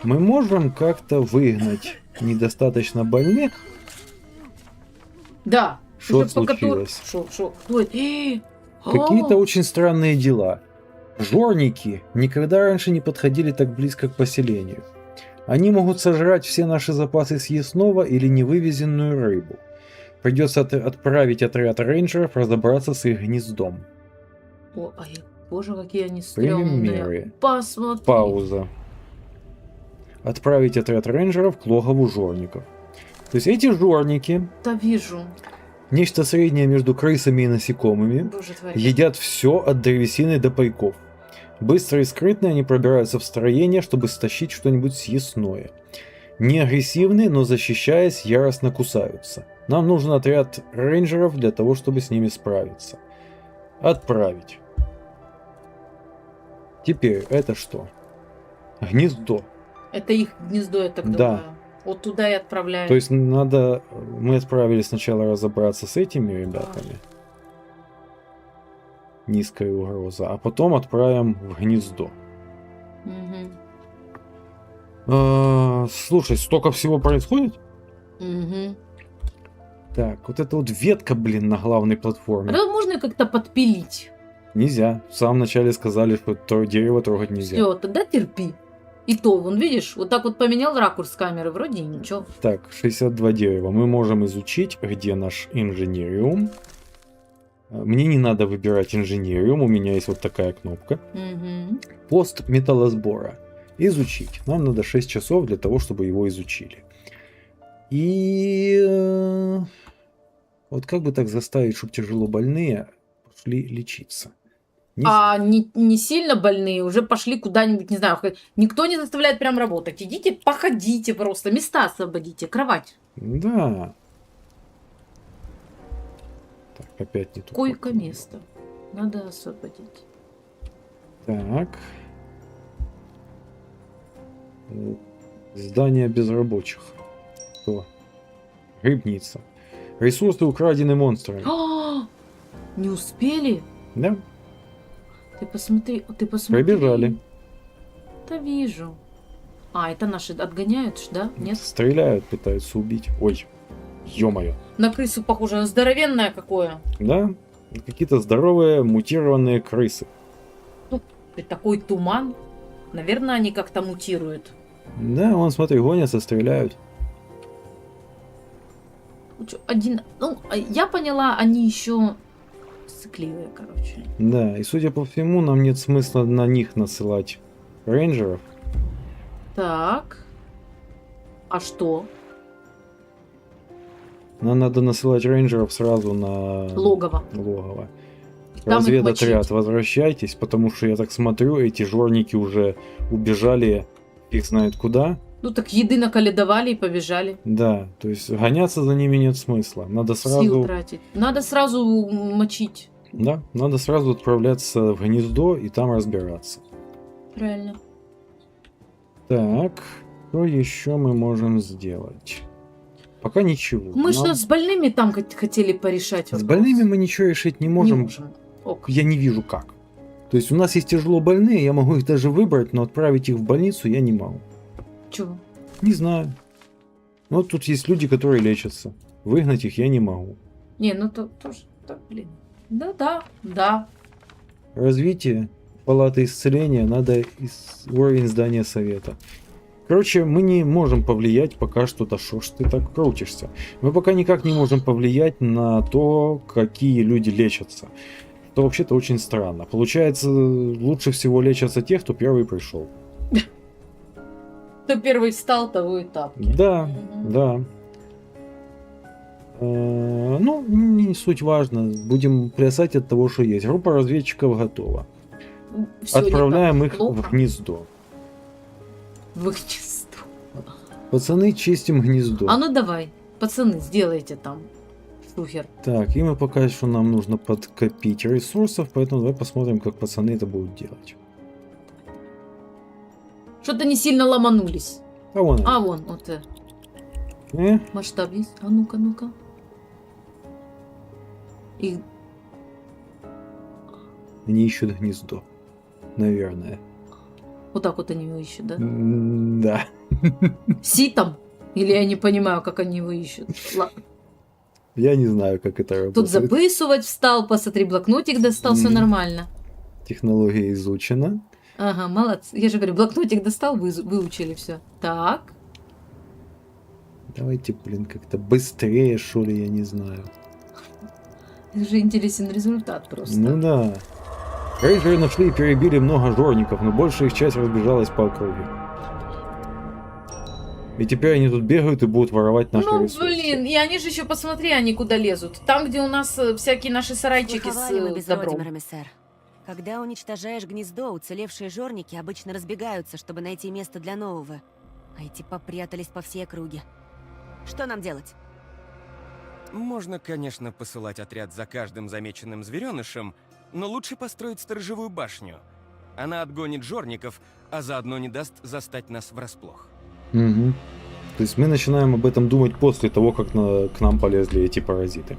Мы можем как-то выгнать недостаточно больных? Да. Что уже по которым- случилось? Шо? Кто это? Какие-то очень странные дела. Жорники никогда раньше не подходили так близко к поселению. Они могут сожрать все наши запасы съестного или невывезенную рыбу. Придется отправить отряд рейнджеров разобраться с их гнездом. Боже, какие они Примем стрёмные. меры. Посмотри. Пауза. Отправить отряд рейнджеров к логову жорников. То есть эти жорники, Да вижу. нечто среднее между крысами и насекомыми, Боже твой. едят все от древесины до пайков. Быстро и скрытно они пробираются в строение, чтобы стащить что-нибудь съестное. Не агрессивны, но защищаясь, яростно кусаются. Нам нужен отряд рейнджеров для того, чтобы с ними справиться. Отправить. Теперь это что? Гнездо. Это их гнездо, я так Да. думаю. Вот туда и отправляют. То есть надо... Мы отправили сначала разобраться с этими ребятами. Низкая угроза. А потом отправим в гнездо. Мгм. Слушай, столько всего происходит? Мгм. Так, вот эта вот ветка, блин, на главной платформе. А можно как-то подпилить? Нельзя. В самом начале сказали, что дерево трогать нельзя. Все, тогда терпи. И то, вон, видишь, вот так вот поменял ракурс камеры, вроде и ничего. Так, 62 дерева. Мы можем изучить, где наш инженериум. Мне не надо выбирать инженериум, у меня есть вот такая кнопка. Мгм. Пост металлосбора. Изучить. Нам надо 6 часов для того, чтобы его изучили. И вот как бы так заставить, чтобы тяжело больные пошли лечиться? Не А не сильно больные уже пошли куда-нибудь, не знаю, никто не заставляет прям работать. Идите, походите просто, места освободите, кровать, Да. Так, опять не ту кнопку. койко-место. Надо освободить. Так. Здание без рабочих. Что? Грибница. Ресурсы украдены монстрами. Не успели? Да, Ты посмотри. пробежали. Да вижу. А, это наши отгоняют, да? Нет? Стреляют, пытаются убить. Ой, ё-моё. На крысу похоже, здоровенное какое. Да, какие-то здоровые мутированные крысы. И такой туман. Наверное, они как-то мутируют. Да, вон, смотри, гонятся, стреляют. Один. Ну, я поняла, они еще сыкливые, короче. Да, и судя по всему, нам нет смысла на них насылать рейнджеров. Так. А что? Нам надо насылать рейнджеров сразу на Логово. логово. Там их Разведотряд, мочить. возвращайтесь, потому что я так смотрю, эти жорники уже убежали, их знает куда. Ну так еды наколедовали и побежали. Да, то есть гоняться за ними нет смысла. Надо Сил сразу, тратить. Надо сразу мочить. да, надо сразу отправляться в гнездо и там разбираться. Правильно. Так, что еще мы можем сделать? Пока ничего. Мы Нам- что, с больными там хотели порешать С вопрос? больными мы ничего решить не можем. Не можем. Ок. Я не вижу как. То есть у нас есть тяжело больные, я могу их даже выбрать, но отправить их в больницу я не могу. Чего? Не знаю. Вот тут есть люди, которые лечатся. Выгнать их я не могу. Не, ну то тоже, да, блин. Да. Развитие палаты исцеления надо уровень здания совета. Короче, мы не можем повлиять пока что, да шо ж ты так крутишься. Мы пока никак не можем повлиять на то, какие люди лечатся. Что вообще-то очень странно. Получается, лучше всего лечатся те, кто первый пришел. Кто первый встал, того и тапки. Да, да. Ну, не суть важно. Будем плясать от того, что есть. Группа разведчиков готова. Всё не Отправляем так их плохо. в гнездо. В их чисту. Пацаны, чистим гнездо. А ну давай, пацаны, сделайте там шухер. Так, и мы пока что нам нужно подкопить ресурсов, поэтому давай посмотрим, как пацаны это будут делать. Что-то не сильно ломанулись. А вон А вон, вот масштаб есть. А ну-ка, ну-ка. И они ищут гнездо. Наверное. вот так вот они его ищут, да? Да. Ситом? Или я не понимаю, как они его ищут? Я не знаю, как это работает. Тут записывать встал, посмотри, блокнотик достал, все нормально. Технология изучена. Ага, молодцы. Я же говорю, блокнотик достал, выучили все. Так. Давайте, блин, как-то быстрее, что ли, я не знаю. Это же интересен результат просто. Ну да. Рейнджеры нашли и перебили много жорников, но большая их часть разбежалась по округе. И теперь они тут бегают и будут воровать наши Ну, ресурсы. блин, и они же еще, посмотри, они куда лезут. Там, где у нас всякие наши сарайчики Слыховали мы с без добром. Родимерами, сэр. Когда уничтожаешь гнездо, уцелевшие жорники обычно разбегаются, чтобы найти место для нового. А эти попрятались по всей округе. Что нам делать? Можно, конечно, посылать отряд за каждым замеченным зверенышем, но лучше построить сторожевую башню. Она отгонит жорников, а заодно не даст застать нас врасплох. Угу. То есть мы начинаем об этом думать после того, как к нам полезли эти паразиты.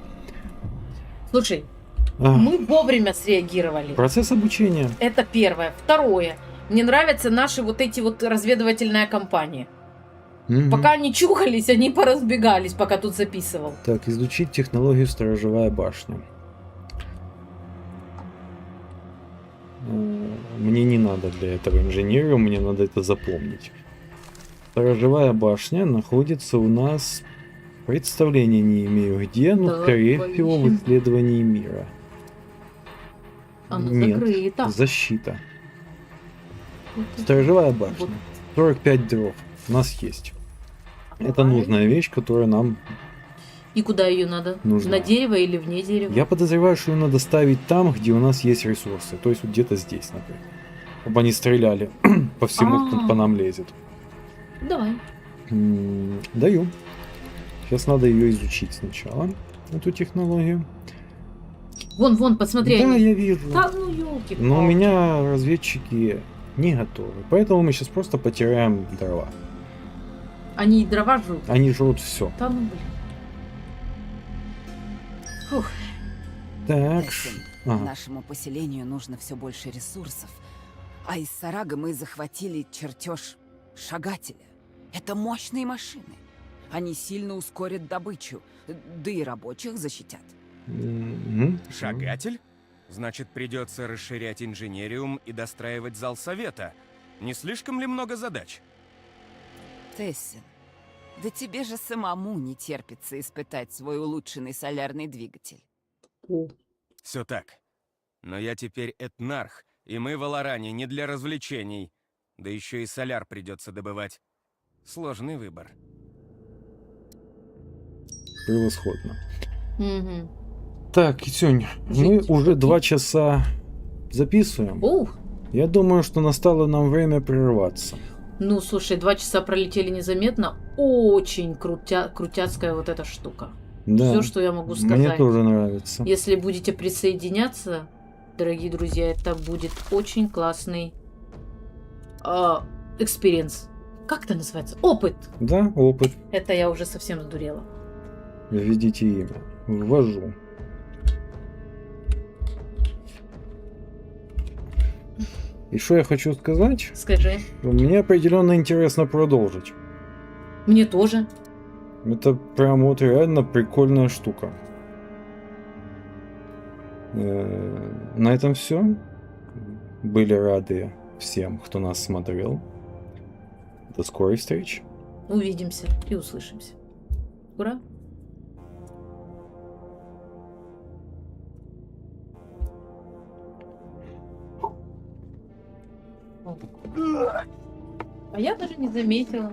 Слушай, Ах, мы вовремя среагировали. процесс обучения. Это первое. Второе. Мне нравятся наши вот эти вот разведывательная компания. Мгм. Пока они чухались, они поразбегались, пока тут записывал. Так, изучить технологию сторожевая башня. Мне не надо для этого инженерию, мне надо это запомнить. Сторожевая башня находится у нас... Представления не имею где, но Да, скорее боюсь. всего в исследовании мира. Оно Нет, закрыто. защита. Сторожевая башня. Вот. 45 дров. У нас есть. Это Давай. нужная вещь, которая нам... И куда ее надо? Нужно. На дерево или вне дерева? Я подозреваю, что ее надо ставить там, где у нас есть ресурсы. То есть вот где-то здесь, например. Чтобы они стреляли по всему, кто по нам лезет. Давай. Даю. Сейчас надо ее изучить сначала, эту технологию. Вон, посмотри. Да, они. я вижу. Да, ну елки. Но у меня разведчики не готовы. Поэтому мы сейчас просто потеряем дрова. Они и дрова жрут. Они жрут все. Да ну блин. Фух. Так. Тессен, Ага. нашему поселению нужно все больше ресурсов. А из Сарага мы захватили чертеж шагателя. Это мощные машины. Они сильно ускорят добычу, да и рабочих защитят. Мгм. Шагатель? Значит, придется расширять инженериум и достраивать зал совета. Не слишком ли много задач? Тессен, да тебе же самому не терпится испытать свой улучшенный солярный двигатель. О. Все так. Но я теперь этнарх, и мы в Аларане не для развлечений. Да еще и соляр придется добывать. Сложный выбор. Превосходно. Мгм. Так, Китюнь, мы Жить. уже 2 часа записываем. Ух. Я думаю, что настало нам время прерваться. Ну, слушай, 2 часа пролетели незаметно. Очень крутяцкая вот эта штука. Да. Все, что я могу сказать. Мне тоже нравится. Если будете присоединяться, дорогие друзья, это будет очень классный экспириенс. Как это называется? Опыт. Да, опыт. Это я уже совсем сдурела. Введите имя. Ввожу. И что я хочу сказать? Скажи. Мне определенно интересно продолжить. Мне тоже. Это прям вот реально прикольная штука. На этом все. Были рады всем, кто нас смотрел. До скорой встречи. Увидимся и услышимся. Ура! А я даже не заметила.